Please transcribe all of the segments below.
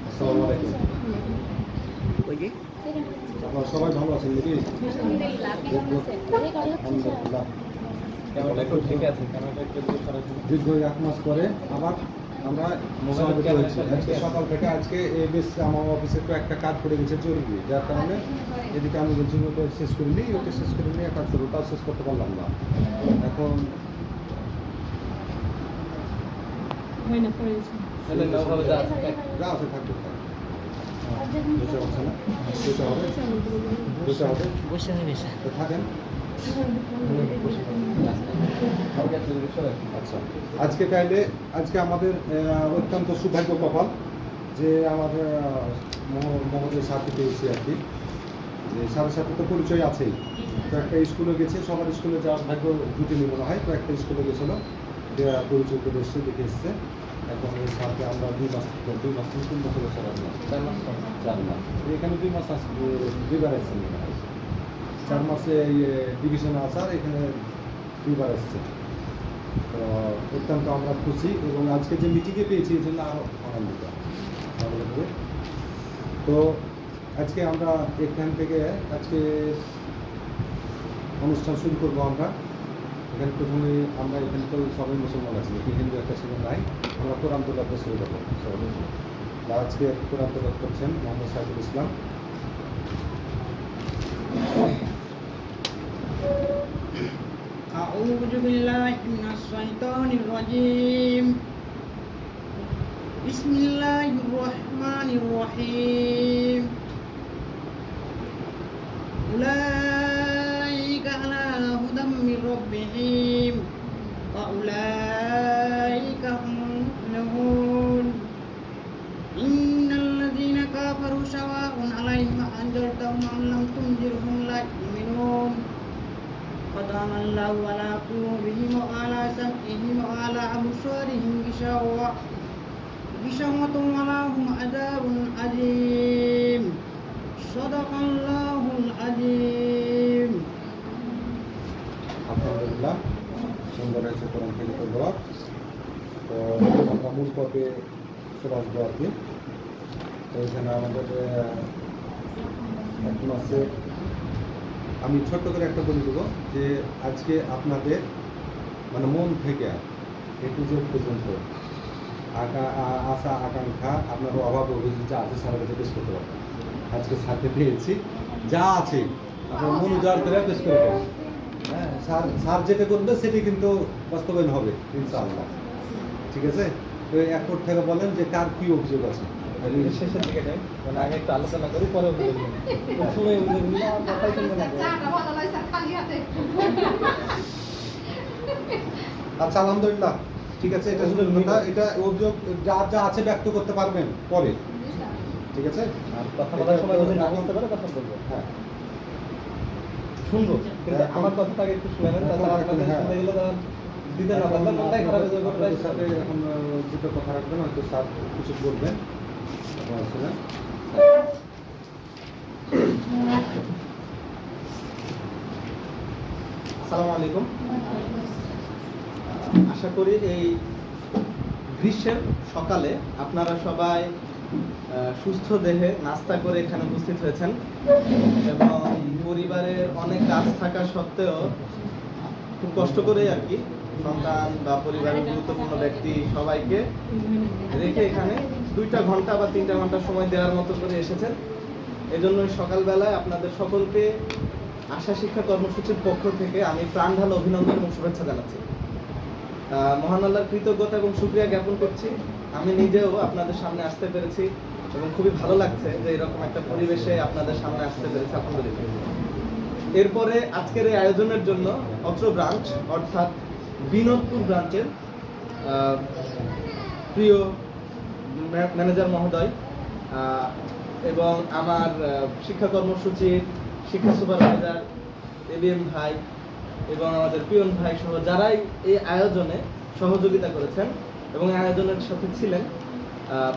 আসসালামু আলাইকুম। আপনারা সবাই ভালো আছেন নাকি? আলহামদুলিল্লাহ। ঠিক আছে। দীর্ঘ 1 মাস পরে আবার আমরা সমবেত হয়েছি। আজকে সকাল থেকে আজকে বেশ আমার অফিসে তো একটা কাজ পড়ে গেছে জরুরি, যার কারণে এদিকে আমি বলছি ওটা শেষ করে নিই, ওটা শেষ করে নিয়ে কাজ করবো, ওটাও শেষ করতে পারলাম না। এখন যা আছে থাকবে থাকেন। আচ্ছা, আজকে আমাদের অত্যন্ত সৌভাগ্য কপাল যে আমাদের মহোদয় সাথে পেয়েছি আর কি, যে সাথে সাথে তো পরিচয় আছেই। তো একটা স্কুলে গেছে, সবার স্কুলে যাওয়ার ভাগ্য জুটেনি মনে হয়, তো একটা স্কুলে গেছিল, পরিচয় করে এসছে, দেখে এসছে। এখন এই সাথে আমরা 2 মাস 3 বছর স্যার আমরা 4 মাস এখানে 2 মাস দুইবার এসছেন মনে হয়। 4 মাসে এই ডিভিশনে আসার এখানে 2বার এসছে। তো অত্যন্ত আমরা খুশি, এবং আজকে যে মিটিংয়ে পেয়েছি এই জন্য আরও আনন্দিত। তো আজকে আমরা এখান থেকে আজকে অনুষ্ঠান শুরু করবো। আমরা এখানে প্রথমে আমরা এখানে তো সবাই মুসলমান আছি, হিন্দু একটা ছিল নাই, আমরা কোরআন তেলাওয়াত শুরু করবো। আজকে কোরআন তেলাওয়াত করছেন মোহাম্মদ সাইফুল ইসলাম। أعوذ بالله من الشيطان الرجيم. بسم الله الرحمن الرحيم. أولئك على هدى من ربهم وأولئك هم المفلحون. إن الذين كفروا سواء عليهم أنذرتهم أم لم تنذرهم لا يؤمنون. ختم الله على قلوبهم وعلى سمعهم وعلى أبصارهم غشاوة ولهم عذاب عظيم. صدق الله العظيم. আলহামদুলিল্লাহ, সুন্দর হয়েছে কোরআন থেকে দেওয়া। তো আমরা মূল পথে চলে আসবো আর কি। তো এখানে আমাদের এক মাসে আমি ছোট্ট করে একটা বলে দেবো যে আজকে আপনাদের মানে মন থেকে একটু যে পর্যন্ত আশা আকাঙ্ক্ষা আপনার অভাব অভিযোগ যা আছে সারা কাছে পেশ করতে পারবেন। আজকে সাথে পেয়েছি, যা আছে আপনার মন উজাড় করে পেশ করে দেবেন। হ্যাঁ, স্যার যেটা করবে সেটি কিন্তু বাস্তবায়ন হবে ইনশাআল্লাহ। ঠিক আছে? তো এক কোট থেকে বলেন যে কার কী অভিযোগ আছে। শেষের দিকে নেই, মানে আগে একটু আলোচনা করি, পরে অভিযোগ নেই। প্রথমে অভিযোগ নিলে আমার কথাই শুনবে না। আচ্ছা, আলহামদুলিল্লাহ, ঠিক আছে। এটা শুধু কথা, এটা অভিযোগ যা যা আছে ব্যক্ত করতে পারবেন পরে। ঠিক আছে? আর কথা বলার সময় যদি না বলতে পারে তখন বলবো। হ্যাঁ, শুনবো, কিন্তু আমার কথাটা আগে একটু শুনে নেন। তাছাড়া আপনাদের শুনতে গেলে তখন দিতে না পারলে মনটাই খারাপ হয়ে যাবে। আপনাদের সাথে এখন দুটো কথা রাখবেন, হয়তো স্যার কিছু বলবেন, আপনারা শুনেন। আসসালামু আলাইকুম। আশা করি এই গ্রীষ্মের সকালে আপনারা সবাই সুস্থ দেহে নাস্তা করে এখানে উপস্থিত হয়েছেন, এবং পরিবারের অনেক কাজ থাকা সত্ত্বেও খুব কষ্ট করে আর কি সন্তান বা পরিবারের গুরুত্বপূর্ণ ব্যক্তি সবাইকে রেখে এখানে 2টা ঘন্টা বা 3টা ঘন্টা সময় দেওয়ার মতো করে এসেছেন। এজন্য সকালবেলায় আপনাদের সকলকে আশা শিক্ষা কর্মসূচির পক্ষ থেকে আমি প্রাণ ঢালা অভিনন্দন এবং শুভেচ্ছা জানাচ্ছি। মহান আল্লাহর কৃতজ্ঞতা এবং শুকরিয়া জ্ঞাপন করছি। আমি নিজেও আপনাদের সামনে আসতে পেরেছি এবং খুবই ভালো লাগছে যে এরকম একটা পরিবেশে আপনাদের সামনে আসতে পেরেছি, আলহামদুলিল্লাহ। এরপরে আজকের এই আয়োজনের জন্য অত্র ব্রাঞ্চ অর্থাৎ বিনোদপুর ব্রাঞ্চের প্রিয় ম্যানেজার মহোদয় এবং আমার শিক্ষা কর্মসূচির শিক্ষা সুপারভাইজার এবিএম ভাই এবং আমাদের পিয়ন ভাই সহ যারাই এই আয়োজনে সহযোগিতা করেছেন এবং এই আয়োজনের সাথে ছিলেন,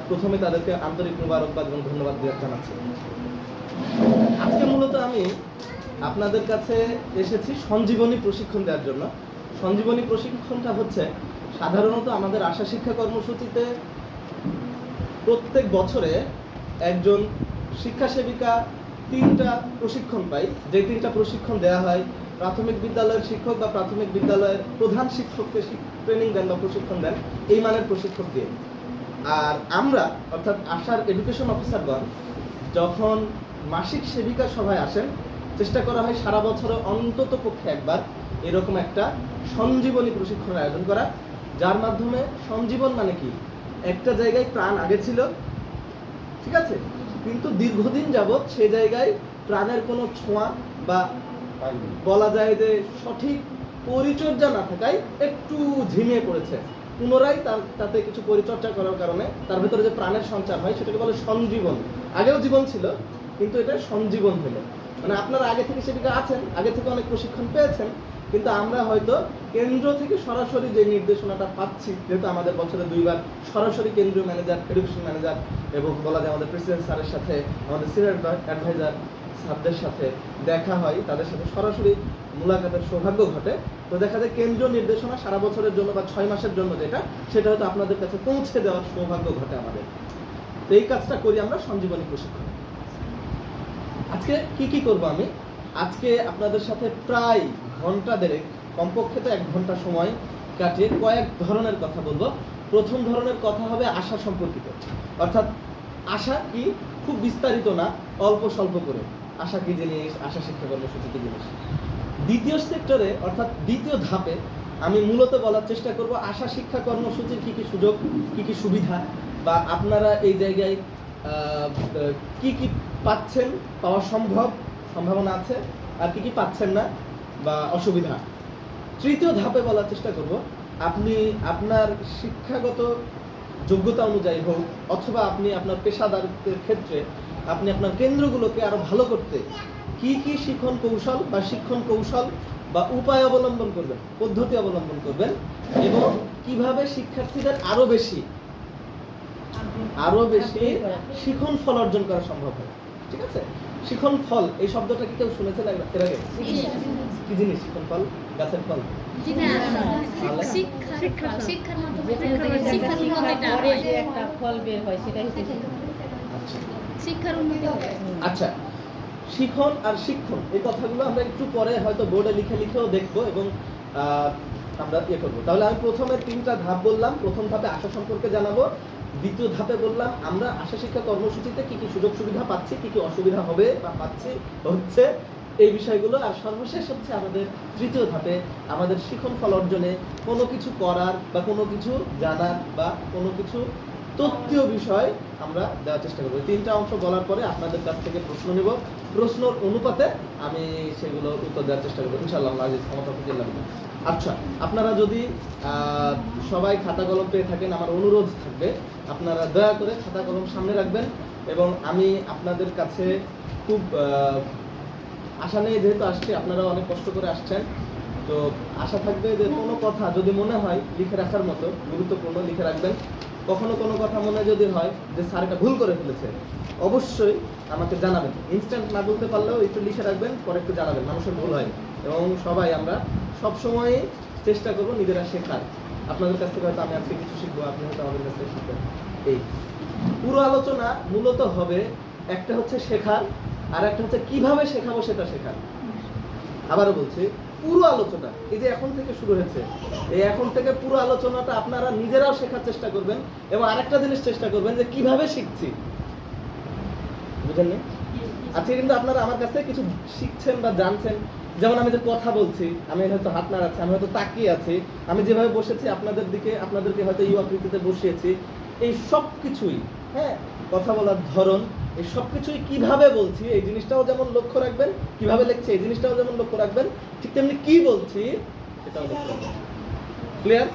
প্রথমে তাদেরকে আন্তরিক মোবারকবাদ এবং ধন্যবাদ জানাচ্ছি। আজকে মূলত আমি আপনাদের কাছে এসেছি সঞ্জীবনী প্রশিক্ষণ দেওয়ার জন্য। সঞ্জীবনী প্রশিক্ষণটা হচ্ছে সাধারণত আমাদের আশা শিক্ষা কর্মসূচিতে প্রত্যেক বছরে একজন শিক্ষা সেবিকা 3টা প্রশিক্ষণ পায়। যে 3টা প্রশিক্ষণ দেওয়া হয় প্রাথমিক বিদ্যালয়ের শিক্ষক বা প্রাথমিক বিদ্যালয়ের প্রধান শিক্ষককে ট্রেনিং দেন বা প্রশিক্ষণ দেন এই মানের প্রশিক্ষক দিয়ে। আর আমরা অর্থাৎ আশার এডুকেশন অফিসারগণ যখন মাসিক সেবিকা সভায় আসেন, চেষ্টা করা হয় সারা বছরে অন্তত পক্ষে একবার এরকম একটা সঞ্জীবনী প্রশিক্ষণের আয়োজন করা, যার মাধ্যমে সঞ্জীবন মানে কি, একটা জায়গায় প্রাণ আগে ছিল, ঠিক আছে, কিন্তু দীর্ঘদিন যাবৎ সে জায়গায় প্রাণের কোনো ছোঁয়া বা বলা যায় যে সঠিক পরিচর্যা না থাকায় একটু ঝিমিয়ে পড়েছে। পুনরায় তাতে কিছু পরিচর্যা করার কারণে তার ভেতরে যে প্রাণের সঞ্চার হয় সেটাকে বলে সঞ্জীবন। আগেও জীবন ছিল কিন্তু এটা সঞ্জীবন হলো, মানে আপনারা আগে থেকে সেদিকে আছেন, আগে থেকে অনেক প্রশিক্ষণ পেয়েছেন, কিন্তু আমরা হয়তো কেন্দ্র থেকে সরাসরি যে নির্দেশনাটা পাচ্ছি, যেহেতু আমাদের বছরে 2বার সরাসরি কেন্দ্রীয় ম্যানেজার, এডুকেশন ম্যানেজার এবং বলা যায় আমাদের প্রেসিডেন্ট স্যারের সাথে, আমাদের সিনিয়র অ্যাডভাইজার স্যারদের সাথে দেখা হয়, তাদের সাথে সরাসরি মুলাকাতের সৌভাগ্য ঘটে। তো দেখা যায় কেন্দ্রীয় নির্দেশনা সারা বছরের জন্য বা 6 মাসের জন্য যেটা, সেটা হয়তো আপনাদের কাছে পৌঁছে দেওয়ার সৌভাগ্য ঘটে আমাদের। তো এই কাজটা করি আমরা সঞ্জীবনী প্রশিক্ষণ। আজকে কি করব আমি? আজকে আপনাদের সাথে প্রায় ঘন্টা দেড়েক, কমপক্ষে তো 1 ঘন্টা সময় কাটিয়ে কয়েক ধরনের কথা বলবো। প্রথম ধরনের কথা হবে আশা সম্পর্কিত, অর্থাৎ আশা কি, খুব বিস্তারিত না, অল্প স্বল্প করে আশা কি জিনিস, আশা শিক্ষা কর্মসূচি কি জিনিস। দ্বিতীয় সেক্টরে অর্থাৎ দ্বিতীয় ধাপে আমি মূলত বলার চেষ্টা করব আশা শিক্ষা কর্মসূচির কি সুযোগ, কি সুবিধা, বা আপনারা এই জায়গায় কি পাচ্ছেন, পাওয়া সম্ভাবনা আছে, আর কি পাচ্ছেন না বা অসুবিধা। তৃতীয় ধাপে বলার চেষ্টা করব আপনি আপনার শিক্ষাগত যোগ্যতা অনুযায়ী হোক অথবা আপনি আপনার পেশাদারিত্বের ক্ষেত্রে আপনি আপনার কেন্দ্রগুলোকে আরো ভালো করতে কি শিক্ষণ কৌশল বা উপায় অবলম্বন করবেন, পদ্ধতি অবলম্বন করবেন, এবং কিভাবে শিক্ষার্থীদের আরো বেশি শিখন ফল অর্জন করা সম্ভব হয়। ঠিক আছে, শিখন ফল এই শব্দটা কি কেউ শুনেছেন এর আগে? কি জিনিস শিখন ফল? গাছের ফল? আচ্ছা, শিখন আর শিক্ষণ এই কথাগুলো আমরা একটু পরে হয়তো বোর্ডে লিখেও দেখবো এবং আমরা করবো। তাহলে আমি প্রথমে 3টা ধাপ বললাম। প্রথম ধাপে আশা সম্পর্কে জানাবো, দ্বিতীয় ধাপে বললাম আমরা আশা শিক্ষা কর্মসূচিতে কি সুযোগ সুবিধা পাচ্ছি, কি অসুবিধা হবে বা হচ্ছে এই বিষয়গুলো, আর সর্বশেষ হচ্ছে আমাদের তৃতীয় ধাপে আমাদের শিখন ফল অর্জনে কোনো কিছু করার বা কোনো কিছু জানার বা কোনো কিছু তথ্যীয় বিষয় আমরা দেওয়ার চেষ্টা করবো। 3টা অংশ বলার পরে আপনাদের কাছ থেকে প্রশ্ন নেব, প্রশ্নের অনুপাতে আমি সেগুলো উত্তর দেওয়ার চেষ্টা করবো ইনশাআল্লাহ। আচ্ছা, আপনারা যদি সবাই খাতা কলম পেয়ে থাকেন, আমার অনুরোধ থাকবে আপনারা দয়া করে খাতা কলম সামনে রাখবেন, এবং আমি আপনাদের কাছে খুব আশা নিয়ে যেহেতু আসছি, আপনারা অনেক কষ্ট করে আসছেন, তো আশা থাকবে যে কোনো কথা যদি মনে হয় লিখে রাখার মতো গুরুত্বপূর্ণ লিখে রাখবেন। কখনো কোনো কথা মনে যদি হয় যে স্যার এটা ভুল করে ফেলেছে, অবশ্যই আমাকে জানাবেন। ইনস্ট্যান্ট না বলতে পারলেও একটু লিখে রাখবেন, পরে একটু জানাবেন, মানুষের ভুল হয়। এবং সবাই আমরা সবসময় চেষ্টা করবো নিজেরা শেখার। আপনাদের কাছ থেকে হয়তো আমি আজকে কিছু শিখবো, আপনি হয়তো আমাদের কাছ থেকে শিখবেন। এই পুরো আলোচনা মূলত হবে, একটা হচ্ছে শেখার, আর একটা হচ্ছে কিভাবে শেখাবো সেটা শেখার। আবারও বলছি, পুরো আলোচনা এই যে এখন থেকে শুরু হয়েছে, এই এখন থেকে পুরো আলোচনাটা আপনারা নিজেরাও শেখার চেষ্টা করবেন, এবং আরেকটা জিনিস চেষ্টা করবেন যে কিভাবে শিখছি, বুঝেননি? আজকে কিন্তু আপনারা আমার কাছ থেকে কিছু শিখছেন বা জানছেন। যেমন আমি যে কথা বলছি, আমি হয়তো হাত নাড়াচ্ছি, আমি হয়তো তাকিয়ে আছি, আমি যেভাবে বসেছি আপনাদেরকে হয়তো এই আকৃতিতে বসিয়েছি, এই সব কিছুই, হ্যাঁ, কথা বলার ধরন, এই সব কিছুই কিভাবে বলছি এই জিনিসটাও যেমন লক্ষ্য রাখবেন, কিভাবে লিখছি এই জিনিসটাও যেমন লক্ষ্য রাখবেন, ঠিক তেমনি কি বলছি সেটাও লক্ষ্য রাখবেন। ক্লিয়ার?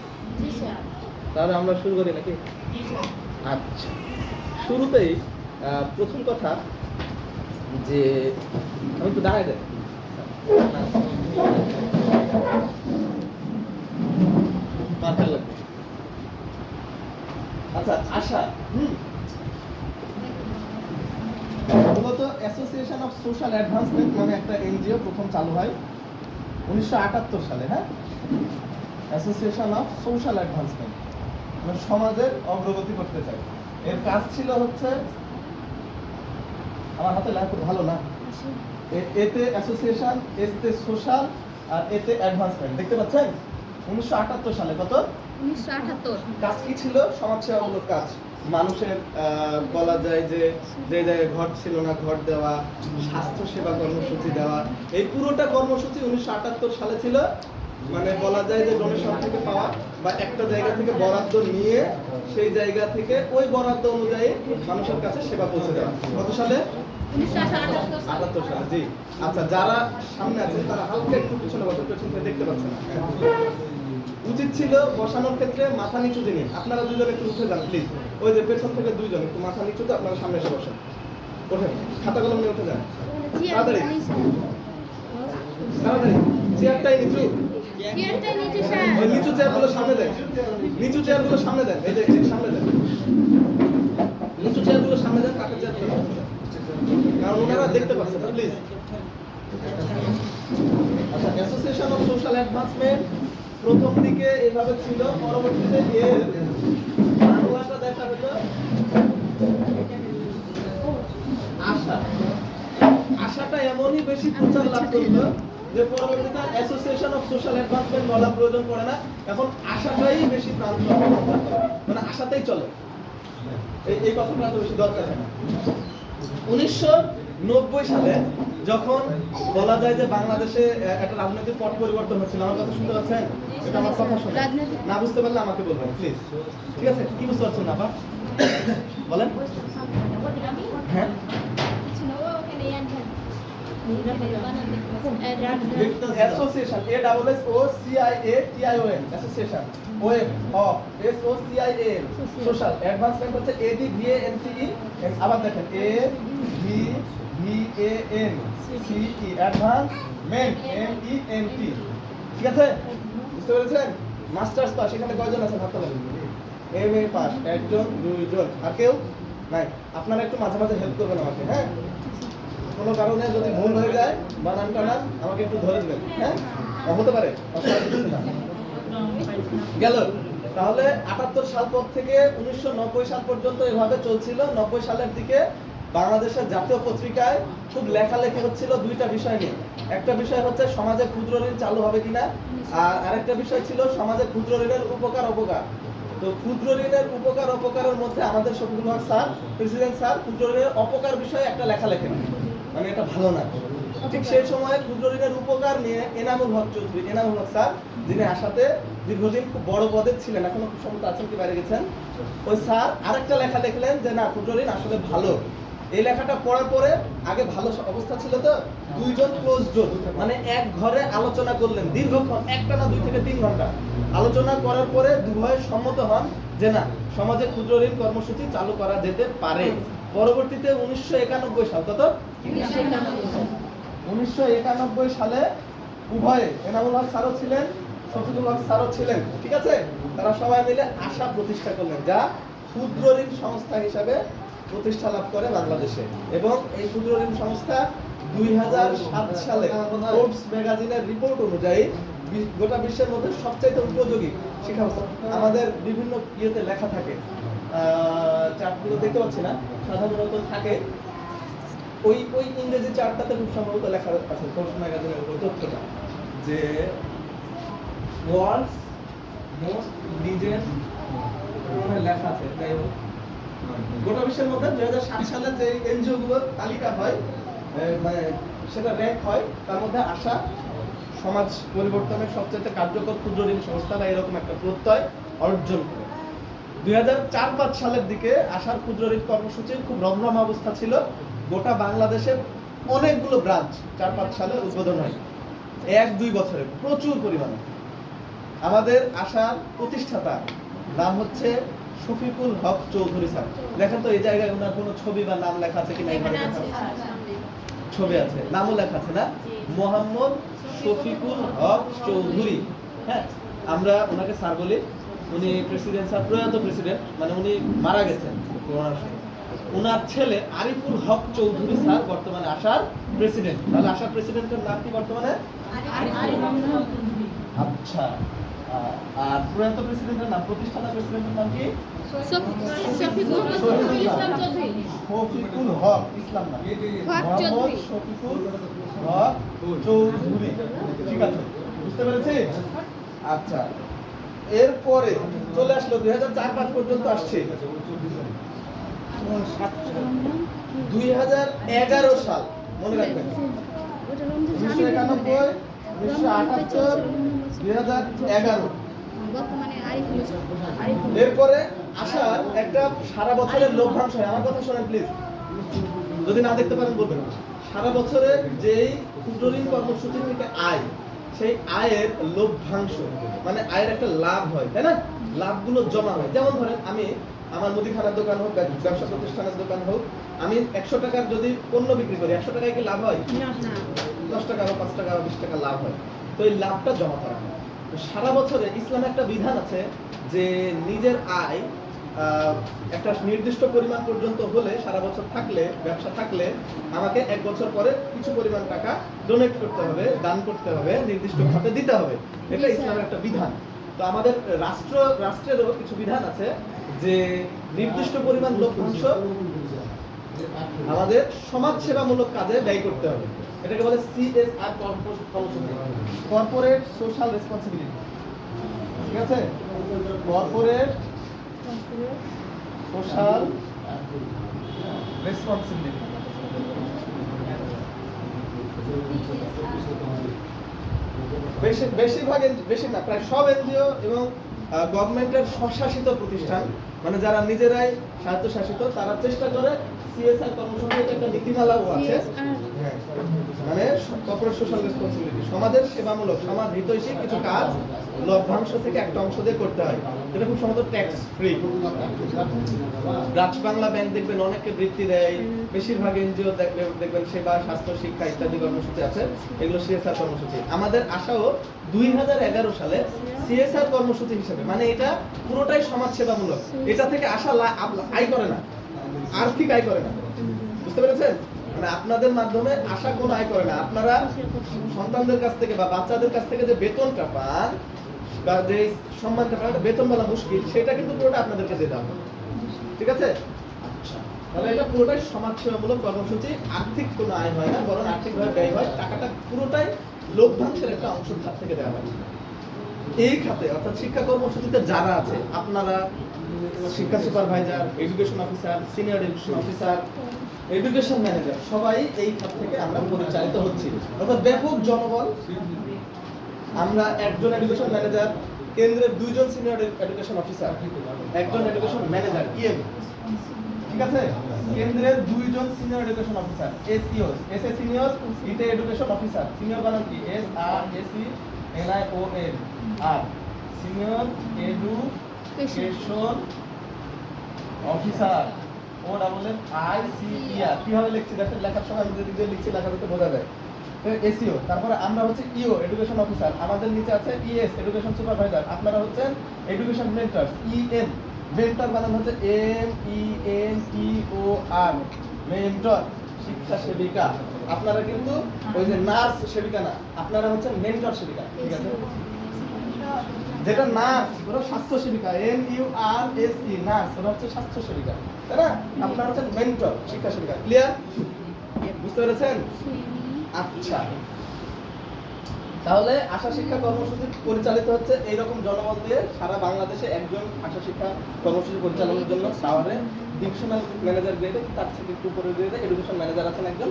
তাহলে আমরা শুরু করি নাকি? আচ্ছা, শুরুতেই প্রথম কথা যে আমি একটু দাঁড়াই দেয় আচ্ছা, আশা মূলত অ্যাসোসিয়েশন অফ সোশ্যাল অ্যাডভান্সমেন্ট নামে একটা এনজিও প্রথম চালু হয় 1978 সালে। হ্যাঁ, অ্যাসোসিয়েশন অফ সোশ্যাল অ্যাডভান্সমেন্ট, মানে সমাজের অগ্রগতি করতে চাই। এর কাজ ছিল হচ্ছে, আমার হাতে লেখা খুব ভালো না, এতে অ্যাসোসিয়েশন, এতে সোশ্যাল, আর এতে অ্যাডভান্সমেন্ট, দেখতে পাচ্ছেন? 1978 সালে, কত? 1978। কাজ কি ছিল? সমাজসেবামূলক কাজ। মানুষের বলা যায় যে যে জায়গায় ঘর ছিল না ঘর দেওয়া, স্বাস্থ্য সেবা কর্মসূচি দেওয়া, এই পুরোটা কর্মসূচি 1978 সালে ছিল। মানে বলা যায় যে ডোনেশন থেকে পাওয়া বা একটা জায়গা থেকে বরাদ্দ নিয়ে সেই জায়গা থেকে ওই বরাদ্দ অনুযায়ী মানুষের কাছে সেবা পৌঁছে দেওয়া। কত সালে? 1978 সালে। জি, আচ্ছা, যারা সামনে আছে তারা হালকা একটু পিছনে বসে, পেছন থেকে দেখতে পাচ্ছেন না। উচিত ছিল বসানোর ক্ষেত্রে মাথা নিচু দিনে। আপনারা দুজন একটু উঠে যান প্লিজ, ওই যে পেছন থেকে দুইজন একটু মাথা নিচুতে আপনারা সামনে এসে বসেন, ওঠেন, খাতা কলম নিয়ে উঠে যান, তাড়াতাড়ি তাড়াতাড়ি। চেয়ারটাই নিচু, ওই নিচু চেয়ারগুলো সামনে দেন, নিচু চেয়ারগুলো সামনে দেন, এই যে সামনে দেন, নিচু চেয়ারগুলো সামনে দেন, কাঠের চেয়ারগুলো সামনে দেন, কারণ ওনারা দেখতে পাচ্ছেন না, প্লিজ। আচ্ছা, অ্যাসোসিয়েশন অফ সোশ্যাল অ্যাডভান্সমেন্ট প্রথম দিকে এইভাবে ছিল, পরবর্তীতে এর বাংলাটা দেখা হতো আশা। আশাটা এমনই বেশি প্রচার লাভ করলো যে পরবর্তীতে অ্যাসোসিয়েশন অফ সোশ্যাল অ্যাডভান্সমেন্ট বলা প্রয়োজন পড়ে না, এখন আশাটাই বেশি প্রান্ত, মানে আশাতেই চলে। এই কথাটা তো বেশি দরকার হয় না। 1990 সালে যখন বলা যায় যে বাংলাদেশে একটা রাজনৈতিক পট পরিবর্তন হচ্ছিল, আমার কথা শুনতে পাচ্ছেন? এটা আমার কথা শুনে না বুঝতে পারলে আমাকে বলবেন প্লিজ, ঠিক আছে? কি বুঝতে পারছেন না বলেন? হ্যাঁ, association, ASSOCIATION, association, web of SOCIAN, social advancement হচ্ছে ADVANCE, আবার দেখেন ADVANCE, অ্যাডভান্সমেন্ট MENT, ঠিক আছে? বুঝতে পেরেছেন? মাস্টার্স পাস এখানে কয়জন আছেন? হাত তোলেন। MA পাস একজন, দুইজন, আর কেউ নাই? আপনারা একটু মাঝে মাঝে হেল্প করবেন আমাকে, হ্যাঁ? কোনো কারণে যদি ভুল হয়ে যায় বানান টানান আমাকে একটু ধরে দেবেন, হ্যাঁ? হতে পারে গেল। তাহলে 78 সাল পর থেকে 1990 সাল পর্যন্ত এভাবে চলছিল। 90 সালের দিকে বাংলাদেশের জাতীয় পত্রিকায় খুব লেখালেখি হচ্ছিল দুইটা বিষয় নিয়ে। একটা বিষয় হচ্ছে সমাজে ক্ষুদ্র ঋণ চালু হবে কিনা, আর আরেকটা বিষয় ছিল সমাজে ক্ষুদ্র ঋণের উপকার অপকার। তো ক্ষুদ্র ঋণের উপকার অপকারের মধ্যে আমাদের শফিকুল হক স্যার, প্রেসিডেন্ট স্যার, ক্ষুদ্র ঋণের অপকার বিষয়ে একটা লেখা লেখেন, মানে এটা ভালো না। ঠিক সেই সময় ক্ষুদ্র ঋণের উপকার নিয়ে এনামুল হক চৌধুরী, এনামুল হক স্যার, যিনি আশাতে দীর্ঘদিন খুব বড় পদে ছিলেন, এখনো খুব সম্ভবত আছেন কি বাইরে গেছেন, ওই স্যার আরেকটা লেখা লিখলেন যে না, ক্ষুদ্র ঋণ আসলে ভালো। এই লেখাটা পড়ার পরে আগে ভালো অবস্থা ছিল তো, দুইজন ক্লোজ ডোর, মানে এক ঘরে আলোচনা করলেন দীর্ঘক্ষণ, একটা না 2 থেকে 3 ঘন্টা আলোচনা করার পরে দুভয়ে সম্মত হন যে না, সমাজে ক্ষুদ্র ঋণ কর্মসূচি চালু করা যেতে পারে। পরবর্তীতে 1991 সাল, কত? 1991 সালে উভয়ে, এনামুল হক স্যারও ছিলেন, শফিকুল হক স্যারও ছিলেন, ঠিক আছে? তারা সবাই মিলে আশা প্রতিষ্ঠা করলেন, যা ক্ষুদ্র ঋণ সংস্থা হিসাবে প্রতিষ্ঠা লাভ করে বাংলাদেশে। এবং এই ক্ষুদ্র ঋণ সংস্থা 2007 সালে ফোর্বস ম্যাগাজিনের রিপোর্ট অনুযায়ী গোটা বিশ্বের মধ্যে সবচেয়ে উপযোগী শিক্ষা ব্যবস্থা। আমাদের বিভিন্ন ইয়েতে লেখা থাকে, চার্টগুলো দেখতে পাচ্ছি না, সাধারণত থাকে ওই ইংরেজি চার্টটাতে খুব সম্ভবত লেখা আছে ফোর্বস ম্যাগাজিনের উপর তথ্যটা, যে ওয়ার্ল্ডস মোস্ট লিজেন্ড লেখা আছে। যাই হোক, গোটা বিশ্বের মধ্যে 2007 সালে যে এনজিও গুলোর তালিকা হয়, মানে সেটা র্যাঙ্ক হয়, তার মধ্যে আশা সমাজ পরিবর্তনের সবচেয়ে কার্যকর ক্ষুদ্র ঋণ সংস্থা বা এরকম একটা প্রত্যয় অর্জন করে। 2004-05 সালের দিকে আশার ক্ষুদ্র ঋণ কর্মসূচির খুব রমরমা অবস্থা ছিল। গোটা বাংলাদেশের অনেকগুলো ব্রাঞ্চ 4-5 সালে উদ্বোধন হয়, 1-2 বছরে প্রচুর পরিমাণে। আমাদের আশার প্রতিষ্ঠাতা নাম হচ্ছে শফিকুল হক চৌধুরী স্যার। দেখেন তো এই জায়গায় ওনার কোনো ছবি বা নাম লেখা আছে কিনা? ছবি আছে, নামও লেখা আছে না? মোহাম্মদ শফিকুল হক চৌধুরী। হ্যাঁ, আমরা ওনাকে স্যার বলি। উনি প্রেসিডেন্ট স্যার, প্রয়াত প্রেসিডেন্ট, মানে উনি মারা গেছেন করোনার সময়। ওনার ছেলে আরিফুল হক চৌধুরী স্যার বর্তমানে আশার প্রেসিডেন্ট। তাহলে আশার প্রেসিডেন্টের নাম কি বর্তমানে? আচ্ছা, আর প্রয়াত প্রেসিডেন্টের নাম, প্রতিষ্ঠাতা প্রেসিডেন্টের নাম কি? শফিকুল হক ইসলাম না, মোহাম্মদ শফিকুল হক চৌধুরী। ঠিক আছে, বুঝতে পেরেছি? আচ্ছা, এরপরে চলে আসলো 2004-05 পর্যন্ত আসছে। 2011 সাল মনে রাখবেন, 1991, 1978, 2011। এরপরে আসার একটা সারা বছরের লভ্যাংশ হয়। আমার কথা শোনেন প্লিজ, যদি না দেখতে পারেন বলবেন। সারা বছরের যেই ক্ষুদ্র ঋণ কর্মসূচি থেকে আয়, সেই আয়ের লভ্যাংশ মানে আয়ের একটা লাভ হয়, তাই না? লাভগুলো জমা হয়। যেমন ধরেন আমি আমার মুদিখানার দোকান হোক, ব্যবসা প্রতিষ্ঠানের দোকান হোক, আমি 100 টাকার যদি পণ্য বিক্রি করি, 100 টাকায় কি লাভ হয়? 10 টাকা বা 5 টাকা বা 20 টাকা লাভ হয়। তো এই লাভটা জমা করা হয়। তো সারা বছরে ইসলামে একটা বিধান আছে যে নিজের আয় একটা নির্দিষ্ট পরিমাণ পর্যন্ত হলে, সারা বছর থাকলে, ব্যবসা থাকলে আমাকে 1 বছর পরে কিছু পরিমাণ টাকা ডোনেট করতে হবে, দান করতে হবে, নির্দিষ্ট খাতে দিতে হবে। এটা ইসলামের একটা বিধান। তো আমাদের রাষ্ট্রেরও কিছু বিধান আছে যে নির্দিষ্ট পরিমাণ লভ্যাংশ আমাদের সমাজ সেবামূলক কাজে ব্যয় করতে হবে। এটাকে বলে CSR, কর্পোরেট সোশ্যাল রেসপন্সিবিলিটি। ঠিক আছে, কর্পোরেট সোশ্যাল রেসপন্সিবিলিটি। বেশিরভাগ বেশি না, প্রায় সব এনজিও এবং গভর্নমেন্টের স্বশাসিত প্রতিষ্ঠান, মানে যারা নিজেরাই স্বায়ত্তশাসিত, তারা চেষ্টা করে CSR কর্মসূচির একটা নীতিমালাও আছে। হ্যাঁ, মানে কর্পোরেট সোশ্যাল রেসপন্সিবিলিটি, সমাজের সেবামূলক, সমাজ হিতৈষী কিছু কাজ লভ্যাংশ থেকে একটা অংশ দিয়ে করতে হয়। এটা খুব সম্ভবত tax free. Dutch Bangla bank দেখবেন অনেককে বৃত্তি দেয়। বেশিরভাগ এনজিও দেখবেন সেবা, স্বাস্থ্য, শিক্ষা ইত্যাদি কর্মসূচি আছে, এগুলো CSR কর্মসূচি। আমাদের আশাও 2011 সালে CSR কর্মসূচি হিসেবে, মানে এটা পুরোটাই সমাজ সেবামূলক, এটা থেকে আশা আয় করে না, আর্থিক আয় করে না। বুঝতে পেরেছেন? মানে আপনাদের মাধ্যমে আশা কোনো আয় করে না। আপনারা সন্তানদের কাছ থেকে বা বাচ্চাদের কাছ থেকে যে বেতনটা পান বা যে সম্মানটা পান, বেতন বলা মুশকিল, সেটা কিন্তু পুরোটা আপনাদেরকে দিতে হবে। ঠিক আছে? আচ্ছা, তাহলে এটা পুরোটাই সমাজসেবামূলক কর্মসূচি, আর্থিক কোনো আয় হয় না, বরং আর্থিকভাবে ব্যয় হয়। টাকাটা পুরোটাই লভ্যাংশের একটা অংশ খাত থেকে দেওয়া হয়। এই খাতে অর্থাৎ শিক্ষা কর্মসূচিতে যারা আছে, আপনারা শিক্ষা supervisor, education officer, senior education officer, education manager, সবাই এই খাত থেকে আমরা পরিচালিত হচ্ছি। অর্থাৎ ব্যাপক জনবল। আমরা একজন এডুকেশন ম্যানেজার, কেন্দ্রের 2 জন সিনিয়র এডুকেশন অফিসার, একজন এডুকেশন ম্যানেজার EM। ঠিক আছে, কেন্দ্রের 2 জন senior education officer, SEO, SA senior, ইতে এডুকেশন অফিসার। সিনিয়র বানান কি? SRACNION, আর সিনিয়র এডুকেশন অফিসার, OICER। কিভাবে লিখছি দেখেন, লেখার সময় আমি যদি লিখছি লেখা দেখতে বোঝা যায়। SEO, তারপরে আমরা হচ্ছে EO, এডুকেশন অফিসার। আমাদের নিচে আছে ES, এডুকেশন সুপারভাইজার। আপনারা হচ্ছেন এডুকেশন মেন্টর, EN। মেন্টর বানানো হচ্ছে MENTOR, মেন্টর, শিক্ষা সেবিকা। আপনারা কিন্তু ওই যে নার্স সেবিকা না, আপনারা হচ্ছেন মেন্টর সেবিকা। ঠিক আছে, যেটা নার্স ওরা স্বাস্থ্য সেবিকা, NURSE, নার্স ওরা হচ্ছে স্বাস্থ্য সেবিকা, তাই না? আপনারা হচ্ছেন মেন্টর, শিক্ষা সেবিকা। ক্লিয়ার? বুঝতে পেরেছেন? আচ্ছা, তাহলে আশা শিক্ষা কর্মসূচি পরিচালিত হচ্ছে এইরকম জনবল দিয়ে। সারা বাংলাদেশে একজন আশা শিক্ষা কর্মসূচি পরিচালনার জন্য টাওয়ারে ডিভিশনাল ম্যানেজার গ্রেডে, তার থেকে একটু উপরে গ্রেডে এডুকেশন ম্যানেজার আছেন একজন,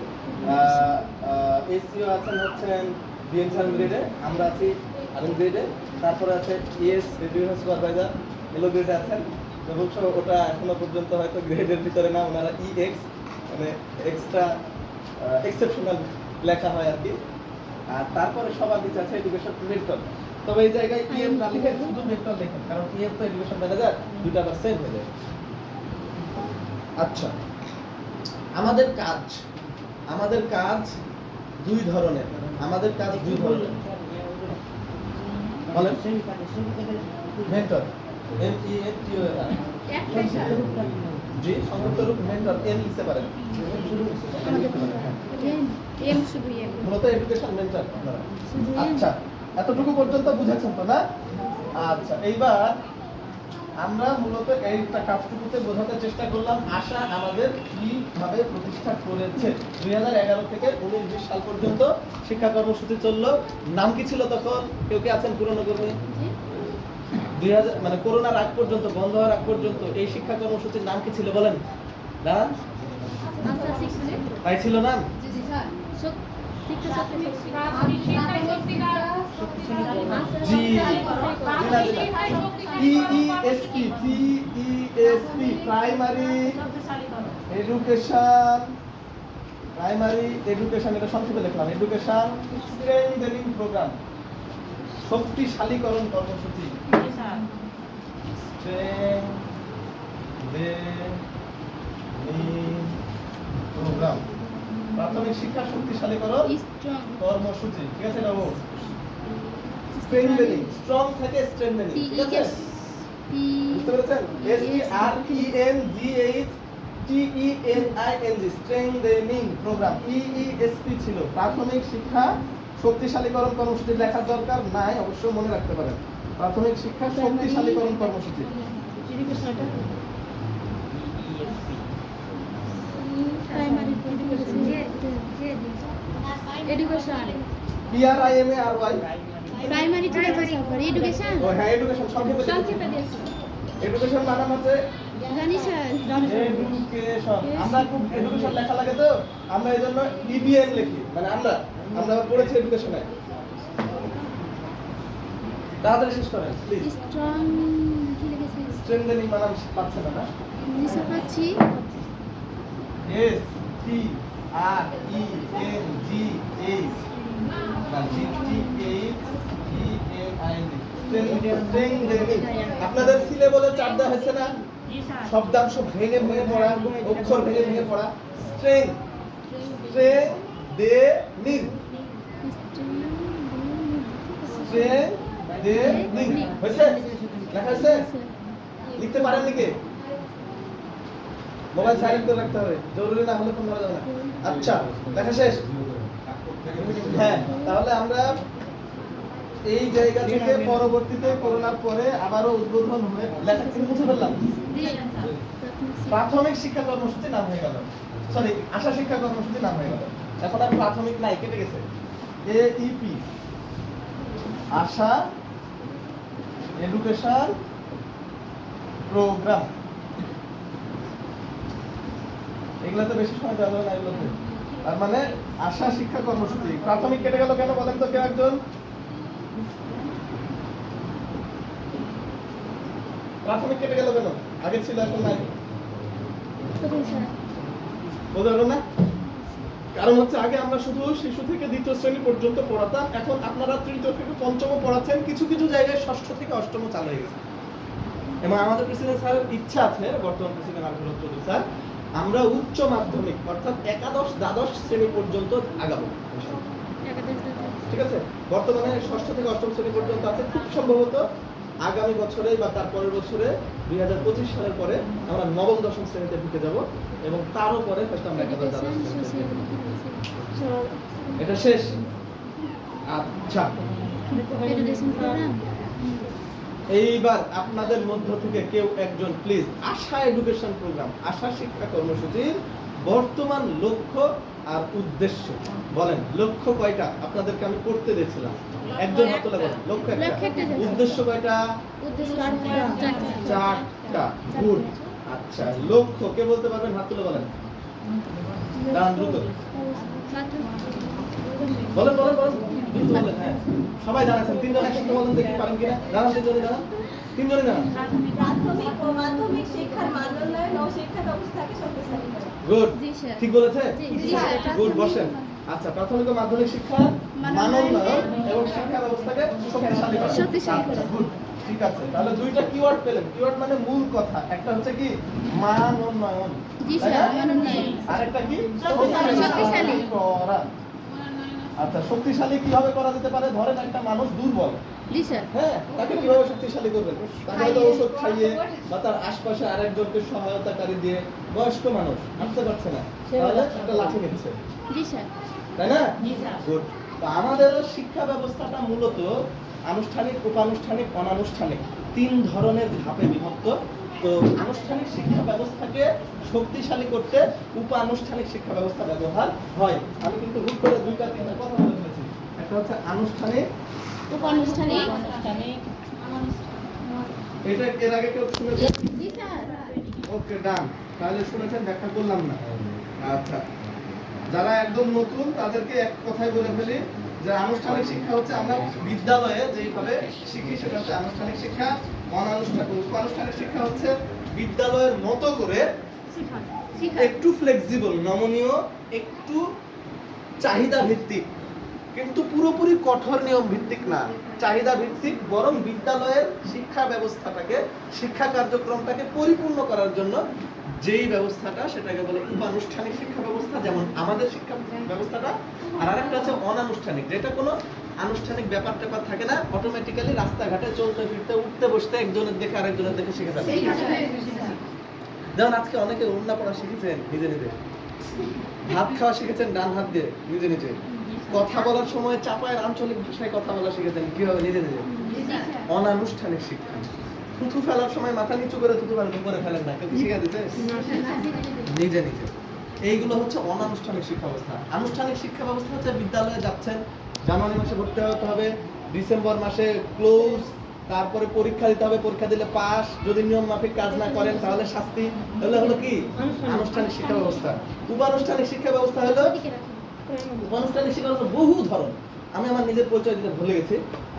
SEO আছেন হচ্ছেন BNSR গ্রেডে, আমরা আছি আরেক গ্রেডে, তারপরে আছে ES, এডুকেশন সুপারভাইজার, এলো গ্রেডে আছেন। অবশ্য ওটা এখনো পর্যন্ত হয়তো গ্রেডের ভিতরে না, ওনারা EX, মানে এক্সট্রা এক্সেপশনাল লেখা হয় আর কি। আর তারপরে সবার নিচে আছে এডুকেশন মেন্টর। তবে এই জায়গায় EM না লিখে শুধু মেন্টর লেখেন, কারণ EM তো এডুকেশন ম্যানেজার, দুইটা আবার সেম হয়ে যায়। আচ্ছা, আমাদের কাজ 2 ধরনের। বলেন মেন্টর, MENTOR, জি, সংক্ষিপ্ত রূপ মেন্টর, M লিখতে পারেন। মূলত এডুকেশন মেন্টর আপনারা। আচ্ছা, এতটুকু পর্যন্ত বুঝেছেন তো না? আচ্ছা, এইবার আমরা মূলত এইটা কাজটুকুতে বোঝাতে চেষ্টা করলাম আশা আমাদের কিভাবে প্রতিষ্ঠা করেছে। 2011 থেকে 19-20 সাল পর্যন্ত শিক্ষা কর্মসূচি চললো। নাম কি ছিল তখন? কেউ কি আছেন পুরনো কর্মী? 2000 মানে করোনার আগ পর্যন্ত, বন্ধ হওয়ার আগ পর্যন্ত এই শিক্ষা কর্মসূচির নাম কি ছিল বলেন? নাম তাই ছিল নাম? জি, PESP, প্রাইমারি এডুকেশন, এটা সংক্ষেপে লিখলাম, এডুকেশন স্ট্রেংথেনিং প্রোগ্রাম, শক্তিশালীকরণ কর্মসূচি। প্রোগ্রাম, প্রাথমিক শিক্ষা শক্তিশালীকরণ কর্মসূচি, ঠিক আছে? এটা স্ট্রেংথেনিং, স্ট্রং থেকে স্ট্রেংথেনিং, ঠিক আছে? বুঝতে পেরেছেন? STRENGTHENING, strengthening programme. PESP ছিল প্রাথমিক শিক্ষা শক্তিশালীকরণ কর্মসূচি। লেখার দরকার নাই, অবশ্যই মনে রাখতে পারেন। প্রাথমিক শিক্ষা শক্তিশালীকরণ কর্মসূচি। PRIMARY, প্রাইমারি থেকে তারপরে এডুকেশন ও হ্যাঁ, এডুকেশন সংক্ষেপে সংক্ষেপে দিয়েছি এডুকেশন মানে হচ্ছে জানি স্যার এডুকেশন। আমরা খুব এডুকেশন লেখা লাগে তো, আমরা এইজন্য EDN লিখি, মানে আমরা পড়েছি এডুকেশনে। তাড়াতাড়ি শেষ করেন প্লিজ। স্ট্রং কি লিখেছে স্ট্রেংথেনিং মানে পাচ্ছেন না? নিচে পাচ্ছি আপনাদের সিলেবলে চাপ দেওয়া হয়েছে না? শব্দাংশ ভেঙে ভেঙে পড়া, অক্ষর ভেঙে ভেঙে পড়া। স্ট্রেংথেনিং, স্ট্রেংথেনিং হয়েছে? লেখা হয়েছে? লিখতে পারেন নাকি? মোবাইল সাইলেন্ট করে রাখতে হবে, জরুরি না হলে ফোন করা যাবে না। আচ্ছা, লেখা শেষ? হ্যাঁ, তাহলে আমরা এই জায়গা থেকে পরবর্তীতে করোনার পরে আবারও উদ্বোধন হয়ে লেখা কি মুছে ফেললাম। প্রাথমিক শিক্ষা কর্মসূচি নাম হয়ে গেল, সরি আশা শিক্ষা কর্মসূচি নাম হয়ে গেল। এখন আর প্রাথমিক নাই, কেটে গেছে। AEP, আশা এডুকেশন প্রোগ্রাম। এগুলাতে বেশি সময় দেওয়া যাবে না এগুলোতে। তার মানে আশা শিক্ষা কর্মসূচি। প্রাথমিক কেটে গেল কেন বলেন তো কেউ একজন? প্রাথমিক কেটে গেল কেন? আগে ছিল, এখন নাই। বোঝা গেল না? কারণ হচ্ছে আগে আমরা শুধু শিশু থেকে দ্বিতীয় শ্রেণী পর্যন্ত পড়াতাম, এখন আপনারা তৃতীয় থেকে পঞ্চম পড়াচ্ছেন, কিছু কিছু জায়গায় ষষ্ঠ থেকে অষ্টম চালু হয়ে গেছে। এবং আমাদের প্রেসিডেন্ট স্যারের ইচ্ছা আছে, বর্তমান প্রেসিডেন্ট আলহামদুলিল্লাহ চৌধুরী স্যার, আমরা উচ্চ মাধ্যমিক অর্থাৎ একাদশ দ্বাদশ শ্রেণী পর্যন্ত আগাবো, ঠিক আছে? বর্তমানে ষষ্ঠ থেকে অষ্টম শ্রেণী পর্যন্ত আছে। খুব সম্ভবত আগামী বছরে বা তার পরের বছরে 2025 সালের পরে আমরা নবম দশম শ্রেণীতে ঢুকে যাব, এবং তারও পরে হয়তো আমরা একাদশ দ্বাদশ শ্রেণীতে। এটা শেষ? আচ্ছা, এইবার আপনাদের মধ্য থেকে কেউ একজন প্লিজ আশা এডুকেশন প্রোগ্রাম, আশা শিক্ষা কর্মসূচির বর্তমান লক্ষ্য আর উদ্দেশ্য বলেন। লক্ষ্য কয়টা আপনাদেরকে আমি পড়তে দিয়েছিলাম? একজন হাত তুলে বলেন। লক্ষ্য একটা, উদ্দেশ্য কয়টা? চারটা। গুড। আচ্ছা, লক্ষ্য কে বলতে পারবেন? হাত তুলে বলেন। দাঁড়ান, দ্রুত বলেন বলেন বলেন, দ্রুত বলেন। হ্যাঁ, সবাই জানাচ্ছেন, তিনজন একসাথে বলেন দেখি পারেন কিনা। দাঁড়ান, তিনজনই দাঁড়ান, তিনজনই দাঁড়ান। প্রাথমিক ও মাধ্যমিক শিক্ষার মান উন্নয়ন ও শিক্ষা ব্যবস্থাকে শক্তিশালী করা। গুড, ঠিক বলেছে? জি স্যার। গুড, বসেন। আচ্ছা, প্রাথমিক ও মাধ্যমিক শিক্ষার মান উন্নয়ন এবং শিক্ষা ব্যবস্থাকে শক্তিশালী করা। আচ্ছা, গুড, ঠিক আছে। তাহলে দুইটা কিওয়ার্ড পেলেন। কিওয়ার্ড মানে মূল কথা। একটা হচ্ছে কি মান উন্নয়ন, জি স্যার, মান উন্নয়ন। আরেকটা কি শক্তিশালী করা। আচ্ছা, শক্তিশালী কিভাবে করা যেতে পারে? ধরেন একটা মানুষ দুর্বল, জি স্যার, হ্যাঁ, তাকে কিভাবে শক্তিশালী করবেন? তাকে হয়তো ওষুধ খাইয়ে বা তার আশপাশে আরেকজনকে সহায়তাকারী দিয়ে। বয়স্ক মানুষ হাঁটতে পারছে না, তাহলে একটা লাঠি নিচ্ছে, জি স্যার, তাই না? গুড। তো আমাদের শিক্ষা ব্যবস্থাটা মূলত আনুষ্ঠানিক, উপানুষ্ঠানিক, অনানুষ্ঠানিক 3 ধরনের ধাপে বিভক্ত। তো আনুষ্ঠানিক শিক্ষা ব্যবস্থাকে শক্তিশালী করতে উপানুষ্ঠানিক শিক্ষা ব্যবস্থা ব্যবহার হয়। আমি কিন্তু হুট করে 2-3টা কথা বলে ফেলেছি। একটা হচ্ছে আনুষ্ঠানিক, উপানুষ্ঠানিক। এটা এর আগে কেউ শুনেছেন? জি স্যার। ওকে, ডান। তাহলে শুনেছেন, ব্যাখ্যা করলাম না। আচ্ছা, যারা একদম নতুন তাদেরকে এক কথায় বলে ফেলি যে আনুষ্ঠানিক শিক্ষা হচ্ছে আমরা বিদ্যালয়ে যেইভাবে শিখি সেটা হচ্ছে আনুষ্ঠানিক শিক্ষা। উপানুষ্ঠানিক শিক্ষা হচ্ছে বিদ্যালয়ের মতো করে একটু ফ্লেক্সিবল, নমনীয়, একটু চাহিদা ভিত্তিক, কিন্তু পুরোপুরি কঠোর নিয়ম ভিত্তিক না, চাহিদা ভিত্তিক, বরং বিদ্যালয়ের শিক্ষা ব্যবস্থাটাকে, শিক্ষা কার্যক্রমটাকে পরিপূর্ণ করার জন্য যেই ব্যবস্থাটা সেটাকে বলে উপানুষ্ঠানিক শিক্ষা ব্যবস্থা, যেমন আমাদের শিক্ষা ব্যবস্থাটা। আর আরেকটা আছে অনানুষ্ঠানিক, যেটা কোনো আনুষ্ঠানিক ব্যাপার ট্যাপার থাকে না, অটোমেটিক্যালি রাস্তাঘাটে চলতে ফিরতে উঠতে বসতে একজনের দেখে আরেকজনের দেখে শিখে যাবে। যেমন আজকে অনেকে ওড়না পড়া শিখেছেন নিজে নিজে, ভাত খাওয়া শিখেছেন ডান হাত দিয়ে নিজে নিজে, কথা বলার সময় চাপায়ের আঞ্চলিক ভাষায় কথা বলা শিখেছেন কিভাবে নিজে নিজে। অনানুষ্ঠানিক শিক্ষা, থুতু ফেলার সময় মাথা নিচু করে থুতু করে ফেলেন না, কেউ শিখে দিতে নিজে নিজে। এইগুলো হচ্ছে অনানুষ্ঠানিক শিক্ষা ব্যবস্থা। আনুষ্ঠানিক শিক্ষা ব্যবস্থা হচ্ছে বিদ্যালয়ে যাচ্ছেন, জানুয়ারি মাসে ভর্তি হতে হবে, ডিসেম্বর মাসে ক্লোজ, তারপরে পরীক্ষা দিতে হবে, পরীক্ষা দিলে পাস, যদি নিয়ম মাফিক কাজ না করেন তাহলে শাস্তি। তাহলে হলো কি আনুষ্ঠানিক শিক্ষা ব্যবস্থা। উপানুষ্ঠানিক শিক্ষা ব্যবস্থা হলো, উপানুষ্ঠানিক শিক্ষা ব্যবস্থা বহু ধরন। আমি আমার নিজের পরিচয় দিতে ভুলে গেছি।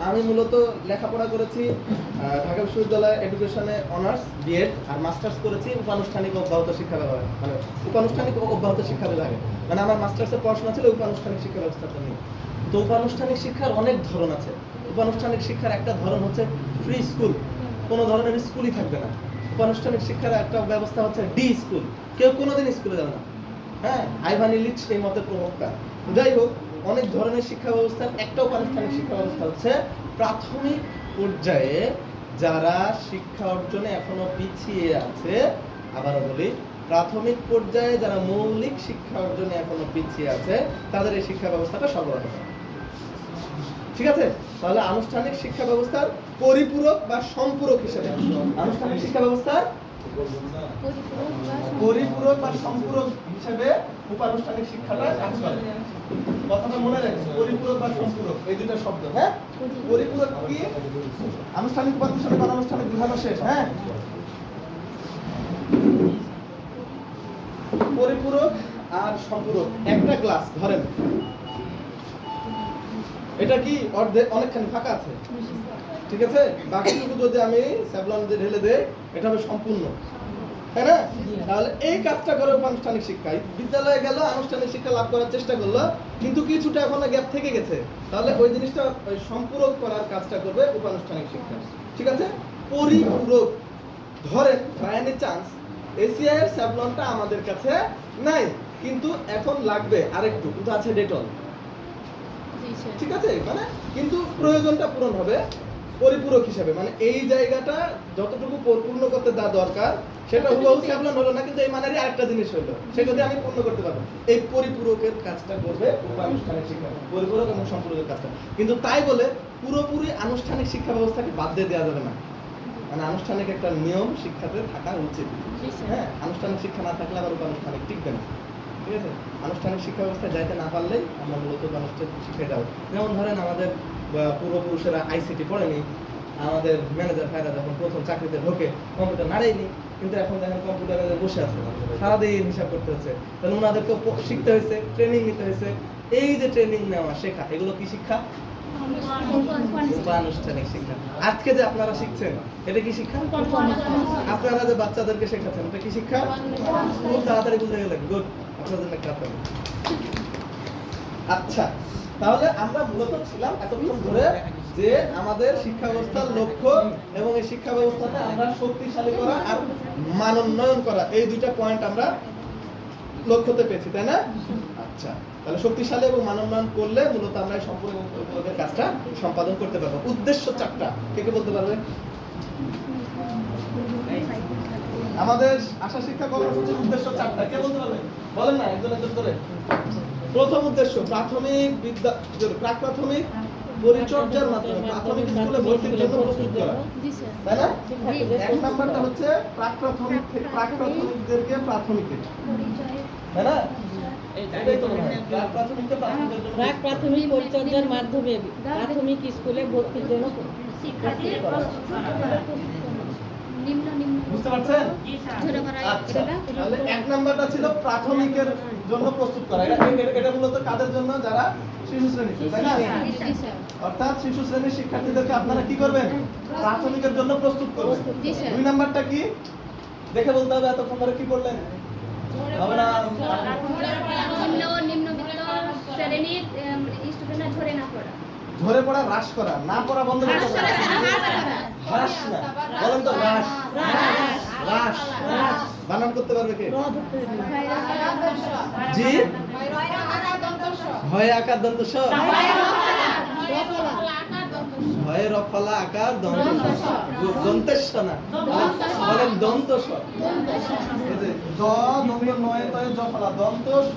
আমি মূলত লেখাপড়া করেছি ঢাকা বিশ্ববিদ্যালয়ে এডুকেশনে অনার্স, বিএড আর মাস্টার্স করেছি উপানুষ্ঠানিক ও অব্যাহত শিক্ষা বিভাগে, মানে উপানুষ্ঠানিক ও অব্যাহত শিক্ষা বিভাগে। মানে আমার মাস্টার্সের পড়াশোনা ছিল উপানুষ্ঠানিক শিক্ষা ব্যবস্থাটা নিয়ে। তো উপানুষ্ঠানিক শিক্ষার অনেক ধরন আছে। উপানুষ্ঠানিক শিক্ষার একটা ধরন হচ্ছে ফ্রি স্কুল, কোনো ধরনের স্কুলই থাকবে না। উপানুষ্ঠানিক শিক্ষার একটা ব্যবস্থা হচ্ছে ডি স্কুল, কেউ কোনোদিন স্কুলে যাবে না। হ্যাঁ, আইভান ইলিচ এই মতের প্রবক্তা। যাই হোক, অনেক ধরনের শিক্ষা ব্যবস্থার একটা উপানুষ্ঠানিক শিক্ষা ব্যবস্থা হচ্ছে প্রাথমিক পর্যায়ে যারা শিক্ষা অর্জনে এখনো পিছিয়ে আছে। আবারও বলি, প্রাথমিক পর্যায়ে যারা মৌলিক শিক্ষা অর্জনে এখনো পিছিয়ে আছে তাদের এই শিক্ষা ব্যবস্থাটা সরবরাহ করা। ঠিক আছে? তাহলে আনুষ্ঠানিক শিক্ষা ব্যবস্থার পরিপূরক বা সম্পূরক হিসেবে, আনুষ্ঠানিক শিক্ষা ব্যবস্থার পরিপূরক বা সম্পূরক হিসেবে উপানুষ্ঠানিক শিক্ষাটা কাজ করে। কথাটা মনে রাখবেন, পরিপূরক বা সম্পূরক এই দুটো শব্দ। হ্যাঁ, পরিপূরক কি? আনুষ্ঠানিক, উপানুষ্ঠানিক, অনানুষ্ঠানিক বিভাগ শেষ। হ্যাঁ, পরিপূরক আর সম্পূরক। একটা গ্লাস ধরেন, এটা কি অর্ধেক, অনেকখানি ফাঁকা আছে, ঠিক আছে? বাকিটুকু যদি আমি স্যাভলন দিয়ে ঢেলে দেই এটা হবে সম্পূর্ণ, তাই না? তাহলে এই কাজটা করে উপানুষ্ঠানিক শিক্ষায়। বিদ্যালয়ে গেল, আনুষ্ঠানিক শিক্ষা লাভ করার চেষ্টা করলো, কিন্তু কিছুটা এখনো গ্যাপ থেকে গেছে, তাহলে ওই জিনিসটা ওই সম্পূরক করার কাজটা করবে উপানুষ্ঠানিক শিক্ষা। ঠিক আছে? পরিপূরক, ধরেন বাই এনি চান্স এসিআই এর স্যাভলনটা আমাদের কাছে নাই, কিন্তু এখন লাগবে আরেকটু, কিন্তু আছে ডেটল। ঠিক আছে? মানে কিন্তু প্রয়োজনটা পূরণ হবে পরিপূরক হিসেবে, মানে এই জায়গাটা যতটুকু পূর্ণ করতে যা দরকার সেটা হুবহু স্যাভলন হলো না, কিন্তু এই মানেরই আরেকটা জিনিস হলো, সেটা দিয়ে আমি পূর্ণ করতে পারবো। এই পরিপূরকের কাজটা করবে উপানুষ্ঠানিক শিক্ষা, পরিপূরক এবং সম্পূরকের কাজটা। কিন্তু তাই বলে পুরোপুরি আনুষ্ঠানিক শিক্ষা ব্যবস্থাকে বাদ দিয়ে দেওয়া যাবে না, মানে আনুষ্ঠানিক একটা নিয়ম শিক্ষাতে থাকা উচিত। হ্যাঁ, আনুষ্ঠানিক শিক্ষা না থাকলে আবার উপানুষ্ঠানিক টিকবে না। ঠিক আছে? আনুষ্ঠানিক শিক্ষা ব্যবস্থায় যাইতে না পারলেই আমরা মূলত আনুষ্ঠানিক শিক্ষায় যাবো। যেমন ধরেন আমাদের পূর্বপুরুষেরা আইসিটি পড়েনি, আমাদের ম্যানেজার ভাইরা যখন প্রথম চাকরিতে ঢোকে কম্পিউটার নাড়েইনি, কিন্তু এখন দেখেন কম্পিউটারে বসে আছে, সারাদিন হিসাব করতে হচ্ছে। তাহলে ওনাদেরকেও শিখতে হয়েছে, ট্রেনিং নিতে হয়েছে। এই যে ট্রেনিং নেওয়া, শেখা, এগুলো কি শিক্ষা? উপানুষ্ঠানিক শিক্ষা। আজকে যে আপনারা শিখছেন এটা কি শিক্ষা? আপনারা যে বাচ্চাদেরকে শেখাচ্ছেন এটা কি শিক্ষা? খুব তাড়াতাড়ি বুঝে গেলেন, গুড, আপনাদের একটা হাত তালি। আচ্ছা, তাহলে আমরা মূলত ছিলাম এতক্ষণ ধরে যে আমাদের শিক্ষা ব্যবস্থার লক্ষ্য এবং এই শিক্ষা ব্যবস্থাতে আমরা শক্তিশালী করা আর মানোন্নয়ন করা, এই দুইটা পয়েন্ট আমরা লক্ষ্যতে পেয়েছি, তাই না? আচ্ছা, তাহলে শক্তিশালী এবং মানোন্নয়ন করলে মূলত আমরা এই সম্পূর্ণ কাজটা সম্পাদন করতে পারবো। উদ্দেশ্য 4টা, কে কে বলতে পারবে? আমাদের আশা শিক্ষা কর্মসূচির উদ্দেশ্য 4টা, কে বলতে পারবে? বলেন না, একজন একজন করে। প্রথম উদ্দেশ্য প্রাথমিক বিদ্যা, প্রাক প্রাথমিক পরিচর্যার মাধ্যমে প্রাথমিক স্কুলে ভর্তির জন্য প্রস্তুত করা, জি স্যার। তাই না? জি। এক নাম্বারটা হচ্ছে প্রাক-প্রাথমিকদেরকে প্রাথমিকে, পরিচয়। তাই না? এটাই তো মনে হয় প্রাক-প্রাথমিককে প্রাথমিকের জন্য প্রাক প্রাথমিক পরিচর্যার মাধ্যমে প্রাথমিক স্কুলে ভর্তির জন্য শিক্ষার্থীদের প্রস্তুত করা। নিম্ন নিম্ন বুঝতে পারছেন? ঝরে পড়া আচ্ছা, এটা তাহলে এক নাম্বারটা ছিল প্রাথমিকের জন্য প্রস্তুত করা। এটা মূলত কাদের জন্য? যারা শিশু শ্রেণীতে, তাই না? জি স্যার। অর্থাৎ শিশু শ্রেণীর শিক্ষার্থীদেরকে আপনারা কি করবেন? প্রাথমিকের জন্য প্রস্তুত করবেন। জি স্যার। দুই নাম্বারটা কি? দেখে বলতে হবে, এতক্ষণ ধরে কি করলেন? হবে না? নিম্ন ও নিম্নবিত্ত শ্রেণীর স্টুডেন্টরা ঝরে না পড়া। ঝরে পড়া, হ্রাস করা, না পড়া বন্ধ হ্রাস করতে করা হবে। স্যার, হ্রাস করা। হ্রাস না, বলেন তো হ্রাস। হ্রাস বানান করতে পারবে কে? জি, ভয়ে আকার দন্ত স, ভয়ে রফলা আকার দন্ত স, দন্তেশ না, বলেন দন্ত স। এই যে দ দন্ত নয় তয় জফলা দন্ত স,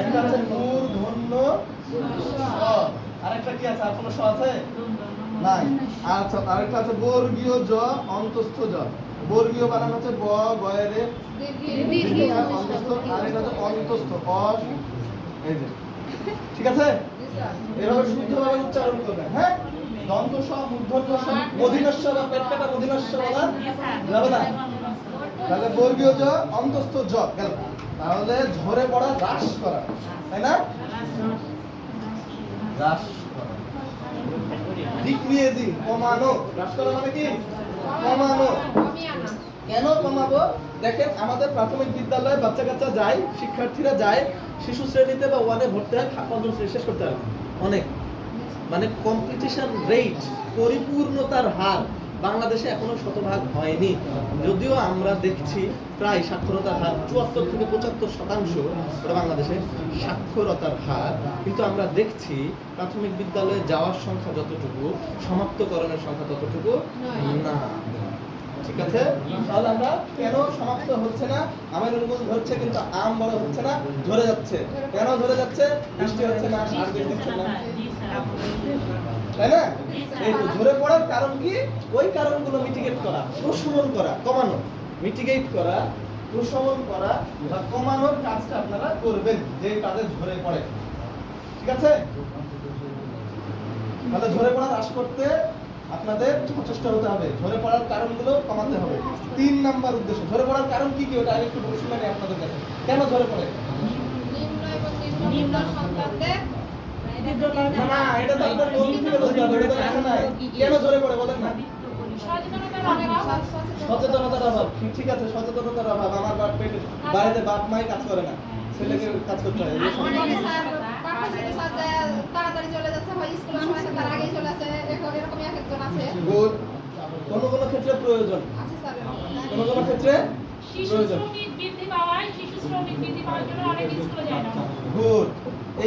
একটা আছে মূর ধন্য স, আরেকটা কি আছে? আর কোনো স আছে? নাই। আচ্ছা, আরেকটা আছে বর্গীয় জ অন্তস্থ জ। বর্গীয় বানান হচ্ছে ব গয়ের অন্তস্থ, আর এটা হচ্ছে অন্তস্থ অ। এই যে ঠিক আছে, এভাবে শুদ্ধভাবে উচ্চারণ করবেন। হ্যাঁ, দন্ত স, মূর্ধন্য স, মধিনস্য বা পেট কাটা মধিনস্য বলা যাবে না। তাহলে বর্গীয় জ অন্তস্থ জ গেল। তাহলে ঝরে পড়া, হ্রাস করা, তাই না? হ্রাস করা, ডিক্রিজিং, কমানো। হ্রাস করা মানে কি? কমানো। কেন কমাবো? দেখেন, আমাদের প্রাথমিক বিদ্যালয়ে বাচ্চা কাচ্চা যায়, শিক্ষার্থীরা যায়, শিশু শ্রেণীতে বা ওয়ানে ভর্তি হয়, পঞ্চম শ্রেণী শেষ করতে হয় অনেক, মানে কম্পিটিশন রেট, পরিপূর্ণতার হার বাংলাদেশে এখনো শতভাগ হয়নি। যদিও আমরা দেখছি প্রায় সাক্ষরতার হার 74 থেকে 75% ওটা বাংলাদেশে সাক্ষরতার হার, কিন্তু আমরা দেখছি প্রাথমিক বিদ্যালয়ে যাওয়ার সংখ্যা যতটুকু, সমাপ্তকরণের সংখ্যা ততটুকু না। ঠিক আছে, তাহলে আমরা কেন সমাপ্ত হচ্ছে না? আমের অনুকূল ধরছে কিন্তু আম বড় হচ্ছে না, ধরে যাচ্ছে। কেন ধরে যাচ্ছে? বৃষ্টি হচ্ছে না, সার দিচ্ছে না, তাই না? এই তো ঝরে পড়ার কারণ কি? ওই কারণগুলো মিটিগেট করা, প্রশমন করা, কমানো। মিটিগেট করা, প্রশমন করা বা কমানোর কাজটা আপনারা করবেন, যে কাজে ঝরে পড়ে। ঠিক আছে, তাহলে ঝরে পড়া হ্রাস করতে আপনাদের সচেষ্ট হতে হবে, ঝরে পড়ার কারণগুলো কমাতে হবে। 3 নাম্বার উদ্দেশ্য, ঝরে পড়ার কারণ কি কি ওটা আরেকটু বলে শুনে নেই আপনাদের কাছে। কেন ঝরে পড়ে? না, এটা তো আপনার মন থেকে বলতে হবে, এটা তো লেখা নাই। কেন ঝরে পড়ে বলেন না? সচেতনতার অভাব। ঠিক আছে, সচেতনতার অভাব। আমার বাড়িতে বাপ মাই কাজ করে না, ছেলেকে কাজ করতে হয়। গুড। কোন কোন ক্ষেত্রে প্রয়োজন, কোন কোন ক্ষেত্রে প্রয়োজন। গুড।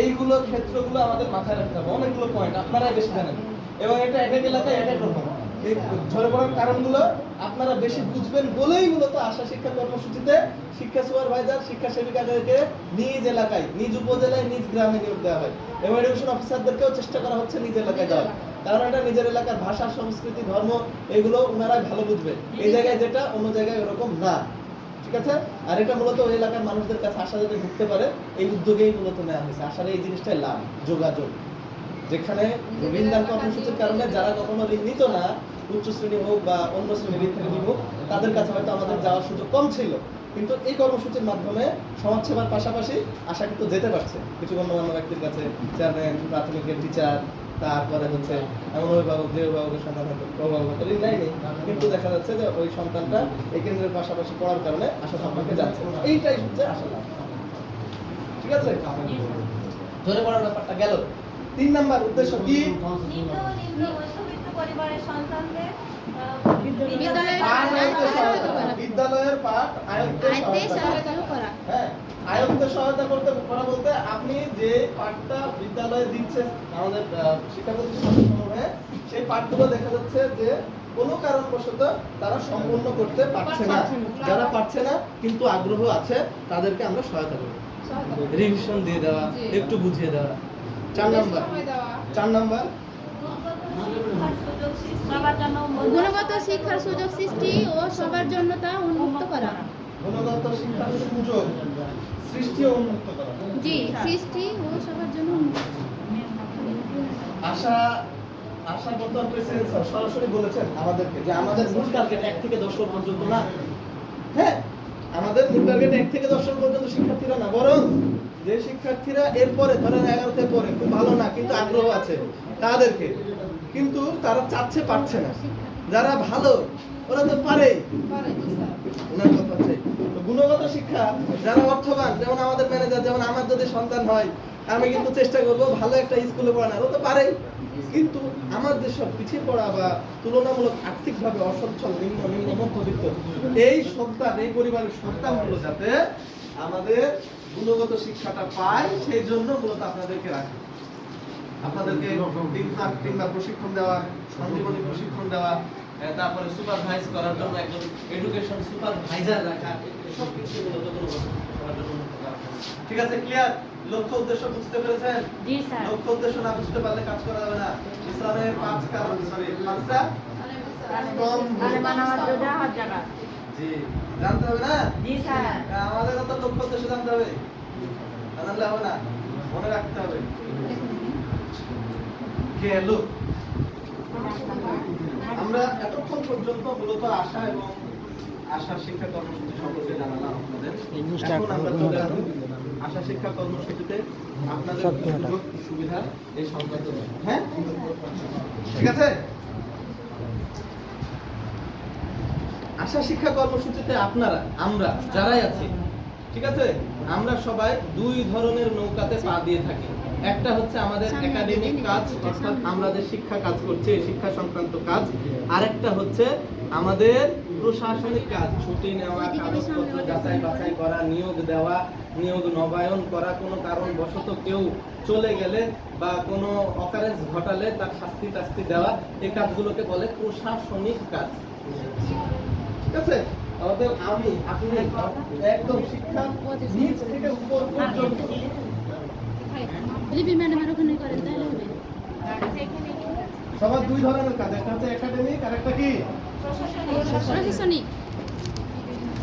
এইগুলো ক্ষেত্রগুলো আমাদের মাথায় রাখতে হবে। অনেকগুলো পয়েন্ট আপনারাই বেশি জানেন, এবং এটা এক এক এলাকায় এক এক রকম। এই ঝরে পড়ার কারণগুলো আপনারা বেশি বুঝবেন বলেই মূলত আশা শিক্ষা কর্মসূচিতে শিক্ষা সুপারভাইজার, শিক্ষা সেবিকাদেরকে নিজ এলাকায়, নিজ উপজেলায়, নিজ গ্রামে নিয়োগ দেওয়া হয়, এবং এডুকেশন অফিসারদেরকেও চেষ্টা করা হচ্ছে নিজ এলাকায় যাওয়ার। কারণ এটা নিজের এলাকার ভাষা, সংস্কৃতি, ধর্ম, এগুলো ওনারাই ভালো বুঝবে। এই জায়গায় যেটা অন্য জায়গায় ওরকম না। ঠিক আছে, আর এটা মূলত ওই এলাকার মানুষদের কাছে আশা যাতে ঢুকতে পারে, এই উদ্যোগেই মূলত নেওয়া হয়েছে। আশার এই জিনিসটাই লাভ, যোগাযোগ। যেখানে ঋণ দান কর্মসূচির কারণে যারা কখনো ঋণ নিত না, উচ্চ শ্রেণী হোক বা অন্য শ্রেণীর ঋণ হোক, তাদের কাছে হয়তো আমাদের যাওয়ার সুযোগ কম ছিল, কিন্তু এই কর্মসূচির মাধ্যমে সমাজসেবার পাশাপাশি আশা কিন্তু যেতে পারছে কিছু গণ্যমান্য ব্যক্তির কাছে, চেয়ারম্যান, প্রাথমিকের টিচার, তারপরে হচ্ছে এমন অভিভাবক, যে অভিভাবকের সন্তান হয়তো অভিভাবকের ঋণ নেয়নি, কিন্তু দেখা যাচ্ছে যে ওই সন্তানটা এই কেন্দ্রের পাশাপাশি পড়ার কারণে আশা সম্পর্কে যাচ্ছে। এইটাই হচ্ছে আশা লাভ। ঠিক আছে, ধরে পড়ার ব্যাপারটা গেল। 3 নাম্বার উদ্দেশ্য কি? মধ্যবিত্ত পরিবারের সন্তানদের বিদ্যালয়ের পাঠ আয়ত্তে সহায়তা করা। হ্যাঁ, আয়ত্তে সহায়তা করতে করা বলতে আপনি যে পাঠটা বিদ্যালয়ে দিচ্ছেন আমাদের শিক্ষা প্রতিষ্ঠানসমূহে, সেই পাঠগুলো দেখা যাচ্ছে যে কোনো কারণবশত তারা সম্পূর্ণ করতে পারছে না। যারা পারছে না কিন্তু আগ্রহ আছে, তাদেরকে আমরা সহায়তা করি, রিভিশন দিয়ে দেওয়া, একটু বুঝিয়ে দেওয়া। 4 নাম্বার সুযোগ সৃষ্টি সবার জন্য গুণগত শিক্ষার সুযোগ সৃষ্টি ও সবার জন্য তা উন্মুক্ত করা। গুণগত শিক্ষার সুযোগ সৃষ্টি ও উন্মুক্ত করা। জি, সৃষ্টি ও সবার জন্য উন্মুক্ত। আশা বর্তমান প্রেসিডেন্ট স্যার সরাসরি বলেছেন আমাদেরকে যে আমাদের মূল টার্গেট 1 থেকে 10 পর্যন্ত না। হ্যাঁ, আমাদের মূল টার্গেট 1 থেকে 10 পর্যন্ত শিক্ষার্থীরা না, বরং যে শিক্ষার্থীরা এরপরে ধরেন 11 পরে খুব ভালো না কিন্তু আগ্রহ আছে তাদেরকে, কিন্তু তারা চাচ্ছে পারছে না। যারা ভালো ওরা তো পারে, ওনার কথা হচ্ছে তো গুণগত শিক্ষা যারা অর্থবান, যেমন আমাদের ম্যানেজার, যেমন আমার যদি সন্তান হয় আমি কিন্তু চেষ্টা করব ভালো একটা স্কুলে পড়ানোর, ও তো পারে। কিন্তু আমার যেসব পিছিয়ে পড়া বা তুলনামূলক আর্থিকভাবে অসচ্ছল নিম্ন মধ্যবিত্ত এই সন্তান, এই পরিবারের সন্তানগুলো যাতে আমাদের গুণগত শিক্ষাটা পায়, সেই জন্য মূলত আপনাদেরকে রাখা, আপনাদেরকে 3 মাস প্রশিক্ষণ দেওয়া, সঞ্জীবনী প্রশিক্ষণ দেওয়া, তারপরে সুপারভাইজ করার জন্য একজন এডুকেশন সুপারভাইজার রাখা, সব কিছু মূলত গুণগত শিক্ষার জন্য রাখা। ঠিক আছে, ক্লিয়ার? লক্ষ্য উদ্দেশ্য বুঝতে পেরেছেন? জি স্যার। লক্ষ্য উদ্দেশ্য না বুঝতে পারলে কাজ করা যাবে না। ইসলামের 5টা জি জানতে হবে না? জি স্যার। আমাদের তো লক্ষ্য উদ্দেশ্য জানতে হবে, জানলে হবে না, মনে রাখতে হবে। গেল। আমরা এতক্ষণ পর্যন্ত মূলত আশা এবং আশা শিক্ষা কর্মসূচি সম্পর্কে জানালাম আপনাদের। এখন আমরা চলে যাব আশা শিক্ষা কর্মসূচিতে আপনাদের সুযোগ সুবিধা এই সংক্রান্ত। হ্যাঁ, ঠিক আছে। আশা শিক্ষা কর্মসূচিতে আপনারা, আমরা যারাই আছি, ঠিক আছে, আমরা সবাই 2 ধরনের নৌকাতে পা দিয়ে থাকি। একটা হচ্ছে আমাদের একাডেমিক কাজ, অর্থাৎ আমরা যে শিক্ষা কাজ করছি এই শিক্ষা সংক্রান্ত কাজ। আরেকটা হচ্ছে আমাদের প্রশাসনিক কাজ, ছুটি নেওয়া, কাগজপত্র যাচাই বাছাই করা, নিয়োগ দেওয়া, নিয়োগ নবায়ন করা, কোনো কারণবশত কেউ চলে গেলে বা কোনো অকারেন্স ঘটালে তার শাস্তি টাস্তি দেওয়া, এই কাজগুলোকে বলে প্রশাসনিক কাজ। ঠিক আছে, আমাদের আমি আপনি একদম শিক্ষা নিচ থেকে উপর পর্যন্ত লিপি ম্যাডামের ওখানে করেন তাহলে হবে। সবার 2 ধরনের কাজ, একটা হচ্ছে একাডেমিক আর একটা কি প্রশাসনিক।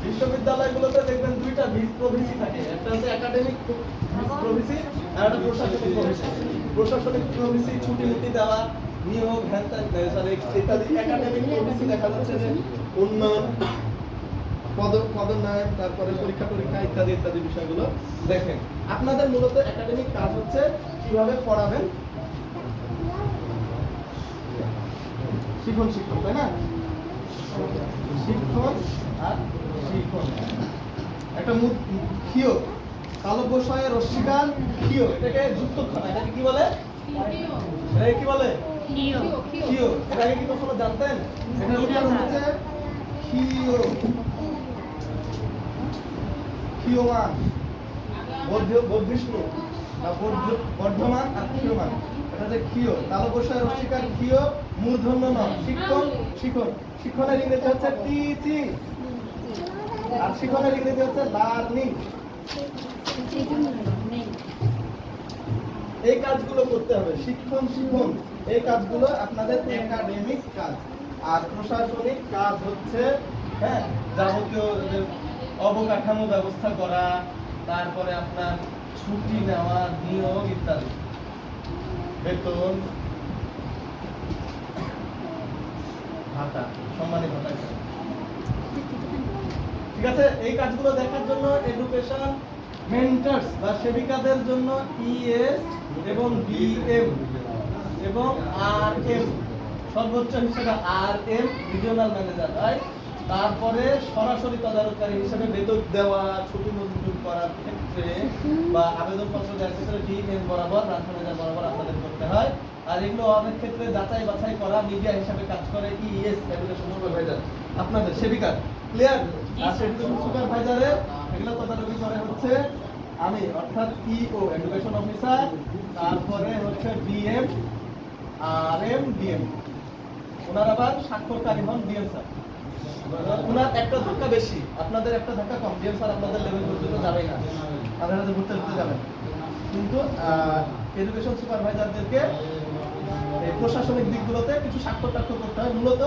বিশ্ববিদ্যালয়গুলোতে দেখবেন 2টা প্রভিসি থাকে, একটা হচ্ছে একাডেমিক প্রভিসি আর একটা প্রশাসনিক প্রভিসি। প্রশাসনিক প্রভিসি ছুটি মুটি দেওয়া, নিয়োগ, ইত্যাদি। একাডেমিক প্রভিসি দেখা যাচ্ছে যে উন্নয়ন, পদোন্নয়ন, তারপরে পরীক্ষা ইত্যাদি ইত্যাদি বিষয়গুলো দেখেন। আপনাদের মূলত একাডেমিক কাজ হচ্ছে কিভাবে পড়াবেন, শিক্ষণ, তাই না? শিক্ষণ আর শিক্ষণ। একটা ক্ষীয়, তালব্যশয়ে রস্বীকার ক্ষীয়, এটাকে যুক্তক্ষর, এটাকে কি বলে? এটাকে কি বলে? ক্ষীয়। এটাকে কি কখনো জানতেন? এটা হচ্ছে ক্ষীয়, ক্ষীয়মান, বর্ধিষ্ণু বা বর্ধমান আর ক্ষীয়মান। এটা যে ক্ষীয়, তালব্যশয়ে রস্বীকার ক্ষীয়, মূর্ধন্য ন। শিক্ষণ, শিক্ষণের ইংরেজি হচ্ছে টিচিং, আর শিক্ষণের ইংরেজি হচ্ছে লার্নিং। এই কাজগুলো করতে হবে, শিক্ষণ এই কাজগুলো আপনাদের একাডেমিক কাজ। আর প্রশাসনিক কাজ হচ্ছে যাবতীয় অবকাঠামো ব্যবস্থা করা, তারপরে আপনার ছুটি নেওয়া, নিয়োগ ইত্যাদি, বেতন, ভাতা, সম্মানী ভাতা। ঠিক আছে, এই কাজগুলো দেখার জন্য এডুকেশন মেন্টরস বা সেবিকাদের জন্য ইএস এবং বিএম এবং আরএম, সর্বোচ্চ হিসেবে আরএম রিজিওনাল ম্যানেজার, রাইট? তারপরে সরাসরি তদারককারী হিসেবে বেতন দেওয়া, ছুটি মঞ্জুর করার ক্ষেত্রে বা আবেদনপত্র দেওয়ার ক্ষেত্রে ডিএম বরাবর, ব্রাঞ্চ ম্যানেজার বরাবর আপনাদের করতে হয়। আর এগুলো অনেক ক্ষেত্রে যাচাই বাছাই করা, মিডিয়া হিসেবে কাজ করে ইএস, এডুকেশন সুপারভাইজার, আপনাদের সেবিকা। ক্লিয়ার? আর এডুকেশন সুপারভাইজারের এগুলো তদারকি করে হচ্ছে আমি, অর্থাৎ ইও, এডুকেশন অফিসার, তারপরে হচ্ছে ডিএম, আরএম, ডিএম। ওনার আবার স্বাক্ষরকারী হন ডিএম স্যার। ওনার একটা ধাক্কা বেশি, আপনাদের একটা ধাক্কা কম। ডিএম স্যার আপনাদের লেভেল পর্যন্ত যাবে না, আপনারা ঘুরতে যাবেন। কিন্তু এডুকেশন সুপারভাইজারদেরকে এই প্রশাসনিক দিকগুলোতে কিছু স্বাক্ষর টাক্ষর করতে হয়। মূলত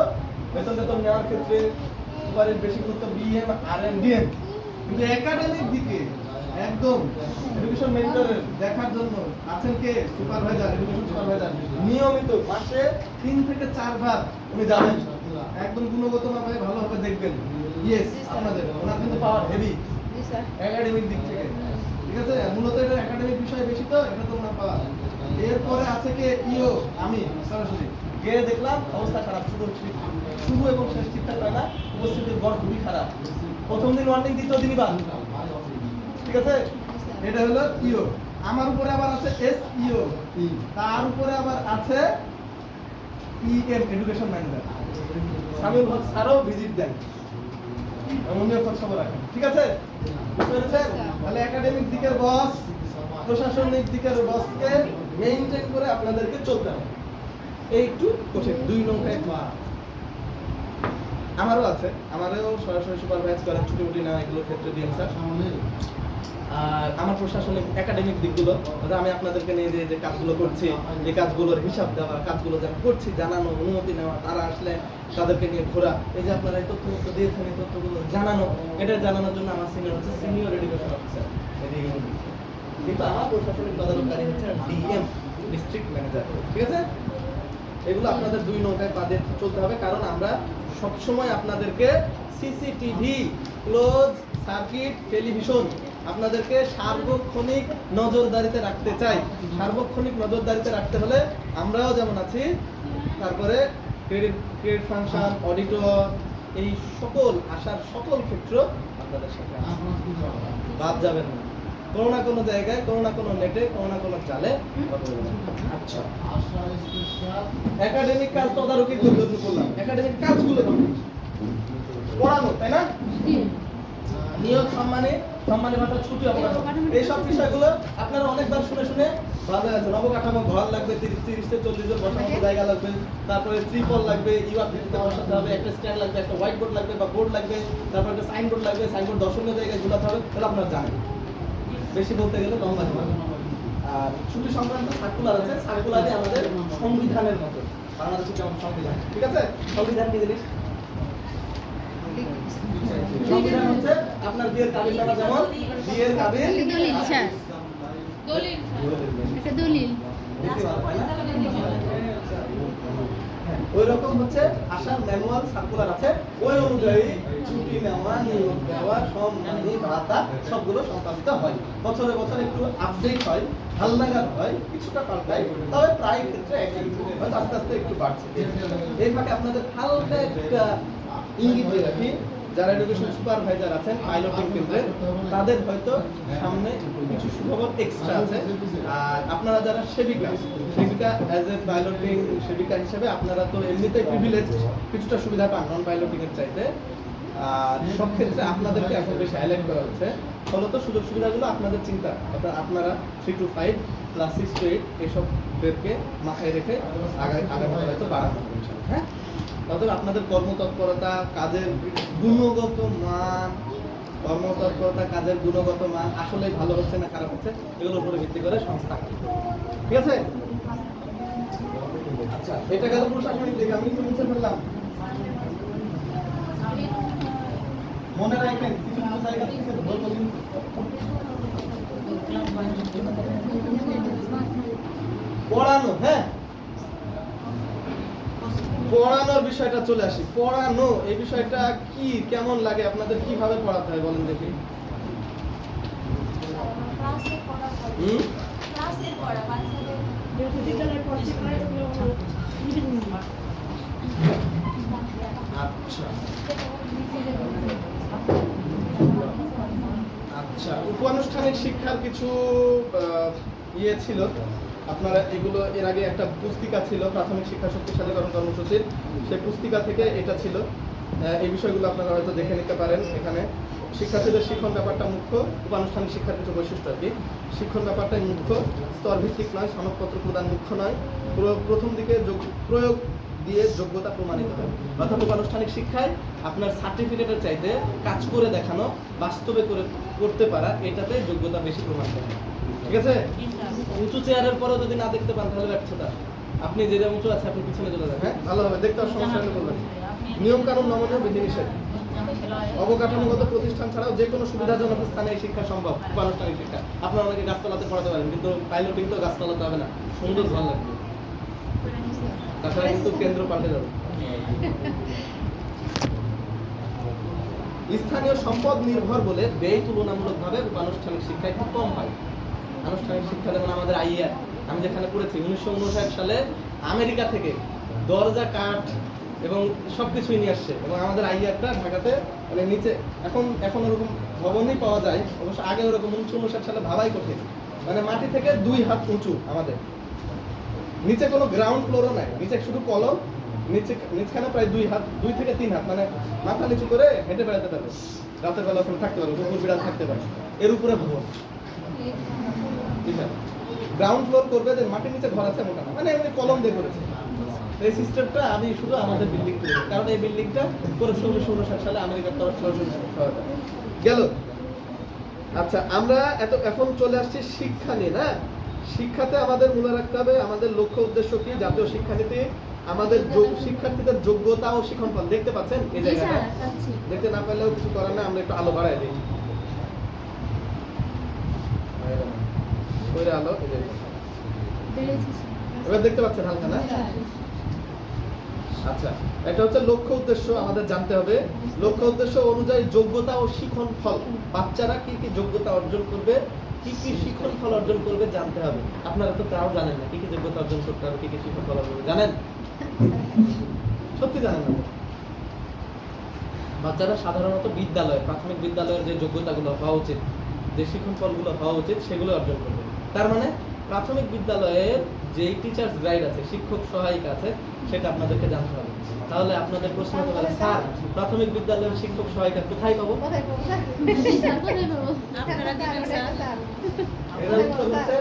বেতন নেওয়ার ক্ষেত্রে সুপারের বেশি গুরুত্ব বিএম আর এম ডিএম, কিন্তু একাডেমিক দিকে একদম এডুকেশন মেন্টরের দেখার জন্য আছেন কে? Supervisor, education supervisor. নিয়মিত মাসে 3 থেকে 4 বার উনি যাবেন, একদম গুণগতভাবে ভালোভাবে দেখবেন। ইয়েস, আপনাদের ওনার কিন্তু পাওয়ার হেভি একাডেমিক দিক থেকে, ঠিক আছে? মূলত এটা একাডেমিক বিষয় বেশি, তো এটা তো ওনার পাওয়ার। এরপরে আছে কে? ইও। আমি সরাসরি গিয়ে দেখলাম অবস্থা খারাপ, শুরু এবং শেষ ঠিকঠাক হয় না, উপস্থিতির গড় খুবই খারাপ। প্রথম দিন ওয়ার্নিং, দ্বিতীয় দিনই বাদ, ঠিক আছে? এটা হলো ইও। আমার উপরে আবার আছে এস ইও, তার উপরে আবার আছে ইএম, এডুকেশন ম্যানেজার। সামিউল হক স্যারও ভিজিট দেন, উনিও খোঁজ খবর রাখেন, ঠিক আছে? বুঝতে পেরেছেন? তাহলে একাডেমিক দিকের বস, প্রশাসনিক দিকের বসকে মেইনটেইন করে আপনাদেরকে চলতে হবে। এই একটু কঠিন, 2 নৌকায় পা। আমারও আছে, আমারও সরাসরি সুপারভাইজ করার ছুটি নেওয়া এগুলোর ক্ষেত্রে দিন স্যার। আর আমার প্রশাসনিক একাডেমিক দিকগুলো, আমি আপনাদেরকে নিয়ে যে কাজগুলো করছি, এই কাজগুলোর হিসাব দেওয়া, কাজগুলো যারা করছি জানানো, অনুমতি নেওয়া, তারা আসলে তাদেরকে নিয়ে ঘোরা, এই যে আপনারা এই তথ্য দিয়েছেন, এই তথ্যগুলো জানানো, এটা জানানোর জন্য আমার সিনিয়র হচ্ছে সিনিয়র এডুকেশন অফিসার। কিন্তু আমার প্রশাসনিক তদারককারী হচ্ছে ডিএম, ডিস্ট্রিক্ট ম্যানেজার, ঠিক আছে? এগুলো আপনাদের 2 নৌকায় পা দিয়ে চলতে হবে, কারণ আমরা সবসময় আপনাদেরকে সিসিটিভি, ক্লোজ সার্কিট টেলিভিশন আপনাদেরকে সার্বক্ষণিক নজরদারিতে রাখতে চাই। সার্বক্ষণিক নজরদারিতে রাখতে হলে আমরাও যেমন আছি, তারপরে ক্রেডিট ফাংশন, অডিটর, এই সকল আসার সকল ক্ষেত্র আপনাদের সাথে বাদ যাবেন না। কোনো না কোনো জায়গায়, কোনো না কোনো নেটে, কোনো না কোনো চালে। আচ্ছা, একাডেমিক কাজ তদারকি করলাম, একাডেমিক কাজগুলো পড়ানো, তাই না? নিয়োগ সম্মানে ভাতা, ছুটি অবকাশ, এইসব বিষয়গুলো আপনারা অনেকবার শুনে ভালো আছে। নবকাঠামো ঘর লাগবে, 30 থেকে 40 জন বসার মতো জায়গা লাগবে, তারপরে ত্রিপল লাগবে, ইউআরপিতে বসাতে হবে, একটা স্ট্যান্ড লাগবে, একটা হোয়াইট বোর্ড লাগবে বা বোর্ড লাগবে, তারপর একটা সাইনবোর্ড লাগবে, সাইনবোর্ড দর্শনীয় জায়গায় ঝুলাতে হবে। তাহলে আপনারা জানেন, বেশি বলতে গেলে লম্বা হবে। আর ছুটি সংক্রান্ত সার্কুলার আছে, সার্কুলারে আমাদের সংবিধানের মতো, বাংলাদেশের যেমন সংবিধান, ঠিক আছে? সংবিধান কি জিনিস? সংবিধান হচ্ছে আপনার বিয়ের কাবিল নামা, যেমন বিয়ের কাবিল দলিল স্যার, একটা দলিল। ওই রকম হচ্ছে আসার ম্যানুয়াল সার্কুলার আছে, ওই অনুযায়ী ছুটি নেওয়া, নিয়োগ দেওয়া, সম্মানী ভাতা সবগুলো সম্পাদিত হয়। বছরে বছরে একটু আপডেট হয়, হালনাগাদ হয়, কিছুটা পাল্টায়, তবে প্রায় ক্ষেত্রে একই, হয়তো আস্তে আস্তে একটু বাড়ছে। এই ফাঁকে আপনাদের হালকা একটা ইঙ্গিত দিয়ে রাখি, যারা এডুকেশন সুপারভাইজার আছেন পাইলটিং কেন্দ্রে, তাদের হয়তো সামনে কিছু সুখবর এক্সট্রা আছে। আর আপনারা যারা সেবিকা অ্যাজ এ পাইলটিং সেবিকা হিসেবে আপনারা তো এমনিতেই প্রিভিলেজ, কিছুটা সুবিধা পান নন পাইলটিং এর চাইতে। আর সব ক্ষেত্রে আপনাদেরকে এখন বেশি হাইলাইট করা হচ্ছে, ফলত সুযোগ সুবিধাগুলো আপনাদের চিন্তা, অর্থাৎ আপনারা 3 to 5 প্লাস 6 to 8 এসবদেরকে মাথায় রেখে আগামী হয়তো বাড়ানো হবে, হ্যাঁ? তাদের আপনাদের কর্মতৎপরতা, কাজের গুণগত মান আসলে ভালো হচ্ছে না খারাপ হচ্ছে, এগুলোর উপরে ভিত্তি করে সংস্থা, ঠিক আছে? আচ্ছা, এটা গেল প্রশাসনিক দিক। আমি একটু মুছে ফেললাম, মনে রাখেন কিছু কিছু জায়গা থেকে বলবো কিন্তু পড়ানো, হ্যাঁ, পড়ানোর বিষয়টা চলে আসি। পড়ানো এই বিষয়টা কি, কেমন লাগে আপনাদের, কিভাবে পড়াতে হয় বলেন দেখি? আচ্ছা আচ্ছা, উপানুষ্ঠানিক শিক্ষার কিছু ইয়ে ছিল, আপনারা এগুলো এর আগে একটা পুস্তিকা ছিল প্রাথমিক শিক্ষা শক্তিশালীকরণ কর্মসূচির, সেই পুস্তিকা থেকে এটা ছিল। এই বিষয়গুলো আপনারা হয়তো দেখে নিতে পারেন। এখানে শিক্ষার্থীদের শিক্ষণ ব্যাপারটা মুখ্য, উপানুষ্ঠানিক শিক্ষার কিছু বৈশিষ্ট্য আর কি। শিক্ষণ ব্যাপারটাই মুখ্য, স্তর ভিত্তিক নয়, সনদপত্র প্রদান মুখ্য নয়, প্রথম দিকে প্রয়োগ দিয়ে যোগ্যতা প্রমাণিত হয়। অর্থাৎ উপানুষ্ঠানিক শিক্ষায় আপনার সার্টিফিকেটের চাইতে কাজ করে দেখানো, বাস্তবে করতে পারা, এটাতে যোগ্যতা বেশি প্রমাণ করে, ঠিক আছে? উঁচু চেয়ারের পরেও যদি না দেখতে পান তাহলে ব্যর্থতা। আপনি যে যেমন উঁচু আছে আপনি পিছনে চলে যান, হ্যাঁ ভালো হবে, দেখতে আর সমস্যা হলে বলবেন। নিয়ম কানুন নমনীয় বিধিনিষেধ, অবকাঠামোগত প্রতিষ্ঠান ছাড়াও যে কোনো সুবিধাজনক স্থানে এই শিক্ষা সম্ভব, উপানুষ্ঠানিক শিক্ষা। আপনারা অনেকে গাছতলাতে পড়াতে পারেন, কিন্তু পাইলটিং তো গাছতলাতে হবে না, সুন্দর ভালো লাগবে, তাছাড়া কিন্তু কেন্দ্র পাল্টে যাবে। স্থানীয় সম্পদ নির্ভর বলে ব্যয় তুলনামূলকভাবে উপানুষ্ঠানিক শিক্ষায় খুব কম হয়। আনুষ্ঠানিক শিক্ষা যেমন আমাদের আইআর, আমি যেখানে পড়েছি 1959 সালে আমেরিকা থেকে দরজা কাঠ এবং সবকিছুই নিয়ে আসছে, এবং আমাদের আইআরটা ঢাকাতে মানে নিচে এখন ওরকম ভবনই পাওয়া যায়, অবশ্য আগে ওরকম 1959 সালে ভাবাই কঠিন, মানে মাটি থেকে 2 হাত উঁচু আমাদের, নিচে কোনো গ্রাউন্ড ফ্লোরও নাই, নিচে শুধু কলম, নিচখানে প্রায় 2 থেকে 3 হাত, মানে মাথা নিচু করে হেঁটে বেড়াতে পারবে, রাতের বেলা ওখানে থাকতে পারবে, কুকুর বিড়াল থাকতে পারে, এর উপরে ভবন। ঠিক আছে, গ্রাউন্ড ফ্লোর করবে, যে মাটির নিচে ঘর আছে মোটা না, মানে এমনি কলম দিয়ে করেছে। এই সিস্টেমটা আমি শুধু আমাদের বিল্ডিং তুলে, কারণ এই বিল্ডিংটা করেছে 1959 সালে আমেরিকার তরফ থেকে সহায়তা গেল। আচ্ছা, আমরা এখন চলে আসছি শিক্ষা নিয়ে, না? শিক্ষাতে আমাদের মনে রাখতে হবে আমাদের লক্ষ্য উদ্দেশ্য কি, জাতীয় শিক্ষানীতি, আমাদের শিক্ষার্থীদের যোগ্যতা ও শিক্ষণফল। দেখতে পাচ্ছেন এই জায়গাটা? দেখতে না পারলেও কিছু করার না, আমরা একটু আলো বাড়াই দিই। ওই আলো এবার দেখতে পাচ্ছেন হালকা, না? আচ্ছা, এটা হচ্ছে লক্ষ্য উদ্দেশ্য, আমাদের জানতে হবে লক্ষ্য উদ্দেশ্য অনুযায়ী যোগ্যতা ও শিখন ফল, বাচ্চারা কি কি যোগ্যতা অর্জন করবে, কি কি শিখন ফল অর্জন করবে জানতে হবে। আপনারা তো তাও জানেন না কি কি যোগ্যতা অর্জন করতে হবে, কি কি শিখন ফল অর্জন করবে, জানেন? সত্যি জানেন না? বাচ্চারা সাধারণত বিদ্যালয়ে, প্রাথমিক বিদ্যালয়ের যে যোগ্যতাগুলো হওয়া উচিত, যে শিখন ফলগুলো হওয়া উচিত, সেগুলো অর্জন করবে। তার মানে প্রাথমিক বিদ্যালয়ের যে টিচার্স গাইড আছে, শিক্ষক সহায়িকা আছে, সেটা আপনাদেরকে জানতে হবে। তাহলে আপনাদের প্রশ্ন হতে পারে, স্যার প্রাথমিক বিদ্যালয়ের শিক্ষক সহায়িকা কোথায় পাবো? এর উত্তর হচ্ছে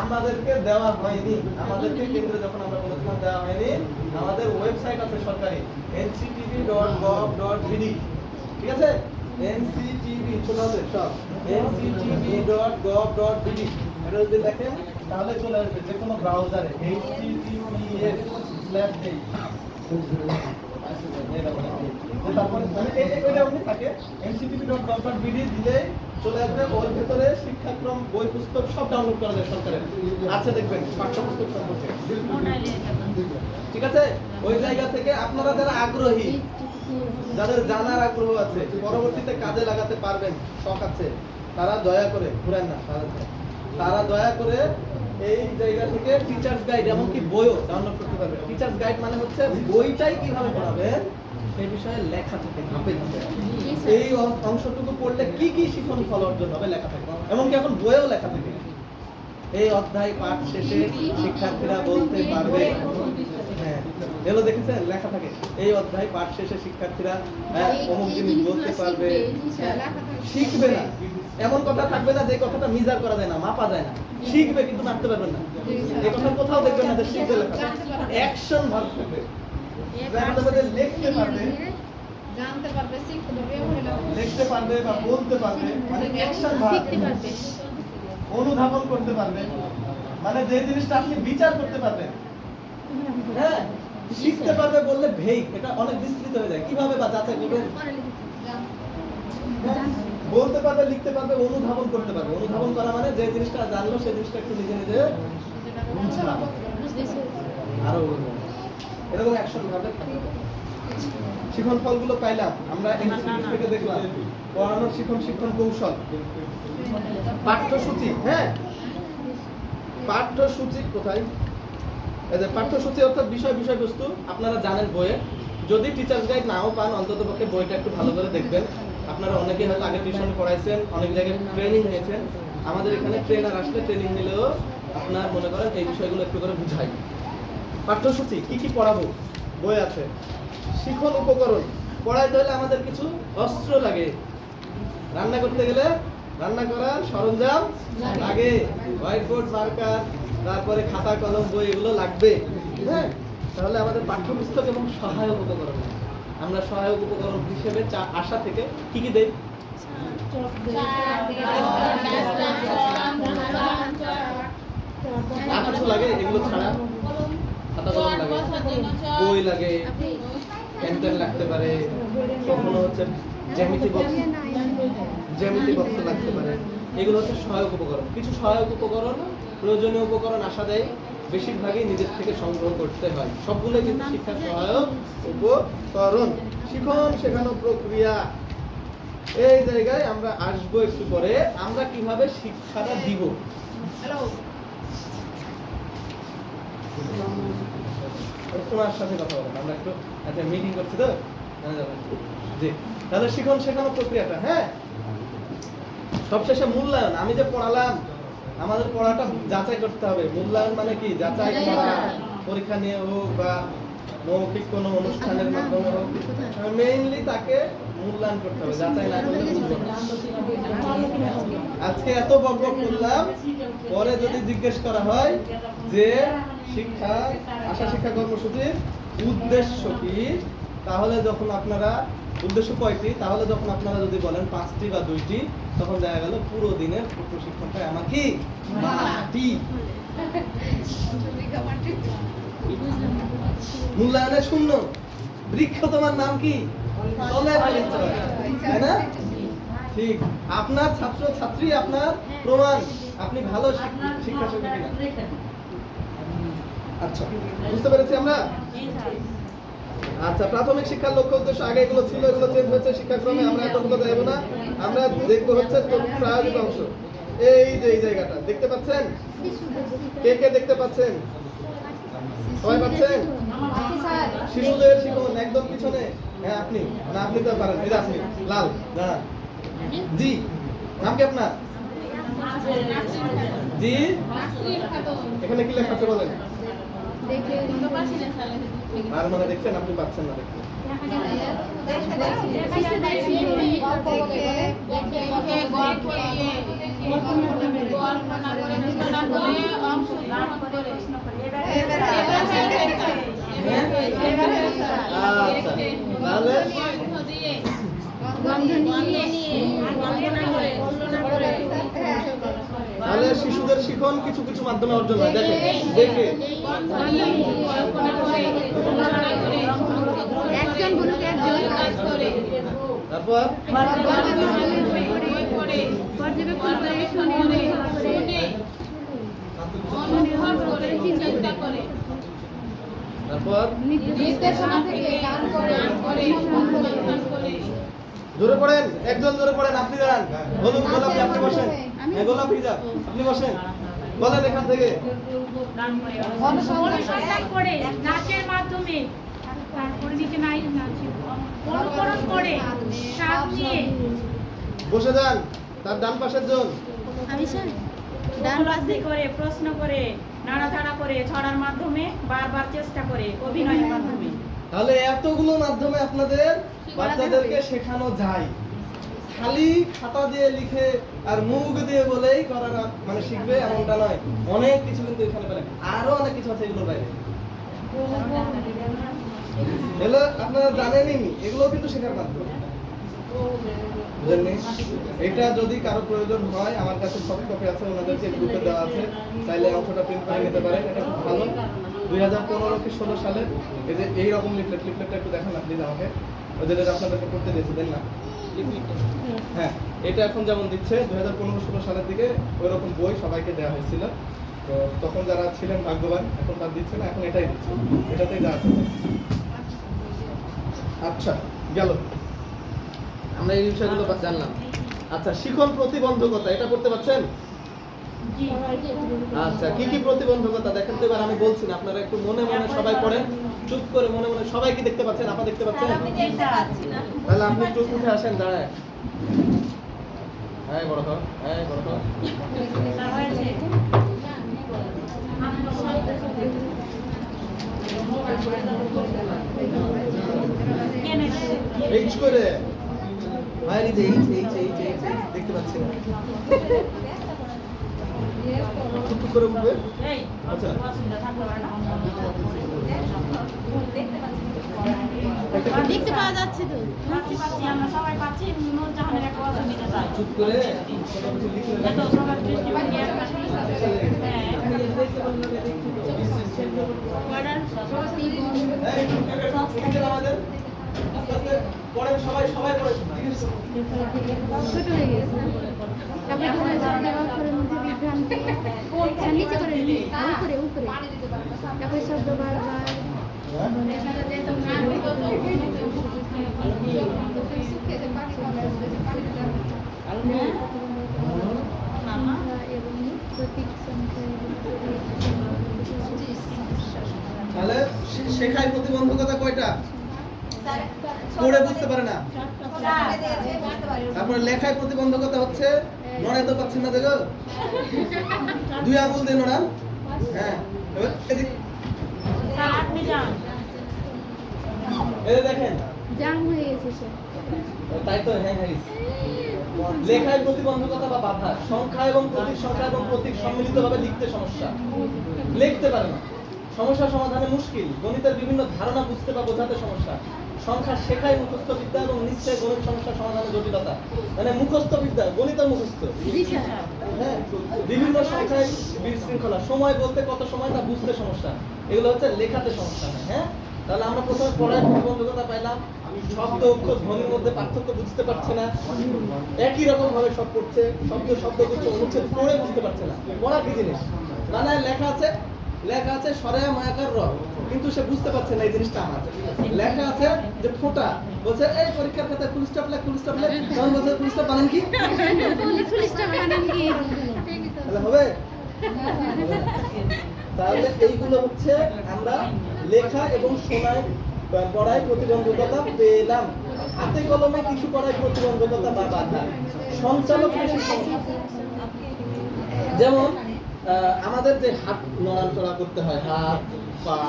আমাদেরকে দেওয়া হয়নি, আমাদেরকে কেন্দ্রে যখন আমরা বলেছিলাম দেওয়া হয়নি, আমাদের ওয়েবসাইট আছে সরকারি nctv.gov.bd, ঠিক আছে? nctv ছোট আছে সব, nctv.gov.bd, এটা যদি দেখেন তাহলে চলে আসবে যে কোনো ব্রাউজারে https://nctv.gov.bd দিলে চলে আসবে, ওর ভেতরে শিক্ষাক্রম, বই পুস্তক সব ডাউনলোড করা যায় সরকারের, আছে দেখবেন পাঠ্যপুস্তক সম্পর্কে, ঠিক আছে? ওই জায়গা থেকে আপনারা যারা আগ্রহী, যাদের জানার আগ্রহ আছে, পরবর্তীতে কাজে লাগাতে পারবেন, শখ আছে, তারা দয়া করে ঘুরেন না, তারা দয়া করে এই জায়গা থেকে টিচার্স গাইড এমনকি বইও ডাউনলোড করতে পারবেন। টিচার্স গাইড মানে হচ্ছে বইটাই কিভাবে পড়াবেন সেই বিষয়ে লেখা থাকে ধাপে ধাপে, এই অংশটুকু পড়লে কি কি শিখন ফল অর্জন হবে লেখা থাকে, এমনকি এখন বইয়েও লেখা থাকে। এই অধ্যায় পাঠ শেষে শিক্ষার্থীরা বলতে পারবে, হ্যাঁ এগুলো দেখেছেন লেখা থাকে, এই অধ্যায় পাঠ শেষে শিক্ষার্থীরা অমুক জিনিস বলতে পারবে, শিখবে না, এমন কথা থাকবে না যে কথাটা মিজার করা যায় না, মাপা যায় না, শিখবে কিন্তু মাপতে পারবেন না, এই কথা কোথাও দেখবেন না যে শিখবে লেখা থাকে, অ্যাকশন ভার্ব থাকবে, লিখতে পারবে, জানতে পারবে, শিখতে পারবে, লিখতে পারবে বা বলতে পারবে, মানে অ্যাকশন ভার্ব, অনুধাবন করতে পারবে, মানে যে জিনিসটা আপনি বিচার করতে পারবেন, হ্যাঁ শিখতে পারবে বললে ভেগ, এটা অনেক বিস্তৃত হয়ে যায়, কিভাবে বা যাচাই করবেন, বলতে পারবে, লিখতে পারবে, অনুধাবন করতে পারবে। অনুধাবন করা মানে যে জিনিসটা জানলো সেই জিনিসটা একটু নিজে নিজে বুঝলাম, আরো এরকম অ্যাকশন ভাবে থাকবে। শিখন ফলগুলো পাইলাম আমরা এনসিটিভি থেকে, দেখলাম পড়ানোর শিক্ষণ কৌশল, পাঠ্যসূচি, হ্যাঁ পাঠ্যসূচি কোথায়, এই যে পাঠ্যসূচি অর্থাৎ বিষয়বস্তু আপনারা জানেন বইয়ে, যদি টিচার্স গাইড নাও পান অন্ততপক্ষে বইটা একটু ভালো করে দেখবেন। আপনারা অনেকেই হয়তো আগে টিউশনে পড়াইছেন, অনেক জায়গায় ট্রেনিং নিয়েছেন, আমাদের এখানে ট্রেনার আসলে ট্রেনিং নিলেও আপনার মনে করেন এই বিষয়গুলো একটু করে বুঝাই। পাঠ্যসূচি কি কি পড়াবো বই আছে। শিখন উপকরণ, পড়াইতে হলে আমাদের কিছু অস্ত্র লাগে, রান্না করতে গেলে রান্না করার সরঞ্জাম লাগে, হোয়াইট বোর্ড, মার্কার, তারপরে খাতা কলম বই এগুলো লাগবে, হ্যাঁ? তাহলে আমাদের পাঠ্যপুস্তক এবং সহায়ক উপকরণ, আমরা সহায়ক উপকরণ হিসেবে আশা থেকে কি কি দেই, আর কিছু লাগে এগুলো ছাড়া, খাতা কলম লাগে, বই লাগে, পেন লাগতে পারে, কখনো হচ্ছে জ্যামিতি বক্স লাগতে পারে। এগুলো হচ্ছে সহায়ক উপকরণ। কিছু সহায়ক উপকরণ, প্রয়োজনীয় উপকরণ আশা দেয়, বেশিরভাগই নিজের থেকে সংগ্রহ করতে হয়। সবগুলোই কিন্তু শিক্ষা সহায়ক উপকরণ। শিখন শেখানো প্রক্রিয়া, এই জায়গায় আমরা আসবো একটু পরে। আমরা কিভাবে শিক্ষাটা দিব। তোমার সাথে কথা বলেন, আমরা একটু আচ্ছা মিটিং করছি তো জি। তাহলে শিখন শেখানো প্রক্রিয়াটা, হ্যাঁ, সবশেষে মূল্যায়ন। আমি যে পড়ালাম, আমাদের পড়াটা যাচাই করতে হবে। মূল্যায়ন মানে কি? যাচাই করা, পরীক্ষা নিয়ে হোক বা মৌখিক কোনো অনুষ্ঠানের মাধ্যমে হোক, মেইনলি তাকে মূল্যায়ন করতে হবে। যাচাই না করলে বুঝবো না। আজকে এত বক করলাম, পরে যদি জিজ্ঞেস করা হয় যে আশা শিক্ষা কর্মসূচির উদ্দেশ্য কি, তাহলে যখন আপনারা উদ্দেশ্য কয়টি, তাহলে যখন আপনারা যদি বলেন 5টি বা 2টি, তখন দেখা গেল পুরো দিনের প্রশিক্ষণটা আমার কি মাটি। মূল্যায়নে শূন্য। বৃক্ষ তোমার নাম কি? তাই না? ঠিক। আপনার ছাত্র ছাত্রী আপনার প্রমাণ, আপনি ভালো শিক্ষা শিক্ষা কিনা। আচ্ছা, বুঝতে পেরেছি আমরা। আচ্ছা, প্রাথমিক শিক্ষার লক্ষ্য উদ্দেশ্য আগে এগুলো ছিল, এগুলো চেঞ্জ হয়েছে শিক্ষাক্রমে। আমরা এত কথা দেব না, আমরা দেখবো হচ্ছে প্রায়োগিক অংশ। এই যে এই জায়গাটা দেখতে পাচ্ছেন, কে কে দেখতে পাচ্ছেন? সবাই পাচ্ছেন? শিশুদের শিখন একদম পিছনে। হ্যাঁ আপনি, না আপনি তো পারেন। এই যে আপনি লাল দাঁড়ান। জি, নাম কি আপনার? জি, এখানে কি লেখা আছে বলেন? আর মানে দেখছেন, আপনি পাচ্ছেন না দেখতে। তাহলে তাহলে শিশুদের শিখন কিছু কিছু মাধ্যমে অর্জন হয়। দেখে দেখে তারপর তারপর জোরে পড়েন, একজন জোরে পড়েন। আপনি দাঁড়ান, হলুদ গোলাপি আপনি বসেন। হ্যাঁ গোলাপি যা, আপনি বসেন। বলেন এখান থেকে। অনুসন্ধান করে নাচের মাধ্যমে, তারপরে নিচে নাই নাচ অনুকরণ করে স্বাদ নিয়ে। বসে যান, তার ডান পাশের জন। আমি স্যার উপলব্ধি করে, প্রশ্ন করে, নাড়াচাড়া করে, ছড়ার মাধ্যমে, বারবার চেষ্টা করে, অভিনয়ের মাধ্যমে। তাহলে এতগুলো মাধ্যমে আপনাদের বাচ্চাদেরকে শেখানো যায়। খালি খাতা দিয়ে লিখে আর মুখ দিয়ে বলেই করার মানে শিখবে এমনটা নয়। অনেক কিছু কিন্তু এখানে পেলেন, আরো অনেক কিছু আছে এগুলোর বাইরে। এগুলো আপনারা জানেনই, এগুলো কিন্তু শেখার মাধ্যমে। এটা যদি কারো প্রয়োজন হয়, আমার কাছে সফট কপি আছে, ওনাদেরকে গ্রুপে দেওয়া আছে, চাইলে অংশটা প্রিন্ট করে নিতে পারেন। এটা খুব ভালো। 2015 কি 16 সালে এই যে এইরকম লিফলেটটা একটু দেখান না প্লিজ আমাকে। ওই যেটা আপনাদেরকে পড়তে দিয়েছে, দেন না হ্যাঁ, এটা এখন যেমন দিচ্ছে 2015-16 সালের দিকে ওইরকম বই সবাইকে দেওয়া হয়েছিল। তো তখন যারা ছিলেন ভাগ্যবান, এখন তার দিচ্ছে না, এখন এটাই দিচ্ছে, এটাতেই যা আছে। আচ্ছা গেল, আমরা এই বিষয়গুলো জানলাম। আচ্ছা, শিখন প্রতিবন্ধকতা, এটা পড়তে পারছেন? আচ্ছা, কি কি প্রতিবন্ধকতা দেখেন তো এবার। আমি বলছি না, আপনারা একটু মনে মনে সবাই পড়েন, চুপ করে মনে মনে। সবাই কি দেখতে পাচ্ছেন? আপা দেখতে পাচ্ছেন? আমি দেখতে পাচ্ছি না। তাহলে আপনি একটু উঠে আসেন, দাঁড়ায়। হ্যাঁ বড় কর, হ্যাঁ বড় কর। এইচ করে বাইরে যে এইচ দেখতে পাচ্ছি না। টুক করে উঠবে। আচ্ছা দেখতে পাওয়া যাচ্ছে তো। আমরা সবাই পাচ্ছি, নূরজাহানের একটা অসুবিধা তাই। চুপ করে লিখে এত সবার দৃষ্টিভঙ্গি একটা। হ্যাঁ এই, একটু আমাদের আস্তে আস্তে পড়েন, সবাই সবাই পড়েন, ঠিক আছে? ছোট হয়ে গেছে। তারপরে ধরে শব্দ বাক্যের মধ্যে বিভ্রান্তি। আচ্ছা, নিচে করে নি, উপরে উপরে। তারপরে শব্দ বারবার এবং প্রতীক সংখ্যা তাহলে শেখায় প্রতিবন্ধকতা কয়টা? পড়ে বুঝতে পারে না। তারপরে লেখায় প্রতিবন্ধকতা হচ্ছে নড়াই তো পাচ্ছেন না, দেখো দুই আঙুল দিয়ে নড়ান। হ্যাঁ, এবার এদিক স্যার আপনি যান। এই যে দেখেন, জাম হয়ে গেছে সে। তাই তো, হ্যাঁ হ্যাঁ। লেখায় প্রতিবন্ধকতা বা বাধা, সংখ্যা এবং প্রতীক সম্মিলিতভাবে লিখতে সমস্যা, লিখতে পারে না, সমস্যা সমাধানে মুশকিল, গণিতের বিভিন্ন ধারণা বুঝতে বা বোঝাতে সমস্যা, সংখ্যা শেখায় মুখস্থ বিদ্যা এবং নিশ্চয় গণিত সমস্যা সমাধানে জটিলতা, মানে মুখস্থ বিদ্যা, গণিত আর মুখস্থ। হ্যাঁ, বিভিন্ন সংখ্যায় বিশৃঙ্খলা, সময় বলতে কত সময় তা বুঝতে সমস্যা, এগুলো হচ্ছে লেখাতে সমস্যা। হ্যাঁ, তাহলে আমরা প্রথমে পড়ায় প্রতিবন্ধকতা পাইলাম, শব্দ অক্ষর ধ্বনির মধ্যে পার্থক্য বুঝতে পারছে না, একই রকম ভাবে সব পড়ছে, শব্দগুচ্ছ অনুচ্ছেদ পড়ে বুঝতে পারছে না। পড়া কি জিনিস? মানে লেখা আছে সরেয়া মায়াকার র, কিন্তু সে বুঝতে পারছে না এই জিনিসটা আমার। লেখা আছে যে ফোঁটা, বলছে এই পরীক্ষার খাতায় ফুল স্টপ লেখ, তখন বলছে ফুল স্টপ বানান কি? তাহলে হবে? তাহলে এইগুলো হচ্ছে আমরা লেখা এবং শোনায় পড়ায় প্রতিবন্ধকতা পেলাম। হাতে কলমে কিছু পড়ায় প্রতিবন্ধকতা বা বাধা, সঞ্চালক পেশির সমস্যা। যেমন আমাদের যে হাত নড়াচড়া করতে হয়, হাত পা,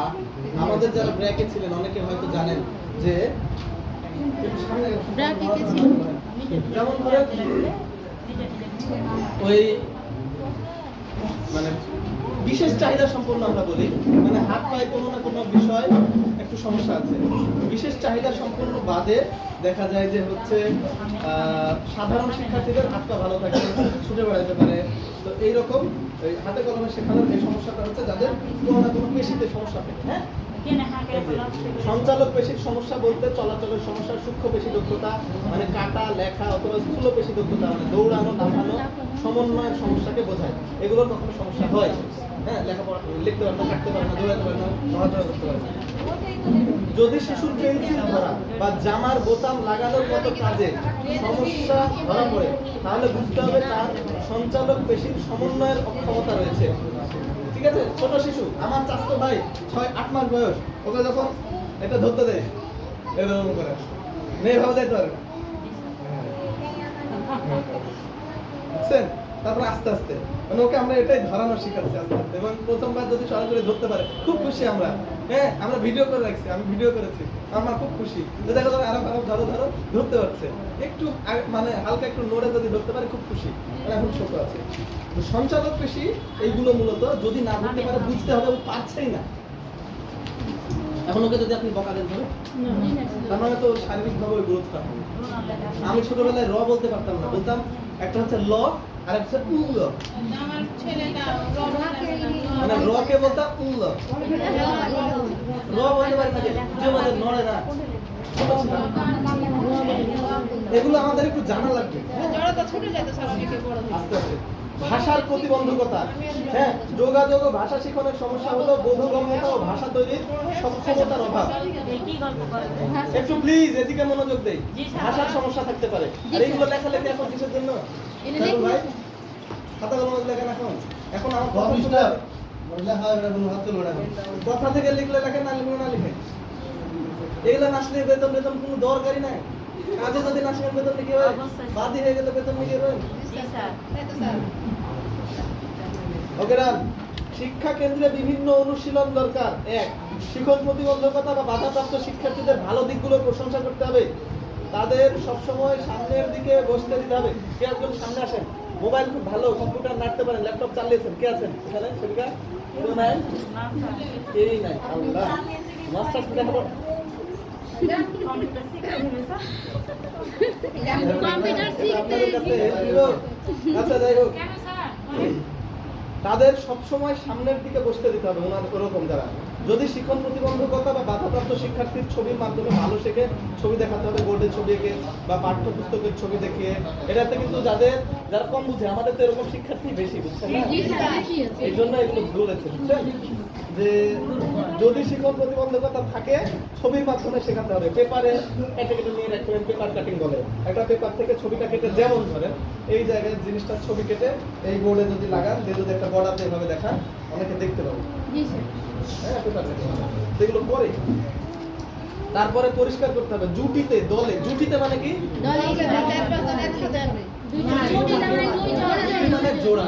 আমাদের যারা ব্র্যাকে ছিলেন অনেকে হয়তো জানেন যে যেমন ধরে ওই মানে বিশেষ চাহিদা সম্পন্ন আমরা বলি, মানে হাত পায়ে কোনো না কোনো বিষয় একটু সমস্যা আছে। বিশেষ চাহিদা সম্পন্ন বাদে দেখা যায় যে হচ্ছে সাধারণ শিক্ষার্থীদের হাত পা ভালো থাকে, ছুটে বেড়াতে পারে। তো এইরকম হাতে কলমে শেখানোর এই সমস্যাটা হচ্ছে যাদের কোনো না কোনো পেশিতে সমস্যা থাকে। হ্যাঁ, সঞ্চালক পেশির সমস্যা বলতে চলাচলের সমস্যা, সূক্ষ্ম পেশি দক্ষতা মানে কাটা, লেখা অথবা স্থূল পেশি দক্ষতা মানে দৌড়ানো, লাফানো, সমন্বয়ের সমস্যাকে বোঝায়। এগুলোর কখনো সমস্যা হয়, হ্যাঁ, লেখাপড়া লিখতে পারে না, কাটতে পারে না, দৌড়াতে পারে না, নড়াচড়া করতে পারে না। যদি শিশুর পেন্সিল ধরা বা জামার বোতাম লাগানোর মতো কাজে সমস্যা ধরা পড়ে, তাহলে বুঝতে হবে তার সঞ্চালক পেশির সমন্বয়ের অক্ষমতা রয়েছে। ঠিক আছে? ছোট শিশু, আমার চাচাতো ভাই 6-8 মাস বয়স, ওকে যখন এটা ধরতে দেয় এরকম করে এইভাবে দেখতে পারে, বুঝছেন? তারপর আস্তে আস্তে মানে ওকে আমরা এটাই ধরানো শিখাচ্ছি আস্তে আস্তে, এবং প্রথমবার যদি সরাসরি ধরতে পারে খুব খুশি আমরা। হ্যাঁ, আমরা ভিডিও করে রাখছি, আমি ভিডিও করেছি, আমার খুব খুশি যে দেখো তুমি আরো ধরো ধরতে পারছে, একটু মানে হালকা একটু নড়ে যদি ধরতে পারে খুব খুশি, এখন ছোট আছে। সঞ্চালক পেশি এইগুলো মূলত যদি না ধরতে পারে বুঝতে হবে ও পারছেই না। এখন ওকে যদি আপনি বকা দেন ধরে, তার মানে তো শারীরিকভাবে ওই গ্রোথ হয়। আমি ছোটবেলায় র বলতে পারতাম না, বলতাম একটা হচ্ছে ল আর একটা হচ্ছে উল। আমার ছেলেটা মানে র কে বলতাম উল, র বলতে পারি না, যে বলে নড়ে না। এগুলো আমাদের একটু জানা লাগবে। জড়তা ছুটে যায় তো স্যার অনেকে বড় হয়ে। আস্তে আস্তে ভাষার প্রতিবন্ধকতা, হ্যাঁ, যোগাযোগ ও ভাষা শিখনের সমস্যা হলো বোধগম্যতা ও ভাষা তৈরির সক্ষমতার অভাব। কি গল্প করেন? একটু প্লিজ এদিকে মনোযোগ দেই। ভাষার সমস্যা থাকতে পারে, আর এইগুলো লেখালেখি এখন কিসের জন্য? ভাই খাতা কলম লেখেন এখন আমার কথা থেকে লিখলে লেখেন, না লিখলে না লিখেন। এগুলো নাচলে বেতন কোনো দরকারই নাই। কাজে যদি নাচলে বেতন লিখে হয়, বাদী হয়ে গেলে বেতন লিখে হয়। জি স্যার। ওকে রান। শিক্ষা কেন্দ্রে বিভিন্ন অনুশীলন দরকার। 1, শিখন প্রতিবন্ধকতা বা বাধাপ্রাপ্ত শিক্ষার্থীদের ভালো দিকগুলো প্রশংসা করতে হবে, তাদের সবসময় সামনের দিকে বসতে দিতে হবে। কে একজন সামনে আসেন, মোবাইল খুব ভালো, কম্পিউটার নাড়তে পারেন, ল্যাপটপ চালিয়েছেন, কে আছেন এখানে? সেদিকা কেউ নাই? কেউই নাই। আল্লাহ, মাস্টার দেখাবো। কম্পিউটার শিখতে আচ্ছা, যাই হোক, তাদের সবসময় সামনের দিকে বসতে দিতে হবে। ওনার ওরকম যারা যদি শিক্ষণ প্রতিবন্ধকতা বা বাধাপ্রাপ্ত শিক্ষার্থীর ছবির মাধ্যমে ভালো শেখে, ছবি দেখাতে হবে, বোর্ডের ছবি এঁকে বা পাঠ্যপুস্তকের ছবি দেখিয়ে। এটাতে কিন্তু যারা কম বুঝে, আমাদের তো এরকম শিক্ষার্থী বেশি, বুঝছেন না? এই জন্য এগুলো বলেছে, বুঝছেন, যে যদি শিক্ষণ প্রতিবন্ধকতা থাকে ছবির মাধ্যমে শেখাতে হবে। পেপারে কেটে কেটে নিয়ে রাখবেন, পেপার কাটিং বলে। একটা পেপার থেকে ছবিটা কেটে, যেমন ধরেন এই জায়গায় জিনিসটার ছবি কেটে এই বোর্ডে যদি লাগান, দিয়ে যদি একটা বর্ডারতে এভাবে দেখান, অনেকে দেখতে পাবে। হ্যাঁ, পেপার কাটিং সেগুলো করে। তারপরে পরিষ্কার করতে হবে জুটিতে, দলে। জুটিতে মানে কি? মানে জোড়া।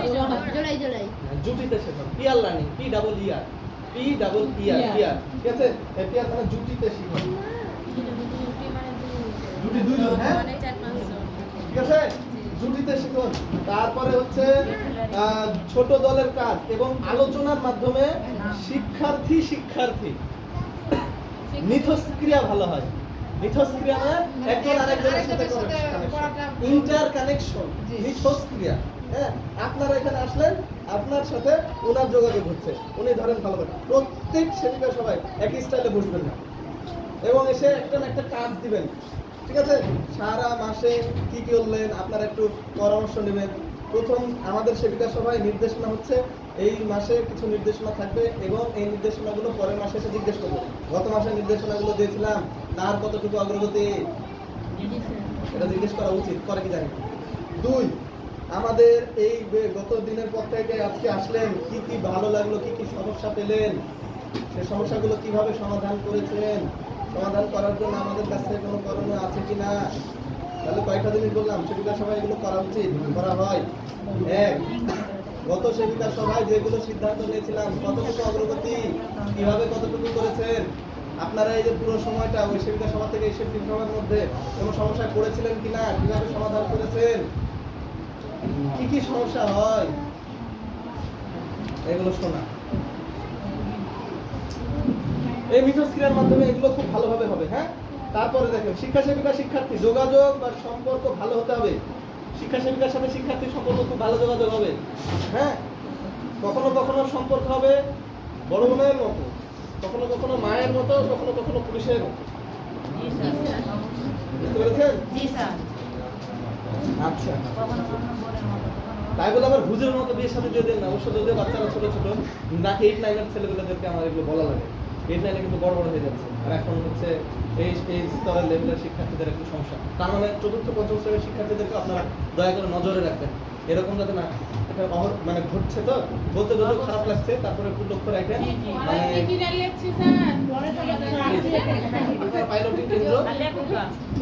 জুটিতে শেখানো, পিয়ার লার্নিং, পি ডাবল ইয়ার, পিয়ার, ঠিক আছে? এই পিয়ার মানে জুটিতে শেখানো। জুটি দুইজন, হ্যাঁ, ঠিক আছে, জুটিতে শিখুন। তারপরে হচ্ছে ছোট দলের কাজ এবং আলোচনার মাধ্যমে শিক্ষার্থী মিথস্ক্রিয়া ভালো হয়। মিথস্ক্রিয়া মানে একজন আরেকজনের সাথে ইন্টার কানেকশন, মিথস্ক্রিয়া। হ্যাঁ, আপনারা এখানে আসলেন, আপনার সাথে ওনার যোগাযোগ হচ্ছে, উনি ধরেন ভালো করে। প্রত্যেক সেমিনার সবাই একই স্টাইলে বসবেন না, এবং এসে একটা না একটা কাজ দিবেন, ঠিক আছে? সারা মাসে কি কি করলেন আপনারা একটু পরামর্শ নেবেন। প্রথম আমাদের সেবিকা সভায় নির্দেশনা হচ্ছে এই মাসে কিছু নির্দেশনা থাকবে, এবং এই নির্দেশনাগুলো পরের মাসে এসে জিজ্ঞেস করবো গত মাসে নির্দেশনাগুলো দিয়েছিলাম তার কতটুকু অগ্রগতি, এটা জিজ্ঞেস করা উচিত, করে কি জানি। 2, আমাদের এই গত দিনের পর থেকে আজকে আসলেন, কি কি ভালো লাগলো, কি কি সমস্যা পেলেন, সেই সমস্যাগুলো কিভাবে সমাধান করেছেন, সমাধান করার জন্য আমাদের কাছে কোনো করণীয় আছে কিনা। তাহলে কয়েকটা জিনিস বললাম, সেবিকা সভায় এগুলো করা উচিত, করা হয়। 1, গত সেবিকা সভায় যেগুলো সিদ্ধান্ত নিয়েছিলাম কতটুকু অগ্রগতি, কিভাবে কতটুকু করেছেন। আপনারা এই যে পুরো সময়টা ওই সেবিকা সভা থেকে এই সেবিকা সভার মধ্যে কোনো সমস্যায় পড়েছিলেন কিনা, কিভাবে সমাধান করেছেন, কি কি সমস্যা হয়, এগুলো শোনা। এই মিথস্ক্রিয়ার মাধ্যমে এগুলো খুব ভালোভাবে হবে। হ্যাঁ, তারপরে দেখেন শিক্ষা সেবিকা শিক্ষার্থী যোগাযোগ বা সম্পর্ক ভালো হতে হবে। শিক্ষা সেবিকার সাথে শিক্ষার্থীর সম্পর্ক খুব ভালো যোগাযোগ হবে। হ্যাঁ, কখনো কখনো সম্পর্ক হবে বড় বোনের মতো, কখনো কখনো মায়ের মতো, কখনো কখনো পুলিশের মতো। বুঝতে পেরেছেন? আচ্ছা, তাই বলে আবার হুজুরের মতো বিয়ের সাথে দিয়ে দেন না। অবশ্য যদিও বাচ্চারা ছোট ছোট, না 8, 9 ছেলেগুলোদেরকে আমার এগুলো বলা লাগে। 8, 9 কিন্তু বড় বড় হয়ে যাচ্ছে, আর এখন হচ্ছে এই স্তরের লেভেলের শিক্ষার্থীদের একটু সমস্যা। তার মানে 4th, 5ম শ্রেণীর শিক্ষার্থীদেরকে আপনারা দয়া করে নজরে রাখবেন, এরকম যাতে না এটা মানে ঘটছে। তো বলতে যদিও খারাপ লাগছে, তারপরে একটু লক্ষ্য রাখেন। পাইলটিং কেন্দ্র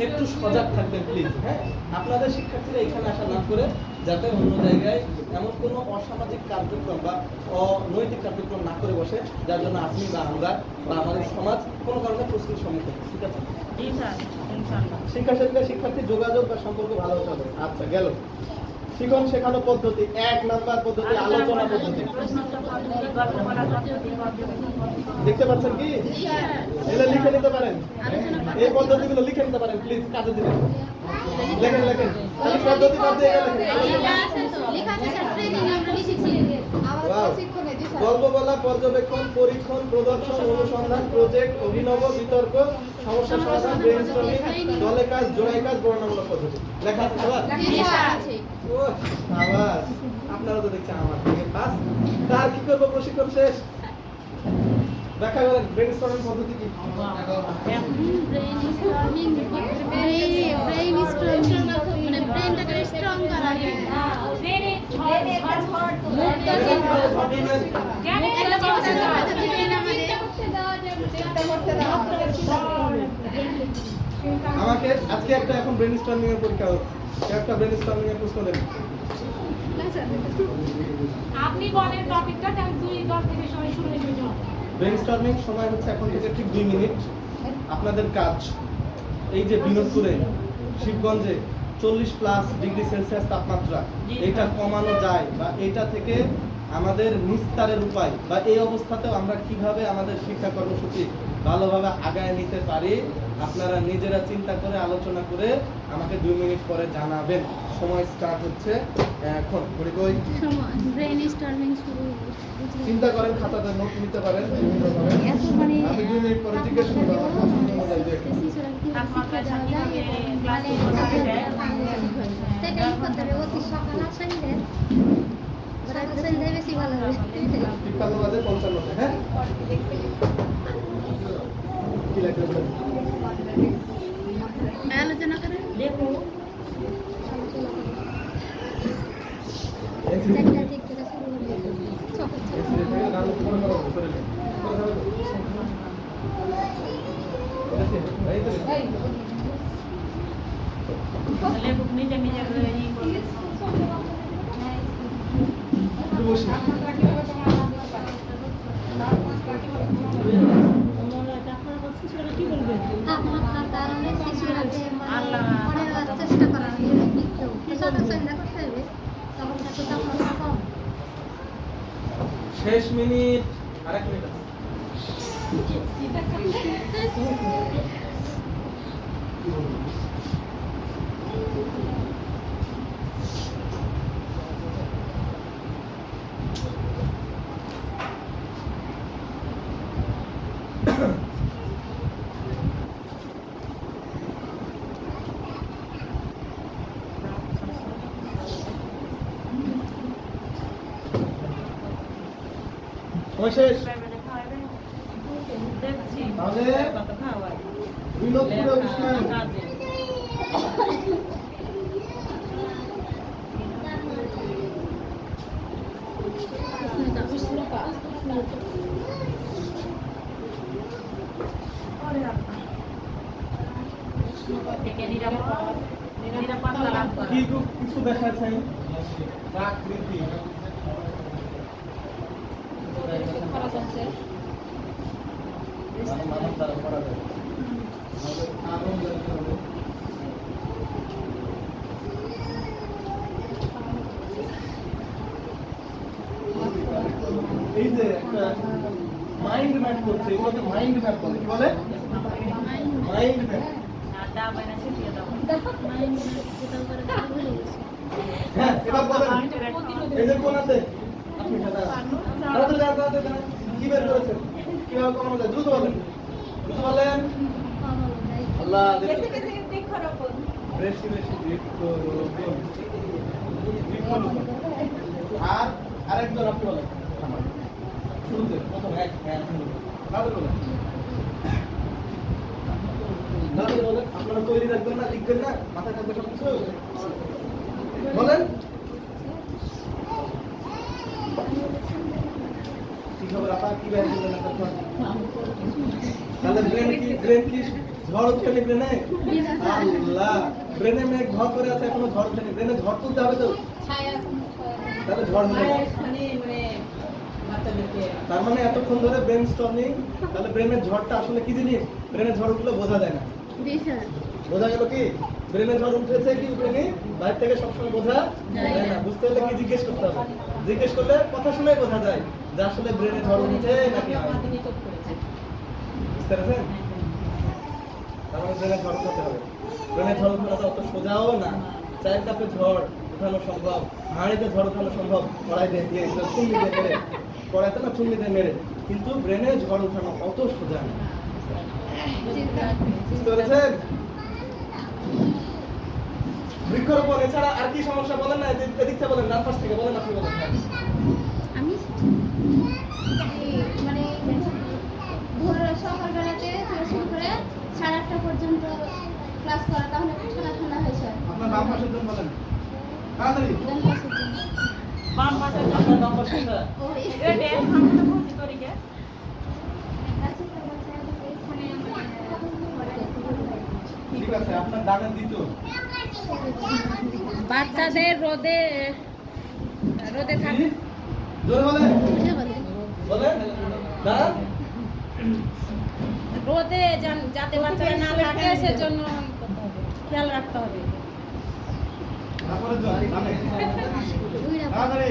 একটু সজাগ থাকবেন প্লিজ। হ্যাঁ, আপনাদের শিক্ষার্থীরা এখানে আসা না করে যাতে অন্য জায়গায় এমন কোনো অসামাজিক কার্যক্রম বা অনৈতিক কার্যক্রম না করে বসে, যার জন্য আপনি বা আমরা বা আমাদের সমাজ কোনো কারণে প্রশ্নের সম্মুখীন। ঠিক আছে? শিক্ষা সেবিকা শিক্ষার্থী যোগাযোগ বা সম্পর্ক ভালো হতে হবে। আচ্ছা, গেল শিখন শেখানো পদ্ধতি। 1 নাম্বার পদ্ধতি আলোচনা পদ্ধতি। দেখতে পাচ্ছেন কি? এগুলো লিখে নিতে পারেন, এই পদ্ধতিগুলো লিখে নিতে পারেন প্লিজ, কাজে দিবেন। লেখেন তাহলে পদ্ধতি বাদ দিয়ে গল্প বলা, পর্যবেক্ষণ, পরীক্ষণ, প্রদর্শন, অনুসন্ধান, প্রজেক্ট, অভিনব, বিতর্ক, সমস্যা সমাধান, ব্রেইনস্টর্মিং, দলে কাজ, জোড়াই কাজ, বর্ণনামূলক পদ্ধতি। লেখা আছে সবার? আবার আপনারা তো দেখছেন আমার থেকে পাস। তার কি করবো, প্রশিক্ষণ শেষ। ব্যাখ্যা করেন ব্রেইনস্টর্মিং পদ্ধতি কি? মানে ব্রেইনটাকে স্ট্রং করা যায়। আমাকে আজকে একটা এখন ব্রেইনস্টর্মিং এর পরীক্ষা হোক, একটা ব্রেইনস্টর্মিং এর প্রশ্ন দেন। আপনি বলেন টপিকটা, তাহলে 2-10 থেকে সবাই শুরু হয়ে যাবে। ব্রেইনস্টর্মিং সময় হচ্ছে এখন থেকে ঠিক 2 মিনিট। আপনাদের কাজ এই যে বিনোদপুরে শিবগঞ্জে 40+ ডিগ্রি সেলসিয়াস তাপমাত্রা, এটা কমানো যায় বা এটা থেকে আমাদের নিস্তারের উপায় বা এই অবস্থাতেও আমরা কিভাবে আমাদের শিক্ষা কর্মসূচি ভালোভাবে আগায় নিতে পারি আপনারা নিজেরা চিন্তা করে আলোচনা করে আমাকে 2 মিনিট পরে জানাবেন। সময় স্টার্ট হচ্ছে এখন। ঘড়ি কই? ব্রেন স্টর্মিং শুরু চিন্তা করেন, খাতাতে নোট নিতে পারেন। এত মানে আমি 2 মিনিট পরে জিজ্ঞেস করবো আমার পছন্দ অনুযায়ী দেখেন। তাপমাত্রা কিভাবে ক্লাস করতে দেয় সেটাই করতে হবে অতি সকাল আসলে বেশি ভালো হবে 53 বাজে 55 হ্যাঁ কি লাগবে? আলোচনা করে দেখো চারটা দিক থেকে শুরু হবে সকাল এসে থেকে গান করে করো করে নে। এই তো লেখক নিজে নিজের ই করবে বসে তাপমাত্রার কারণে শিশুরাকে আল্লাহ। মনে রাখার চেষ্টা করা হয় মৃত্যু সকাল সন্ধ্যা করতে হবে তখন একটু তাপমাত্রা কম শেষ মিনিট আরেক মিনিট আছে। সময় শেষ। দেখছি তাহলে কত খাওয়াই বিনোদপুরে অনুষ্ঠান থেকে নিরাপত্তা লাভ করা কি কিছু দেখাচ্ছেন প্রাকৃতি মানব দ্বারা করা যায় আমাদের কারণ জানতে হবে। এই যে একটা মাইন্ড ম্যাপ করছে, এগুলোকে মাইন্ড ম্যাপ বলে। কি বলে? Mind map. আর দা বাইনা ছিটিয়ে দাও হ্যাঁ, এবার বলেন এই যে কোন আছে আপনি তাড়াতাড়ি তাড়াতাড়ি কি বের করেছেন, কিভাবে কমানো যায়? দ্রুত বলেন, দ্রুত বলেন। আল্লাহ বেশি বেশি বৃক্ষরোপণ। বেশি বেশি বৃক্ষরোপণ। বৃক্ষরোপণ। আর আরেকজন আপনি বলেন শুরুতে প্রথম এক তাড়াতাড়ি বলেন, তাড়াতাড়ি বলেন। আপনারা তৈরি রাখবেন না, লিখবেন না, মাথায় থাকবে সব কিছু। বলেন কি খবর আপা, কি ব্যাপার বলেন এখন? তাহলে ব্রেন কি ঝড় উঠেনি ব্রেনে? আল্লাহ, ব্রেনে মেঘ ভর করে আছে, এখনো ঝড় উঠেনি। ব্রেনে ঝড় তুলতে হবে তো, তাহলে ঝড় হবে। তার মানে এতক্ষণ ধরে ব্রেন স্টর্মিং, তাহলে ব্রেনের ঝড়টা আসলে কি জিনিস? ব্রেনের ঝড় উঠলে বোঝা যায় না। বোঝা গেল কি ব্রেনে ঝড় উঠেছে কি উঠেনি বাইরে থেকে সবসময় বোঝা যায় না। বুঝতে হলে কি জিজ্ঞেস করতে হবে? জিজ্ঞেস করলে কথা শুনে বোঝা যায় যে আসলে ব্রেনে ঝড় উঠেছে নাকি হয়নি। বুঝতে পেরেছেন? তার মানে ব্রেনে ঝড় উঠাতে হবে। ব্রেনে ঝড় উঠানোটা অত সোজাও না। চায়ের কাপে ঝড় উঠানো সম্ভব, হাঁড়িতে ঝড় উঠানো সম্ভব, কড়াই দিয়ে চুন্নি দিয়ে মেরে, কড়াইতে না চুন্নি দিয়ে মেরে, কিন্তু ব্রেনে ঝড় উঠানো অত সোজা না। বুঝতে পেরেছেন? বৃক্ষরোপণ এছাড়া আর কি সমস্যা বলেন না, এদিক থেকে বলেন, ডান পাশ থেকে বলেন, আপনি বলেন। আমি মানে ভোর সকালবেলাতে থেকে শুরু করে 8:30 পর্যন্ত ক্লাস করা, তাহলে ঠান্ডা ঠান্ডা হয়েছে আপনার বাম পাশের জন বলেন তাড়াতাড়ি। বাম পাশে আপনার বাম পাশেরটা এটা আমরা বুঝি করি কে ঠিক আছে, আপনার ডানের দ্বিতীয় বাচ্চাদের রোদে রোদে থাকে জোরে বলেন, বলে বলেন ডান। রোদে যাতে বাচ্চারা না থাকে সেজন্য খেয়াল রাখতে হবে। তারপরে জন ডানে তাড়াতাড়ি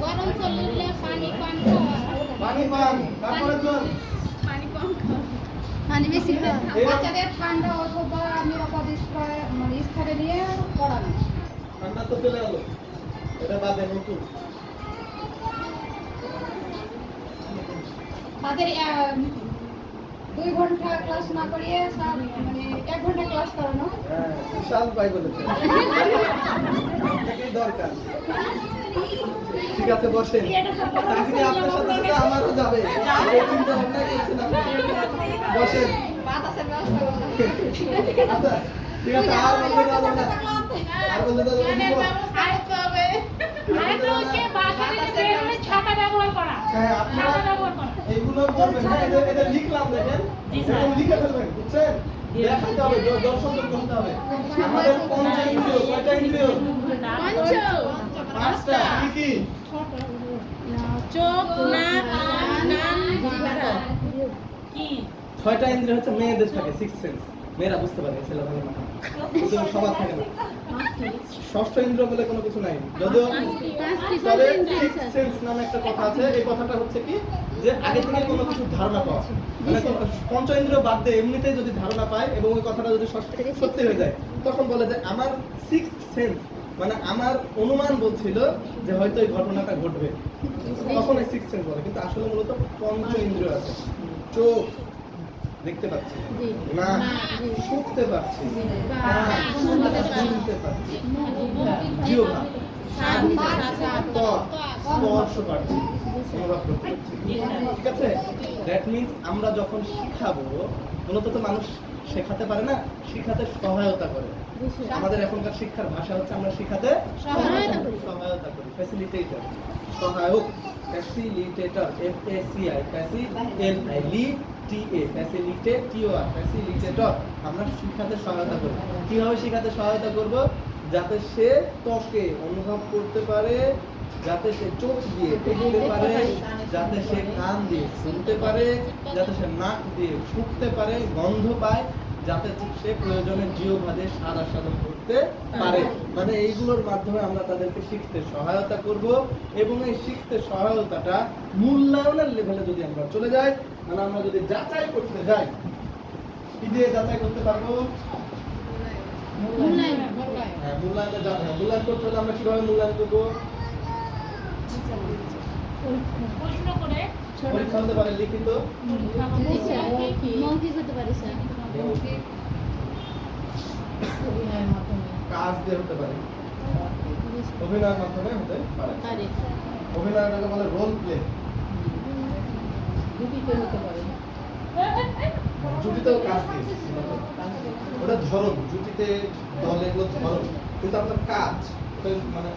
গরম চললে পানি পান খাওয়া পানি পান, তারপরে জল। পানি কম খাওয়া। পানি বেশি খাওয়া এরকম- বাচ্চাদের ঠান্ডা অথবা নিরাপদ মানে স্থানে নিয়ে পড়ানো। ঠান্ডা তো চলে গেল, এটা বাদে নতুন। তাদের 2 ঘন্টা ক্লাস না করিয়ে মানে 1 ঘন্টা ক্লাস করানো। হ্যাঁ, বিশাল ভাই বলেছে। এটাই দরকার। ঠিক আছে, বসেন। চাকরি আপনার সাথে সাথে আমারও যাবে। এই চিন্তা ভাবনা করছেন আপনি। বসেন। বাতাসের ব্যবস্থা করো। আচ্ছা, ঠিক আছে, আর বলতে দাও না। আর বলতে দাও না। ছাতা ব্যবহার করা, হ্যাঁ, আপনারা ছাতা ব্যবহার করা। এইগুলো করবেন, হ্যাঁ, এটা লিখলাম দেখেন। জি, স্যার। এরকম লিখে ফেলবেন, বুঝছেন? দেখাতে হবে, দর্শকদের বলতে হবে। আমাদের পঞ্চ ইন্দ্রিয়, কয়টা ইন্দ্রিয়? পাঁচটা। কি কি? চোখ, নাক, কান, জিহ্বা। কি? ছয়টা ইন্দ্রিয় হচ্ছে মেয়েদের থাকে, সিক্স সেন্স। মেয়েরা বুঝতে পারে, ছেলে ভালো না। কিন্তু সবার থাকে না। ষষ্ঠ ইন্দ্রিয় বলে কোনো কিছু নাই। যদিও তবে সিক্স সেন্স নামে একটা কথা আছে। এই কথাটা হচ্ছে কি, যে আগে থেকে কোনো কিছু ধারণা পাওয়া, মানে পঞ্চ ইন্দ্রিয় বাদ দিয়ে এমনিতেই যদি ধারণা পায় এবং ওই কথাটা যদি সত্যি হয়ে যায়, তখন বলে যে আমার সিক্স সেন্স, মানে আমার অনুমান বলছিল যে হয়তো এই ঘটনাটা ঘটবে, তখন এই সিক্স সেন্স বলে। কিন্তু আসলে মূলত পঞ্চ ইন্দ্রিয় আছে। চোখ দেখতে পাচ্ছি, না শুনতে পাচ্ছি, কান শুনতে পাচ্ছি, জিহ্বা ত্বক স্পর্শ পাচ্ছি, অনুভব করতে পারছি। ঠিক আছে, দ্যাট মিন্স আমরা যখন শিখাবো, মূলত তো মানুষ শেখাতে পারে না, শিখাতে সহায়তা করে। আমাদের এখনকার শিক্ষার ভাষা হচ্ছে আমরা শিখাতে সহায়তা করি, ফ্যাসিলিটেটর, সহায়ক, facilitator, FACI, FACILITA, facilitator, facilitator. আমরা শিখাতে সহায়তা করব। কিভাবে শিখাতে সহায়তা করব? যাতে সে ত্বকে অনুভব করতে পারে, যাতে সে চোখ দিয়ে দেখতে পারে, যাতে সে কান দিয়ে শুনতে পারে, যাতে সে নাক দিয়ে শুঁকতে পারে, গন্ধ পায়, যাতে সে প্রয়োজনে জিহ্বা দিয়ে স্বাদ আস্বাদন করতে পারে। মানে এইগুলোর মাধ্যমে আমরা তাদেরকে শিখতে সহায়তা করব। এবং এই শিখতে সহায়তাটা মূল্যায়নের লেভেলে যদি আমরা চলে যাই, মানে আমরা যদি যাচাই করতে যাই, কি দিয়ে যাচাই করতে পারবো? হ্যাঁ, মূল্যায়ন করতে হলে আমরা কিভাবে মূল্যায়ন করবো? প্রশ্ন করে পরীক্ষা হতে পারে, লিখিত, মৌখিক হতে পারে স্যার কাজ দিয়ে হতে পারে, অভিনয়ের মাধ্যমে হতে পারে। পারে অভিনয়টাকে বলে রোল প্লে। জুটিতেও কাজ দিয়ে, ওটা ধরন, জুটিতে দল এগুলো ধরন, কিন্তু আপনার কাজ ওটা মানে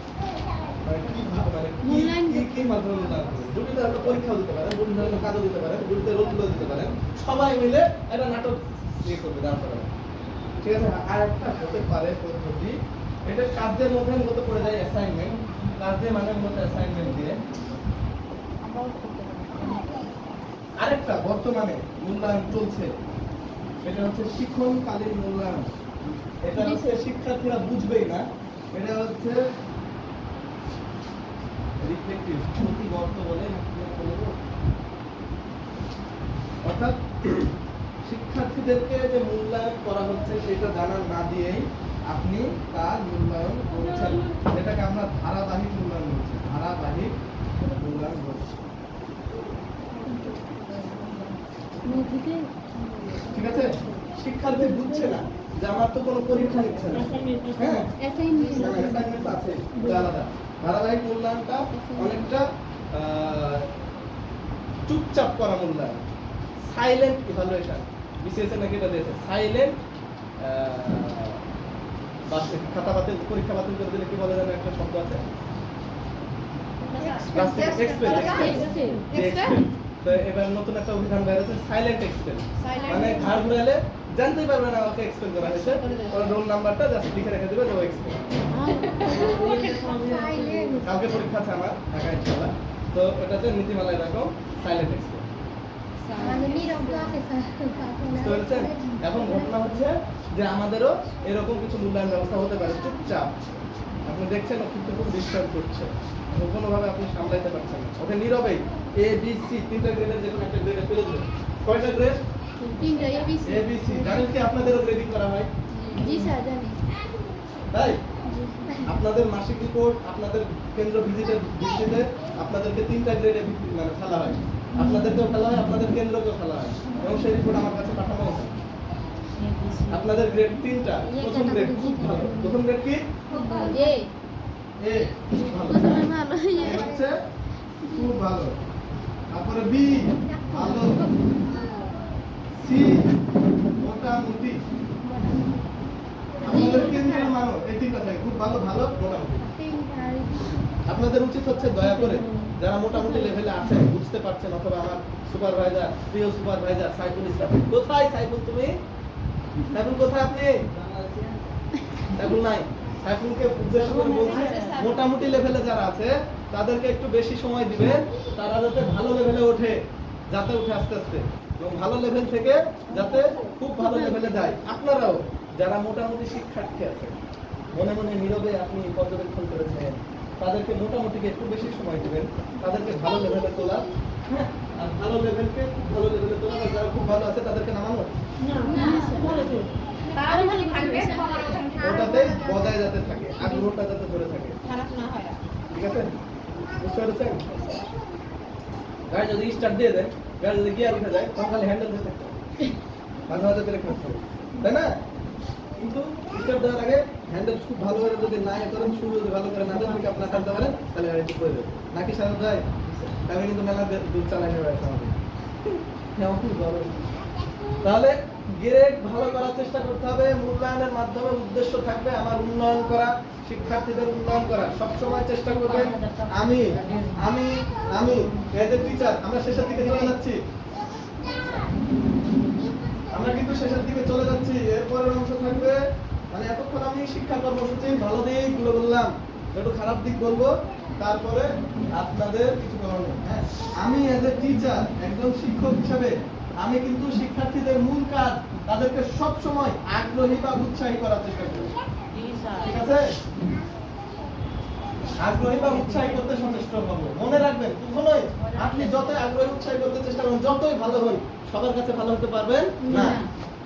কি মাধ্যমে মূল্যায়ন করবেন? জুটিতে একটা পরীক্ষাও দিতে পারেন, জুটিতে একটা কাজও দিতে পারেন, জুটিতে রোল প্লেও দিতে পারেন, সবাই মিলে একটা নাটক ইয়ে করবে, দাঁড় করাবে। ঠিক আছে, আর একটা হতে পারে পদ্ধতি, এটা কাজদের মধ্যে মূলত পড়ে যায় অ্যাসাইনমেন্ট। কাজদের মানে মূলত অ্যাসাইনমেন্ট দিয়ে। আরেকটা বর্তমানে মূল্যায়ন চলছে, এটা হচ্ছে শিক্ষণকালীন মূল্যায়ন। এটা হচ্ছে শিক্ষার্থীরা বুঝবেই না, এটা হচ্ছে রিফ্লেক্টিভ, প্রতিবর্ত বলে, অর্থাৎ শিক্ষার্থীদেরকে যে মূল্যায়ন করা হচ্ছে সেটা জানা না দিয়েই আপনি তার মূল্যায়ন করছেন। এটাকে আমরা ধারাবাহিক মূল্যায়ন বলছি, ধারাবাহিক মূল্যায়ন বলছি। ঠিক আছে, শিক্ষার্থী বুঝছে না যে আমার তো কোনো পরীক্ষা নিচ্ছে না, হ্যাঁ অ্যাসাইনমেন্ট আছে, আলাদা। ধারাবাহিক মূল্যায়নটা অনেকটা চুপচাপ করা মূল্যায়ন, সাইলেন্ট ইভালুয়েশন। বিশেষ নাকি এটা দিয়েছে সাইলেন্ট খাতা বাতিল, পরীক্ষা বাতিল করে দিলে কি বলে যেন একটা শব্দ আছে, তো এবার নতুন একটা অভিধান বের হয়েছে, সাইলেন্ট এক্সপেল। মানে ঘাড় ঘুরালে জানতেই পারবে না ওকে এক্সপেল করা হয়েছে, ওর রোল নাম্বারটা জাস্ট লিখে রেখে দেবে যে ও এক্সপেল। কালকে পরীক্ষা আছে আমার ঢাকা ইনশাআল্লাহ, তো এটাতে নীতিমালা এরকম সাইলেন্ট এক্সপেল। বুঝতে পেরেছেন? এখন ঘটনা হচ্ছে যে আমাদেরও এরকম কিছু মূল্যায়ন ব্যবস্থা হতে পারে, চুপচাপ। আপনি দেখছেন ও কিন্তু খুব ডিস্টার্ব করছে, কোনোভাবে আপনি সামলাইতে পারছেন না, ওকে নীরবেই এ বি সি তিনটা গ্রেডের যে কোনো একটা গ্রেডে ফেলে দেবেন। কয়টা গ্রেড? তিনটা এবিসি। A B C. জানেন কি আপনাদেরও গ্রেডিং করা হয়? জি স্যার জানি। তাই আপনাদের মাসিক রিপোর্ট, আপনাদের কেন্দ্র ভিজিটের ভিত্তিতে আপনাদেরকে তিনটা গ্রেডে মানে ফেলা হয়, আপনাদেরকেও ফেলা হয়, আপনাদের কেন্দ্রকেও ফেলা হয়, এবং সেই রিপোর্ট আমার কাছে পাঠানো হয়। আপনাদের গ্রেড তিনটা। প্রথম গ্রেড খুব ভালো। প্রথম গ্রেড কি? এ এ খুব ভালো। প্রথমে ভালো এ হচ্ছে খুব ভালো। তারপরে বি ভালো, সি মোটামুটি। আপনাদের কেন্দ্রের মানও এই তিনটা থাকে, খুব ভালো, ভালো, মোটামুটি। আপনাদের উচিত হচ্ছে দয়া করে যারা মোটামুটি লেভেলে আছেন, বুঝতে পারছেন, অথবা আমার সুপারভাইজার, প্রিয় সুপারভাইজার সাইফুল ইসলাম, কোথায় সাইফুল তুমি? সাইফুল কোথায় আপনি? সাইফুল নাই। সাইফুলকে উদ্দেশ্য করে বলছি, মোটামুটি লেভেলে যারা আছে তাদেরকে একটু বেশি সময় দিবেন, তারা যাতে ভালো লেভেলে ওঠে, যাতে উঠে আস্তে আস্তে, এবং ভালো লেভেল থেকে যাতে খুব ভালো লেভেলে যায়। আপনারাও যারা মোটামুটি শিক্ষার্থী আছে, মনে মনে নীরবে আপনি পর্যবেক্ষণ করেছেন, তাদেরকে মোটামুটিকে একটু বেশি সময় দিবেন, তাদেরকে ভালো লেভেলে তোলা, হ্যাঁ, আর ভালো লেভেলকে খুব ভালো লেভেলে তোলা, আর যারা খুব ভালো আছে তাদেরকে নামানো, ওটাতে বজায় যাতে থাকে, আগ্রহটা যাতে ধরে থাকে, খারাপ না হয়। ঠিক আছে? বুঝতে পেরেছেন? গাড়ি যদি স্টার্ট দিয়ে দেয়, গাড়ি যদি গিয়ার উঠে যায়, তখন খালি হ্যান্ডেল ধরে থাকতে হবে, মাঝে মাঝে ব্রেক মারতে হবে, তাই না? কিন্তু স্টার্ট দেওয়ার আগে হ্যান্ডেল খুব ভালো করে যদি না করেন, শুরু যদি ভালো করে না দেন, আপনি আপনার টানতে পারেন, তাহলে গাড়ি ঠিক করে দেবে। নাকি সারা যায় তাহলে কিন্তু মেলা দূর চালাই নেবে আমাদের। তাহলে গ্রেড ভালো করার চেষ্টা করতে হবে, মূল্যায়নের মাধ্যমে উদ্দেশ্য থাকবে আমার উন্নয়ন করা, শিক্ষার্থীদের উন্নয়ন করা। সব সময় চেষ্টা করবেন আমি আমি আমি এজ এ টিচার। আমরা শেষের দিকে চলে যাচ্ছি, আমরা কিন্তু শেষের দিকে চলে যাচ্ছি। এরপরের অংশ থাকবে, মানে এতক্ষণ আমি শিক্ষা কর্মসূচির ভালো দিকগুলো বললাম, একটু খারাপ দিক বলবো, তারপরে আপনাদের কিছু করার নেই। হ্যাঁ, আমি এজ এ টিচার, একজন শিক্ষক হিসেবে আমি কিন্তু শিক্ষার্থীদের মূল কাজ তাদেরকে সব সময় আগ্রহী বা উৎসাহী করার চেষ্টা করি, ঠিক আছে? আগ্রহী বা উৎসাহী করতে সচেষ্ট হব। মনে রাখবেন, কখনোই আপনি যত আগ্রহী উৎসাহী করতে চেষ্টা করবেন, যতই ভালো হন, সবার কাছে ভালো হতে পারবেন না।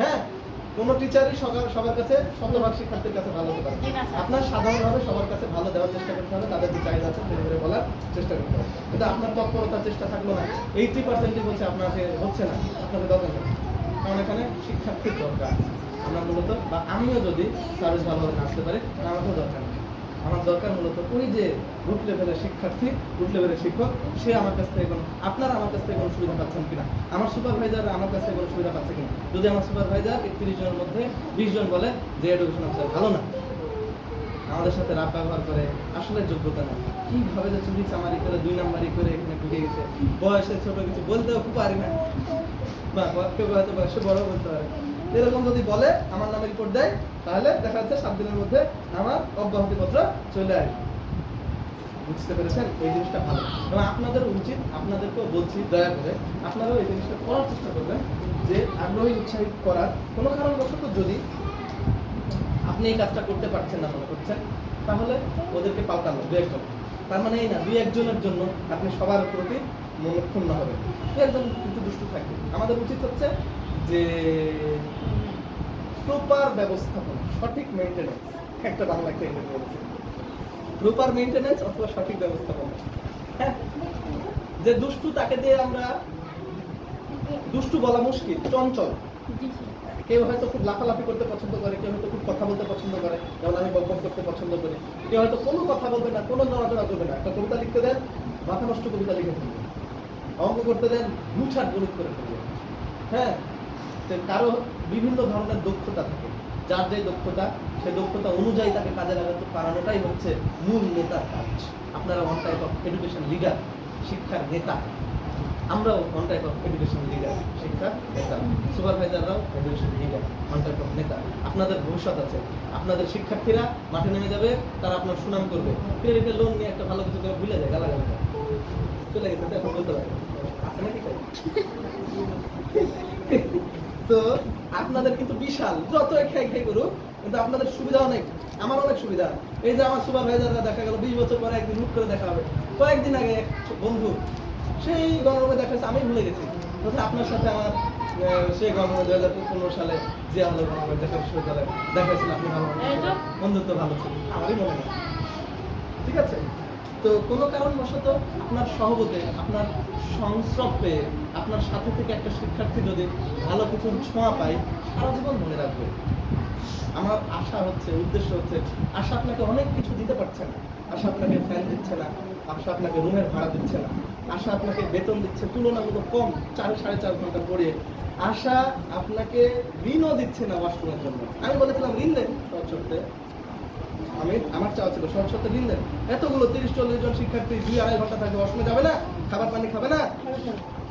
হ্যাঁ, কোনো টিচারই সবার কাছে, শতভাগ শিক্ষার্থীর কাছে ভালো হতে পারবে। আপনার সাধারণভাবে সবার কাছে ভালো দেওয়ার চেষ্টা করতে হবে, তাদের যে চাহিদা আছে ধীরে ধীরে বলার চেষ্টা করতে হবে। কিন্তু আপনার তৎপরতার চেষ্টা থাকলো না, 80% বলছে আপনার হচ্ছে না, আপনাদের দরকার নেই, কারণ এখানে শিক্ষার্থীর দরকার। আমরা মূলত, বা আমিও যদি সার্ভিস ভালোভাবে না আসতে পারি, আমাকেও দরকার নেই। আমার দরকার মূলত ওই যে রুট লেভেলের শিক্ষার্থী, রুট লেভেলের শিক্ষক, সে আমার কাছ থেকে কোনো, আপনারা আমার কাছ থেকে কোনো সুবিধা পাচ্ছেন কিনা, আমার সুপারভাইজার আমার কাছ থেকে কোনো সুবিধা পাচ্ছে কিনা। যদি আমার সুপারভাইজার 31 জনের মধ্যে 20 জন বলে যে এডুকেশন অফিসার ভালো না, আমাদের সাথে রাত ব্যবহার করে, আসলে যোগ্যতা নেই, কিভাবে যে চুরি চামারি করে 2 নাম্বারি করে এখানে ঢুকে গেছে, বয়সে ছোট, কিছু বলতেও খুব পারি না, বা কেউ হয়তো বয়সে বড় বলতে পারে, এরকম যদি বলে, আমার নামে রিপোর্ট দেয়, তাহলে দেখা যাচ্ছে 7 দিনের মধ্যে আমার অব্যাহতিপত্র চলে আসবে। বুঝতে পেরেছেন? এই জিনিসটা ভালো, এবং আপনাদের উচিত, আপনাদেরকেও বলছি দয়া করে আপনারাও এই জিনিসটা করার চেষ্টা করবেন, যে আগ্রহী উৎসাহিত করার। কোনো কারণবশত যদি আপনি এই কাজটা করতে পারছেন না মনে করছেন, তাহলে ওদেরকে পাল্টানো 2 একজন। তার মানে এই না 2 একজনের জন্য আপনি সবার প্রতি মনক্ষুণ্ণ হবেন। 2 একজন কিন্তু দুষ্টু থাকবে। আমাদের উচিত হচ্ছে যে প্রপার ব্যবস্থাপনা, সঠিক মেইনটেনেন্স, একটা বাংলা একটা ইংরেজি বলছে, প্রপার মেইনটেনেন্স অথবা সঠিক ব্যবস্থাপনা। হ্যাঁ, যে দুষ্টু তাকে দিয়ে আমরা, দুষ্টু বলা মুশকিল, চঞ্চল। কেউ হয়তো খুব লাফালাফি করতে পছন্দ করে, কেউ হয়তো খুব কথা বলতে পছন্দ করে, যেমন আমি বকবক করতে পছন্দ করি। কেউ হয়তো কোনো কথা বলবে না, কোনো নড়াচড়া করবে না, একটা কবিতা লিখতে দেন, মাথা নষ্ট কবিতা লিখে ফেলবে, অঙ্ক করতে দেন, গুছাট গণিত করে ফেলবে। হ্যাঁ, কারো বিভিন্ন ধরনের দক্ষতা থাকে, যার যে দক্ষতা, সেই দক্ষতা অনুযায়ী তাকে কাজে লাগাতে পারানোটাই হচ্ছে মূল নেতার কাজ। আপনারা one type of education leader, শিক্ষার নেতা। আমরাও one type of education leader, শিক্ষার নেতা। সুপারভাইজাররাও education leader, one type of নেতা। আপনাদের ভবিষ্যৎ আছে, আপনাদের শিক্ষার্থীরা মাঠে নেমে যাবে, তারা আপনার সুনাম করবে। ক্রেডিটের লোন নিয়ে একটা ভালো কিছু করে ভুলে যায়, গালাগালি করে চলে গেছে, তো এখন বলতে পারে আছে নাকি তাই? তো আপনাদের কিন্তু বিশাল, যত খাই খাই করুক, কিন্তু আপনাদের সুবিধা অনেক, আমার অনেক সুবিধা। এই যে আমার সুপারভাইজাররা দেখা গেল 20 বছর পরে একদিন হুট করে দেখা হবে। কয়েকদিন আগে এক বন্ধু সেই গণরুমে দেখাচ্ছে, আমি ভুলে গেছি। তখন আপনার সাথে আমার সেই গণরুমে 2015 সালে যে আমাদের গণরুমে দেখা বিশ্ববিদ্যালয়ে দেখাচ্ছিল, আপনি ভালো বন্ধুত্ব ভালো ছিল, আমারই মনে নেই। ঠিক আছে, তো কোনো কারণবশত আপনার সহবতে, আপনার সংস্রবে, আপনার সাথে থেকে একটা শিক্ষার্থী যদি ভালো কিছু ছোঁয়া পায়, সারা জীবন মনে রাখবে। আমার আশা হচ্ছে, উদ্দেশ্য হচ্ছে, আশা আপনাকে অনেক কিছু দিতে পারছে না, আশা আপনাকে ফ্যান দিচ্ছে না, আশা আপনাকে রুমের ভাড়া দিচ্ছে না, আশা আপনাকে বেতন দিচ্ছে তুলনামূলক কম 4-4.5 ঘন্টা পড়িয়ে, আশা আপনাকে ঋণও দিচ্ছে না ওয়াশরুমের জন্য। আমি বলেছিলাম ঋণ দেন সরস্বতে, আমি আমার চাওয়া ছিল সরস্বতে ঋণ দেন। এতগুলো 30-40 জন শিক্ষার্থী 2-2.5 ঘন্টা থাকবে, ওয়াশরুমে যাবে না, খাবার পানি খাবে না,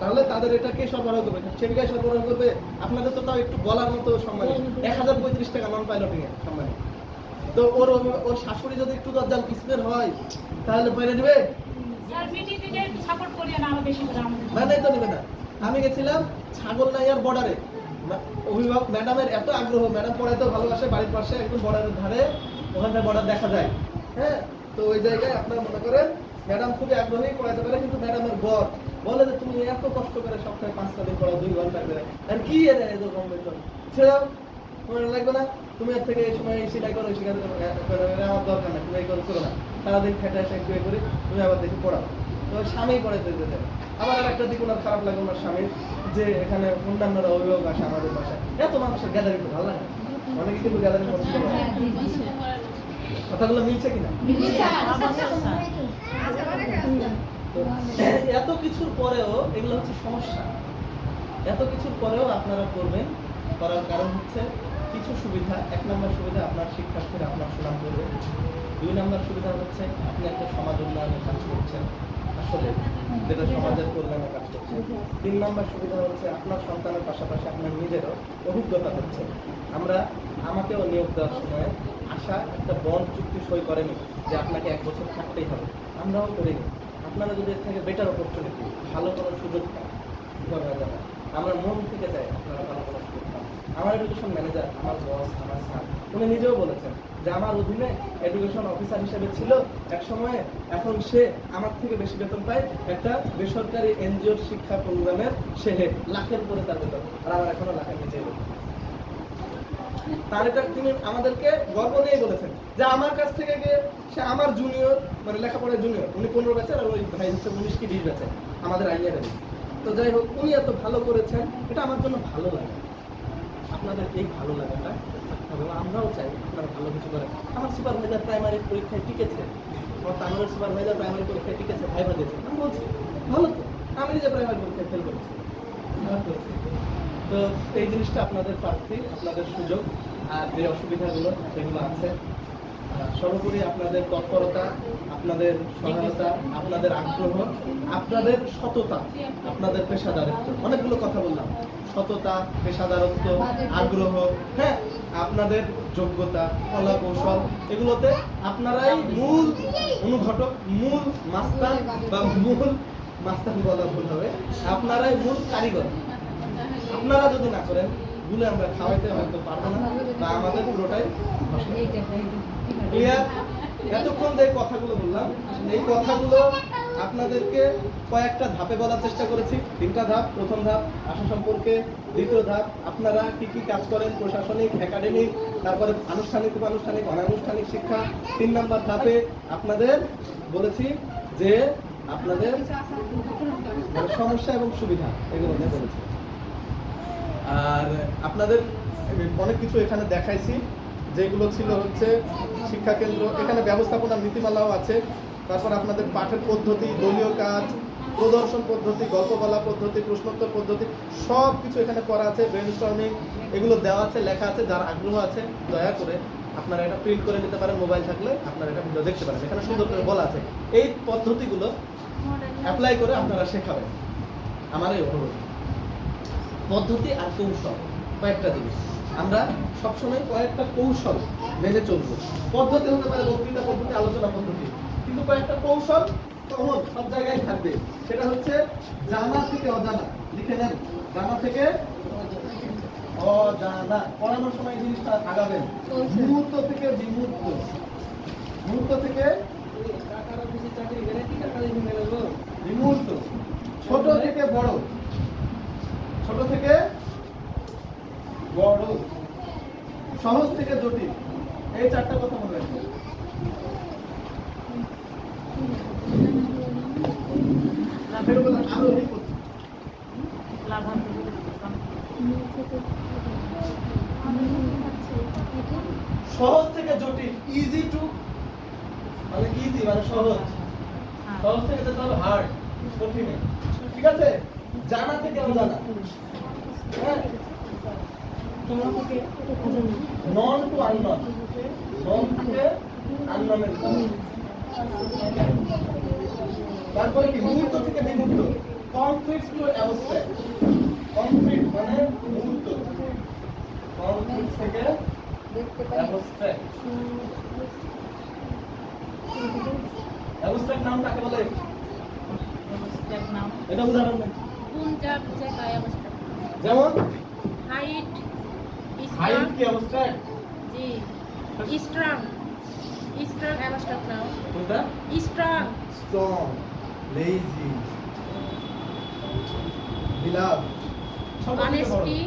তাহলে তাদের এটা কে সরবরাহ করবে? সেবিকাই সরবরাহ করবে। আপনাদের তো তাও একটু বলার মতো সম্মানী, 1035 টাকা নন পাইলটিং এ সম্মানী। তো ওর শাশুড়ি যদি একটু দরজাল কিসমের হয়, তাহলে বাইরে নেবে মানে তো নেবে না। আমি গেছিলাম ছাগলনাইয়ার বর্ডারে, অভিভাবক ম্যাডামের এত আগ্রহ, ম্যাডাম পড়াইতেও ভালোবাসে, বাড়ির পাশে একদম বর্ডারের ধারে, ওখানটা বর্ডার দেখা যায়। হ্যাঁ, তো ওই জায়গায় আপনারা মনে করেন ম্যাডাম খুবই আগ্রহী, পড়াইতে পারে, কিন্তু ম্যাডামের বর বলে যে তুমি এত কষ্ট করে সপ্তাহে 5টা দিন পড়াও, 2 ঘন্টা করে, আর কি এর এরকম বেতন ছেড়াও, তোমার লাগবে না, তুমি এর থেকে এই সময় সেলাই করো, সেখানে আমার দরকার না, তুমি এই করো না, সারাদিন খেটে এসে একটু করে তুমি আবার দেখি পড়াও। তো স্বামী পড়াইতে দেয়। আবার আর একটা দিক ওনার খারাপ লাগে ওনার স্বামীর, যে এখানে অন্যান্যরা অভিভাবক আসে আমাদের বাসায়, এত মানুষের গ্যাদারিং তো ভালো লাগে, অনেকে কিন্তু গ্যাদারিং পছন্দ করে। কথাগুলো মিলছে কিনা? তো এত কিছুর পরেও এগুলো হচ্ছে সমস্যা। এত কিছুর পরেও আপনারা করবেন, করার কারণ হচ্ছে কিছু সুবিধা। 1 নম্বর সুবিধা, আপনার শিক্ষার্থীরা আপনার সুনাম করবে। 2 নম্বর সুবিধা হচ্ছে আপনি একটা সমাজ উন্নয়নের কাজ করছেন, আসলে যেটা সমাজের কল্যাণে কাজ করছেন। 3 নম্বর সুবিধা হচ্ছে আপনার সন্তানের পাশাপাশি আপনার নিজেরও অভিজ্ঞতা হচ্ছে। আমাকেও নিয়োগ দেওয়ার সময় আশা একটা বন্ড চুক্তি সই করেনি যে আপনাকে 1 বছর থাকতেই হবে, আমরাও করিনি। আপনারা যদি এর থেকে বেটার অপরচুনিটি, ভালো কোনো সুযোগ পান, আমরা মন থেকে চাই আপনারা ভালো কোনো সুযোগ পান। আমার এডুকেশন ম্যানেজার, আমার বস, আমার স্যার, উনি নিজেও বলেছেন যে আমার অধীনে এডুকেশন অফিসার হিসেবে ছিল এক সময়ে, এখন সে আমার থেকে বেশি বেতন পায় একটা বেসরকারি এনজিওর শিক্ষা প্রোগ্রামের, সে লাখের উপরে তার বেতন, আর আমার এখনো লাখের নিচে বেতন। তার এটা তিনি আমাদেরকে গর্ব নিয়ে বলেছেন যে আমার কাছ থেকে গিয়ে সে আমার জুনিয়র, মানে লেখাপড়ার জুনিয়র, উনি 15 ব্যাচের আর ওই ভাই হচ্ছে 19 কি 20 ব্যাচের আমাদের আইনিয়ারে। তো যাই হোক, উনি এত ভালো করেছেন, এটা আমার জন্য ভালো লাগে। আপনাদের এই ভালো লাগাটা আমরাও চাই আপনারা ভালো কিছু করেন। আমার সুপারভাইজার প্রাইমারি পরীক্ষায় টিকেছে, আমার তামিলের সুপারভাইজার প্রাইমারি পরীক্ষায় টিকেছে, ভাইবা দিয়েছে, আমি বলছি ভালো তো, আমি নিজে প্রাইমারি পরীক্ষায় ফেল করেছি, খারাপ করেছি। তো এই জিনিসটা আপনাদের প্রার্থী, আপনাদের সুযোগ, আর যে অসুবিধাগুলো সেগুলো আছে। সর্বোপরি আপনাদের তৎপরতা, আপনাদের সহায়তা, আপনাদের আগ্রহ, আপনাদের সততা, আপনাদের পেশাদারিত্ব, অনেকগুলো কথা বললাম, সততা, পেশাদারত্ব, আগ্রহ, হ্যাঁ, আপনাদের যোগ্যতা, কলা কৌশল, এগুলোতে আপনারাই মূল অনুঘটক, মূল মাস্টার, বা মূল মাস্টার বলা ভুল হবে, আপনারাই মূল কারিগর। আপনারা যদি না করেন, ভুলে আমরা খাওয়াইতে হয়তো পারবো না, বা আমাদের পুরোটাই ক্লিয়ার। এতক্ষণ যে কথাগুলো বললাম, এই কথাগুলো আপনাদেরকে কয়েকটা ধাপে বলার চেষ্টা করেছি। 3টা ধাপ। প্রথম ধাপ আশা সম্পর্কে, দ্বিতীয় ধাপ আপনারা কি কি কাজ করেন, প্রশাসনিক, একাডেমিক, তারপরে আনুষ্ঠানিক, উপানুষ্ঠানিক, অনানুষ্ঠানিক শিক্ষা। 3 নম্বর ধাপে আপনাদের বলেছি যে আপনাদের সমস্যা এবং সুবিধা, এগুলো নিয়ে বলেছি। আর আপনাদের অনেক কিছু এখানে দেখাইছি, যেগুলো ছিল হচ্ছে শিক্ষা কেন্দ্র, এখানে ব্যবস্থাপনার নীতিমালাও আছে। তারপর আপনাদের পাঠের পদ্ধতি, দলীয় কাজ, প্রদর্শন পদ্ধতি, গল্প বলা পদ্ধতি, প্রশ্নোত্তর পদ্ধতি, সব কিছু এখানে করা আছে। ব্রেনস্টর্মিং, এগুলো দেওয়া আছে, লেখা আছে। যার আগ্রহ আছে দয়া করে আপনারা এটা প্রিন্ট করে নিতে পারেন, মোবাইল থাকলে আপনারা এটা ভিডিও দেখতে পারেন, এখানে সুন্দর করে বলা আছে। এই পদ্ধতিগুলো অ্যাপ্লাই করে আপনারা শেখাবেন। আমার এই অনুরোধ, পদ্ধতি আর কৌশল, কয়েকটা জিনিস আমরা সবসময় কয়েকটা কৌশল মেনে চলবো। পদ্ধতি হতে পারে বক্তৃতা পদ্ধতি, আলোচনা পদ্ধতি, কিন্তু কয়েকটা কৌশল কমন সব জায়গায় থাকবে। সেটা হচ্ছে জানা থেকে অজানা, লিখে নেন, জানা থেকে অজানা। পড়ানোর সময় এই জিনিসটা আগাবেন। মুহূর্ত থেকে বিমূর্ত, মুহূর্ত থেকে বিমূর্ত, ছোট থেকে বড়, ছোট থেকে বড়, সহজ থেকে জটিল, এই চারটা কথা মনে রাখবেন। আরো সহজ থেকে জটিল, ইজি টু মানে ইজি মানে সহজ, সহজ থেকে যেতে হবে হার্ড, কঠিন। ঠিক আছে? জানা থেকে অজানা, হ্যাঁ, নন টু আননন, নন থেকে আনননের। তারপরে কি মুহূর্ত থেকে বিমূর্ত, কনক্রিট টু অ্যাবস্ট্রাক্ট। কনক্রিট মানে মুহূর্ত, কনক্রিট থেকে অ্যাবস্ট্রাক্ট। অ্যাবস্ট্রাক্ট নাম কাকে বলে? এটা উদাহরণ দেন। কোনটা জায়গায় অবস্থা? যেমন হাইট, হাইট কি অ্যাবস্ট্রাক্ট? জি, স্ট্রং, স্ট্রং অবস্ট্রাক্ট নাও। কোনটা? Strong, strong, lazy, বিলাভ। অনেস্টি,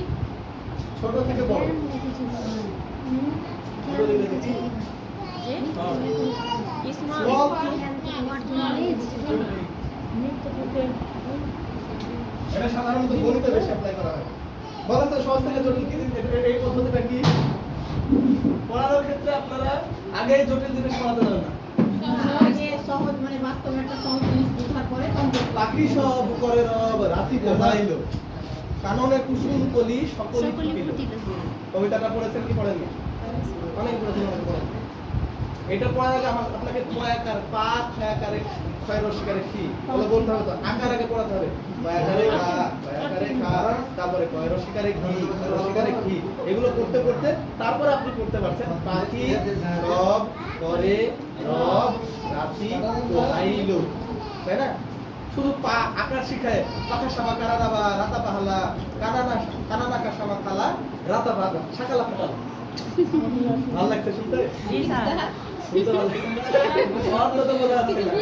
ছোট থেকে বড়। জি, স্মল, Small এটা সাধারণত গণিতে বেশি অ্যাপ্লাই করা হয়। বলেন তো সহজ থেকে জটিল কি জিনিস? এই পদ্ধতিটা কি? পড়ানোর ক্ষেত্রে আপনারা আগে জটিল জিনিস পড়াতে যাবেন না। আগে সহজ মানে বাস্তবে একটা সহজ জিনিস বোঝার পরে কমপ্লিট পাখি সব করে রব রাতি বোঝাইলো, কাননে কুসুম কলি সকলি ফুটিল। কবিতাটা পড়েছেন কি পড়েননি? অনেক পড়েছেন, অনেক পড়েন। এটা পড়ার আগে আপনাকে কয়াকার পা খয়াকারে খয়ের রসিকারে কি বলে বলতে হবে তো। আকার আগে পড়াতে হবে। কয়াকারে কা, কয়াকারে খা, তারপরে কয়ের রসিকারে কি, খয়ের রসিকারে কি, এগুলো পড়তে পড়তে তারপরে আপনি পড়তে পারছেন পাখি সব করে রব রাতি বোঝাইলো, তাই না? শুধু পা আকার শিখায়, পাখা সাবা কারা দাবা রাতা পাহালা কানানা কানানা কাসামা খালা রাতা ভাগা সাকালা ফাটালা। ভালো লাগছে শুনতে? জি স্যার। শুনতে ভালো লাগছে? অর্থ তো বোঝা যাচ্ছে না।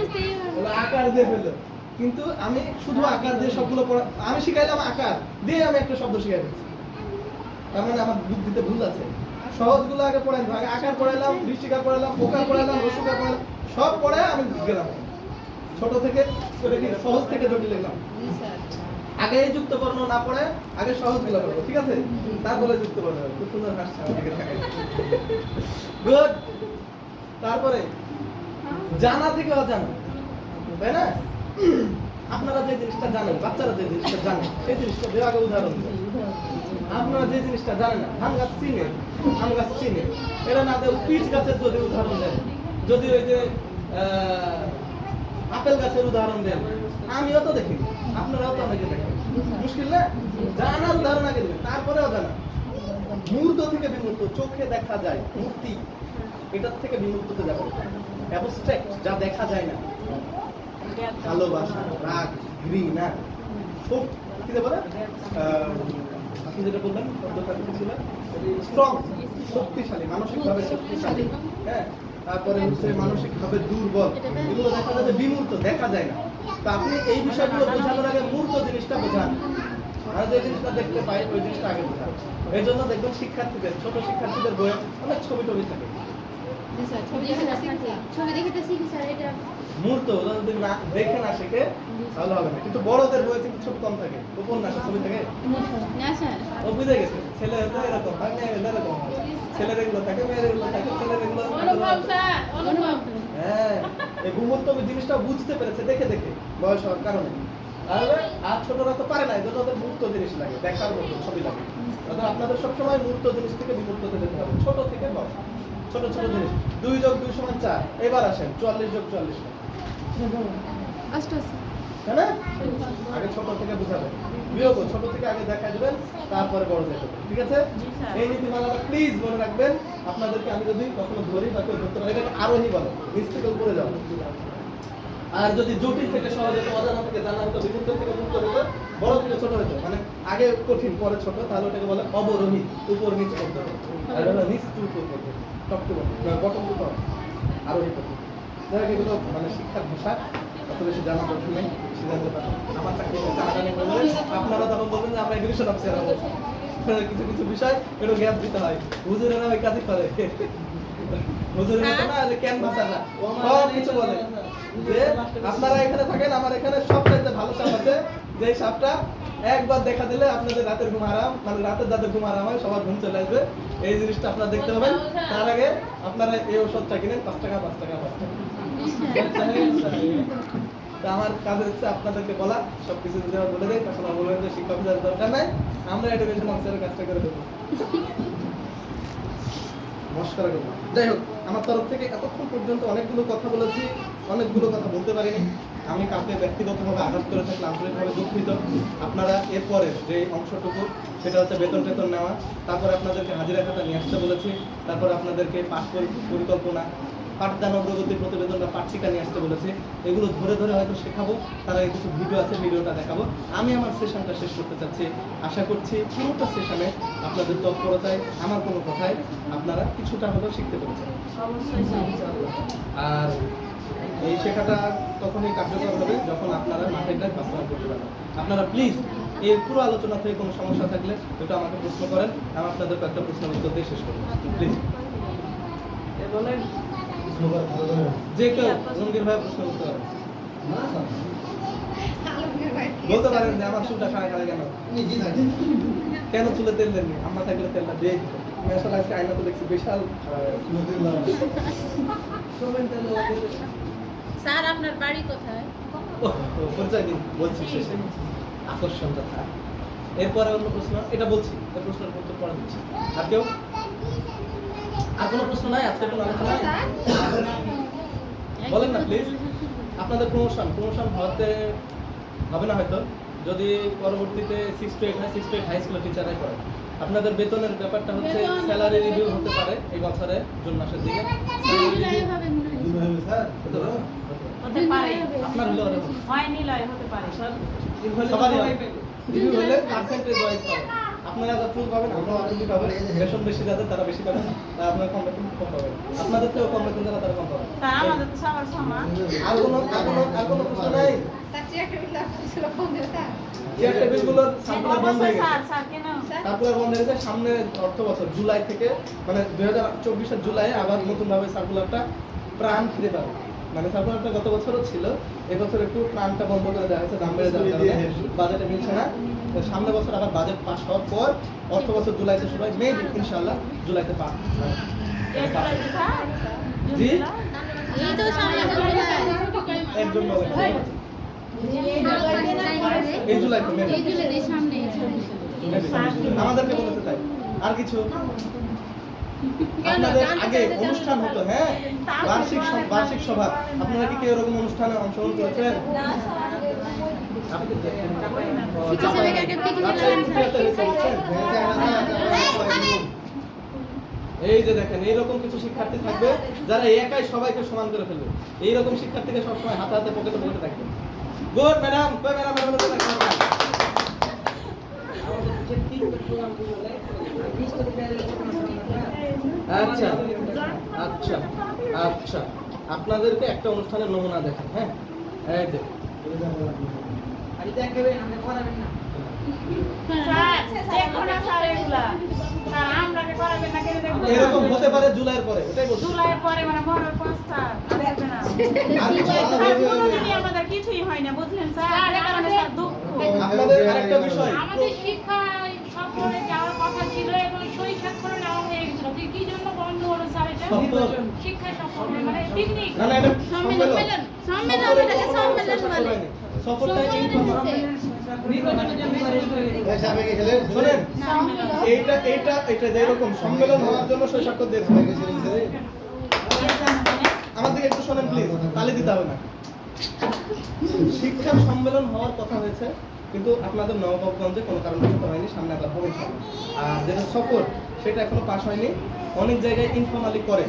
বলে আকার দিয়ে ফেললো। কিন্তু আমি শুধু আকার দিয়ে সবগুলো পড়া, আমি শিখাইলাম আকার দিয়ে আমি একটা শব্দ শিখাই দিচ্ছি, তার মানে আমার বুদ্ধিতে ভুল আছে। সহজগুলো আগে পড়াই, আগে আকার পড়াইলাম, দৃষ্টিকার পড়াইলাম, ওকার পড়াইলাম, রসুকার পড়াইলাম, সব পড়ে আমি গেলাম ছোট থেকে সহজ থেকে জটিল লিখলাম। আগে যুক্ত বর্ণ না পড়ে আগে সহজ গুলো পড়বো, ঠিক আছে? তারপরে যুক্ত বর্ণ। খুব সুন্দর হাসছে আমাকে দেখাই। গুড। তারপরে জানা থেকে অজানা, তাই না? আপনারা যে জিনিসটা জানেন, বাচ্চারা যে জিনিসটা জানে, সেই জিনিসটা দিয়ে আগে উদাহরণ দিন। আপনারা যে জিনিসটা জানেন না, ধান গাছ চিনে, আম গাছ চিনে, এটা না দেয় পিচ গাছের যদি উদাহরণ দেন, যদি ওই যে আপেল গাছের উদাহরণ দেন, আমিও তো দেখি, আপনারাও তো অনেকে দেখেন। মুশকিল না? জানার উদাহরণ আগে দেবেন, তারপরেও জানা। মূর্ত থেকে বিমূর্ত, চোখে দেখা যায়, মূর্তি, এটার থেকে বিমূর্ততে যাবে। অ্যাবস্ট্রাক্ট, যা দেখা যায় না, ভালোবাসা, রাগ, ঘৃণা, সব কি বলে? আপনি যেটা বললেন শব্দটা কি ছিল? স্ট্রং, শক্তিশালী, মানসিকভাবে শক্তিশালী, হ্যাঁ। তারপরে হচ্ছে মানসিকভাবে দুর্বল, এগুলো দেখা যায় যে বিমূর্ত, দেখা যায় না। তো আপনি এই বিষয়গুলো বোঝানোর আগে মূর্ত জিনিসটা বোঝান, আর যে জিনিসটা দেখতে পাই ওই জিনিসটা আগে বোঝান। এই জন্য দেখবেন শিক্ষার্থীদের, ছোট শিক্ষার্থীদের বইয়ে অনেক ছবি টবি থাকে। ছবি দেখে তো শিখি স্যার, এটা মূর্ত ওরা যদি না দেখে না শেখে তাহলে হবে না। কিন্তু বড়দের বইয়ে কিন্তু ছবি কম থাকে, উপন্যাসের ছবি থাকে। না স্যার, ও বুঝে গেছে, ছেলে হলে এরকম হয়, মেয়ে হলে এরকম হয়। ছেলের এগুলো থাকে, মেয়ের এগুলো থাকে, ছেলের এগুলো। হ্যাঁ, এই বিমূর্ত জিনিসটা বুঝতে পেরেছে দেখে দেখে, বয়স হওয়ার কারণে। তাহলে আর ছোটরা তো পারে না, এই জন্য ওদের মূর্ত জিনিস লাগে, দেখার মতো ছবি লাগে। তাহলে আপনাদের সবসময় মূর্ত জিনিস থেকে বিমূর্ততে যেতে হবে, ছোট থেকে বড়। ছোট ছোট জিনিস, 2 যোগ 2 সমান 4, এবার আসেন 44 যোগ 44, অষ্টআশি। তাই না? আগে ছোট থেকে বুঝাবেন, বিয়োগ ছোট থেকে আগে দেখা দিবেন, তারপরে বড় দেখা দিবেন, ঠিক আছে? এই নীতিমালাটা প্লিজ মনে রাখবেন। আপনাদেরকে আমি যদি কখনো ধরি বা কেউ ধরতে পারি, এটাকে আরোহী বলে, নিচ থেকে উপরে যাও। আর যদি জটিল থেকে সহজ হতো, অজানা থেকে জানা হতো, বিচিত্র থেকে মুক্ত হতো, বড় থেকে ছোট হতো, মানে আগে কঠিন পরে ছোট, তাহলে ওটাকে বলে অবরোহী, উপর নিচ পদ্ধতি। আর এটা হলো নিচ টু উপর পদ্ধতি, top to bottom to top, আরোহী পদ্ধতি। যারা এগুলো মানে শিক্ষার ভাষা অত বেশি জানা দরকার নেই, সিদ্ধান্ত পাবেন। আমার চাকরি টানাটানি করলে আপনারা তখন বলবেন যে আমরা এডুকেশন অফিসার হবো। কিছু কিছু বিষয় একটু জ্ঞান দিতে হয়, হুজুরেরা ওই কাজই করে। হুজুরেরা তো না যে ক্যানভাসাররা সব কিছু বলে যে আপনারা এখানে থাকেন, আমার এখানে সবচাইতে ভালো সাপ আছে, যে সাপটা একবার দেখা দিলে আপনাদের রাতের ঘুম আরাম, মানে রাতের যাদের ঘুম আরাম হয় সবার ঘুম চলে আসবে। এই জিনিসটা আপনারা দেখতে পাবেন। তার আগে আপনারা এই ওষুধটা কিনেন 5 টাকা 5 টাকা 5 টাকা। তা আমার কাজ হচ্ছে আপনাদেরকে বলা, সবকিছু যদি আমরা বলে দেয় তখন বলবেন যে শিক্ষক অফিসারের দরকার নাই, আমরা এডুকেশন অফিসারের কাজটা করে দেবো। নমস্কার। যাই হোক, আমার তরফ থেকে এতক্ষণ পর্যন্ত অনেকগুলো কথা বলেছি, অনেকগুলো কথা বলতে পারিনি। আমি কাউকে ব্যক্তিগতভাবে আঘাত করে থাকলে আন্তরিকভাবে দুঃখিত। আপনারা এরপরে যে অংশটুকু সেটা হচ্ছে বেতন টেতন নেওয়া, তারপরে আপনাদেরকে হাজিরা খাতা নিয়ে আসতে বলেছি, তারপর আপনাদেরকে পাঠ পরিকল্পনা, পাঠদান অগ্রগতির প্রতিবেদনটা পাঠ্যিকা নিয়ে আসতে বলেছি। এগুলো ধরে ধরে হয়তো শেখাবো, তার আগে কিছু ভিডিও আছে, ভিডিওটা দেখাবো। আমি আমার সেশনটা শেষ করতে চাচ্ছি। আশা করছি পুরোটা সেশনে আপনাদের তৎপরতায়, আমার কোনো কথায় আপনারা কিছুটা হলেও শিখতে পেরেছেন। আর এই শেখাটা তখনই কার্যকর হবে যখন আপনারা মাঠেরটা বাস্তবায়ন করতে পারবেন। আপনারা প্লিজ এই পুরো আলোচনা থেকে কোনো সমস্যা থাকলে ওটা আমাকে প্রশ্ন করেন, আমি আপনাদের কয়েকটা প্রশ্নের উত্তর দিয়ে শেষ করবো। প্লিজ যে কেউ জঙ্গির ভাই প্রশ্ন করতে পারেন, বলতে পারেন যে আমার চুলটা খাড়া খাড়া কেন, কেন চুলে তেল দেননি, আমরা থাকলে তেলটা দিয়ে দিত। আমি আসলে আজকে আয়না তো দেখছি বিশাল স্যার আপনার বাড়ি কোথায়? পরিচয় দিন, বলছি শেষে আকর্ষণটা থাক। এরপরে অন্য প্রশ্ন, এটা বলছি, এই প্রশ্নের উত্তর পরে দিচ্ছি। আর কেউ আর কোনো প্রশ্ন নাই? আজকে কোনো আলোচনা নাই? বলেন না প্লিজ। আপনাদের প্রমোশন হতে হবে না হয়তো, যদি পরবর্তীতে 6 to 8 হয়, 6 to 8 হাই স্কুলের টিচাররাই করে। আপনাদের বেতনের ব্যাপারটা হচ্ছে স্যালারি রিভিউ হতে পারে এই বছরে জুন মাসের দিকে। হতে পারে, আপনার হলো এরকম হয় নিলয় হতে পারে। সবারই হয়। রিভিউ হলে পার্সেন্টেজ ওয়াইজ পাবেন। আপনারা যা ফুল পাবেন, আমরা অনেক পাবেন। বেতন বেশি যাদের তারা বেশি পাবেন, তাই আপনারা কম বেতন কম পাবেন। আপনাদের থেকেও কম বেতন যারা তারা কম পাবেন। তা আমাদের তো সবার সমান। আর কোনো প্রশ্ন নাই? চেয়ার টেবিলগুলোর সার্কুলার বন্ধ হয়ে গেছে। স্যার কেন? সার্কুলার বন্ধ হয়ে গেছে সামনে অর্থ বছর জুলাই থেকে, মানে 2024 জুলাই আবার নতুন ভাবে সার্কুলারটা প্রাণ ফিরে পাবে। মানে সার্কুলারটা গত বছরও ছিল, এবছর একটু প্রাণটা বন্ধ করে দেওয়া হয়েছে, দাম বেড়ে যাওয়ার কারণে বাজেটে মিলছে না। তো সামনের বছর আবার বাজেট পাস হওয়ার পর অর্থ বছর জুলাইতে শুরু হয়, মেবি ইনশাআল্লাহ জুলাইতে পাস। জি এই তো সামনে একজন বলেন এই জুলাইতে মেবি এই জুলাই সামনে আমাদেরকে বলেছে তাই। আর কিছু আপনাদের আগে অনুষ্ঠান হতো, হ্যাঁ, বার্ষিক সভা, আপনারা কি কেউ এরকম অনুষ্ঠানে অংশগ্রহণ করেছেন? এই যে দেখেন, এইরকম কিছু শিক্ষার্থী থাকবে যারা একাই সবাইকে সমান করে ফেলবে। এইরকম শিক্ষার্থীকে সবসময় হাতে হাতে পকেটে পকেটে থাকবে। গুড ম্যাডাম, কই ম্যাডাম আচ্ছা আচ্ছা আচ্ছা, আপনাদেরকে একটা অনুষ্ঠানের নমুনা দেখেন। হ্যাঁ, এই যে এরকম হতে পারে জুলাইয়ের পরে, ওটাই বলছি। জুলাইয়ের পরে মানে মরার পর স্যার দেখবে না। আমাদের কিছুই হয় না, বুঝলেন স্যার? এই কারণে স্যার দুঃখ। আপনাদের আরেকটা বিষয়, আমাদের শিক্ষা সফরে যাওয়ার কথা ছিল এবং সই স্বাক্ষর নেওয়া হয়ে গেছিল। কি জন্য বন্ধ হলো স্যার এটা? শিক্ষা সফর মানে পিকনিক। না না, এটা সম্মেলন বলে সফরটা শোনেন, এইটা যেরকম সম্মেলন হওয়ার জন্য সই স্বাক্ষর দিয়ে আমার দিকে একটু শোনেন প্লিজ, তালি দিতে হবে না। শিক্ষা সম্মেলন হওয়ার কথা হয়েছে কিন্তু আপনাদের নবাবগঞ্জে কোনো কারণবশত হয়নি, সামনে আবার হবে ইনশাআল্লাহ। আর যেটা সফর সেটা এখনো পাস হয়নি, অনেক জায়গায় ইনফর্মালি করে।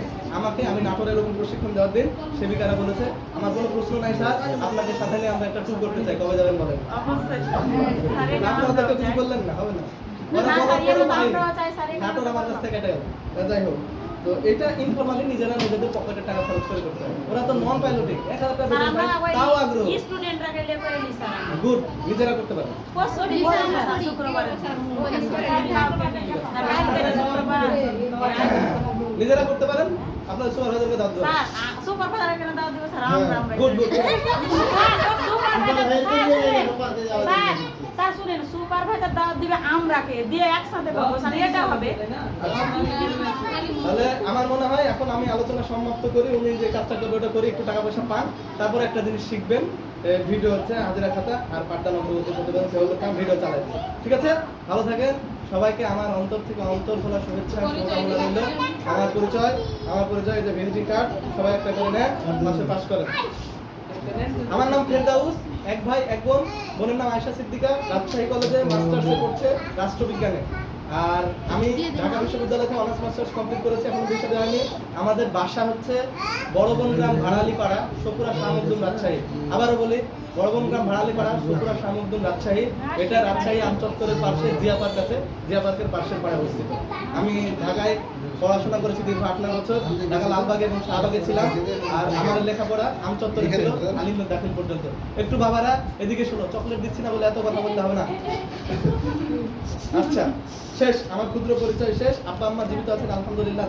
আমি নাটোরে এরকম প্রশিক্ষণ দেওয়ার দিন সেবিকারা বলেছে আমার কোনো প্রশ্ন নাই স্যার, আপনাকে সাথে নিয়ে আমরা একটা ট্যুর করতে চাই, কবে যাবেন বলেন? অবশ্যই স্যারের নাম আপনারা তো দেওয়া কিছু যায়। বললেন না, হবে না। না, স্যারের নাম দেওয়া যায়, স্যারের নাম নাটোর আমার কাছ থেকে এটাই হবে। যাই হোক, তো এটা ইনফর্মালি নিজেরা নিজেদের পকেটে টাকা খরচ করে করতে হবে। ওরা তো নন পাইলটিং, 1000 টাকা স্যার বেতন আমরা পায়, তাও আগ্রহ। স্টুডেন্টরা গেলে করে নি স্যার। গুড, নিজেরা করতে পারে। পরশুদিন স্যার শুক্রবারে নিজেরা করতে পারেন, আপনার সুপারভাইজারকে দাও দেবেন। স্যার সুপারভাইজার কেন দাও দিব স্যার? আমরা গুড গুড। স্যার শুনেন, সুপারভাইজার দাও দিবে আমরাকে দিয়ে একসাথে করবো স্যার, এটা হবে। তাহলে আমার মনে হয় এখন আমি আলোচনা সমাপ্ত করি, উনি যে কাজটা করবে ওটা করি, একটু টাকা পয়সা পান, তারপর একটা জিনিস শিখবেন, ভিডিও হচ্ছে হাজিরা খাতা আর পাঠদান অগ্রগতি প্রতিবেদন সেগুলো কাম ভিডিও চালাই। ঠিক আছে, ভালো থাকেন সবাইকে আমার অন্তর থেকে অন্তর খোলা শুভেচ্ছা শুভকামনা রইল। আমার পরিচয় এই যে ভিজিটিং কার্ড সবাই একটা করে নেন, মাসে পাস করেন। আমার নাম ফেরদাউস, এক ভাই এক বোন, বোনের নাম আয়েশা সিদ্দিকা, রাজশাহী কলেজে মাস্টার্সে পড়ছে রাষ্ট্রবিজ্ঞানে। আর আমি ঢাকা বিশ্ববিদ্যালয় থেকে অনার্স মাস্টার্স কমপ্লিট করেছি, এখন বিষয় হয়নি। আমাদের বাসা হচ্ছে বড়বনগ্রাম ভাড়ালিপাড়া, সপুরা শাহমুদ্দুম, রাজশাহী। আবারও বলি, বড়বনগ্রাম ভাড়ালিপাড়া, সপুরা শাহমুদ্দুম, রাজশাহী। এটা রাজশাহী আমচত্বরের পাশে জিয়া পার্ক আছে, জিয়া পার্কের পাশের পাড়ে অবস্থিত। আমি ঢাকায় পড়াশোনা করেছি দীর্ঘ 8-9 বছর, ঢাকা লালবাগে এবং শাহবাগে ছিলাম। আর আমার লেখাপড়া আমচত্বরে ছিল আলিমের দাখিল পর্যন্ত। একটু বাবারা এদিকে শোনো, চকলেট দিচ্ছি না বলে এত কথা বলতে হবে না। আচ্ছা, শেষ, আমার ক্ষুদ্র পরিচয় শেষ। আব্বা আম্মা জীবিত আছেন আলহামদুলিল্লাহ,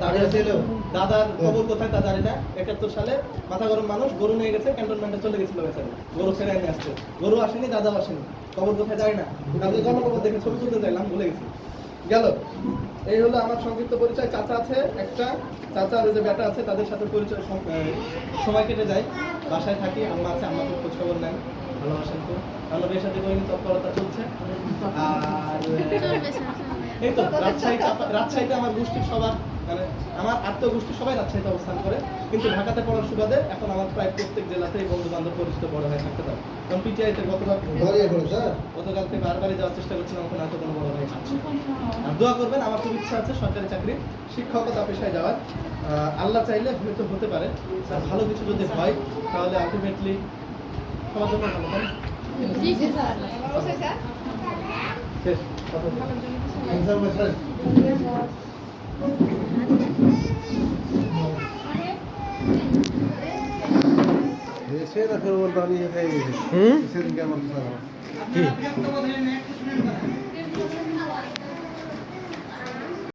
দাদার খবর কোথায় তা জানি না। 71 সালে মাথা গরম মানুষ, গরু নিয়ে গেছে, ক্যান্টনমেন্টে চলে গেছিল বেচারা, গরু ফেরাই নিয়ে আসছে। গরু আসেনি, দাদাও আসেনি, খবর কোথায় জানি না। কালকে জনখবর দেখে ছবি তুলতে চাইলাম, ভুলে গেছি। গেল, এই হলো আমার সংক্ষিপ্ত পরিচয়। চাচা আছে একটা, চাচার যে বেটা আছে, তাদের সাথে পরিচয় সময় কেটে যায়। বাসায় থাকি, আম্মা আছে, আম্মাকে খোঁজ খবর নেন, ভালোবাসেন তো। আমরা বিয়ের সাথে করিনি, তৎপরতা চলছে। আর এই তো রাজশাহীতে আমার গোষ্ঠীর সবার, মানে আমার আত্মীয় গোষ্ঠী সবাই রাজশাহীতে অবস্থান করে, কিন্তু ঢাকাতে পড়ার সুবাদে এখন আমার প্রায় প্রত্যেক জেলাতেই বন্ধু বান্ধব পরিচিত বড় হয়ে থাকতে পারে। কারণ পিটিআইতে গতকাল থেকে বারবারই যাওয়ার চেষ্টা করছিলাম, এখন হয়তো কোনো বড় ভাই আছে। আর দোয়া করবেন, আমার খুব ইচ্ছা আছে সরকারি চাকরি, শিক্ষকতা পেশায় যাওয়ার। আল্লাহ চাইলে হয়তো হতে পারে, আর ভালো কিছু যদি হয় তাহলে আলটিমেটলি সবার জন্য ভালো হয়। শেষ কথা সেটা ফের বলতে আমি সেদিনকে আমার কি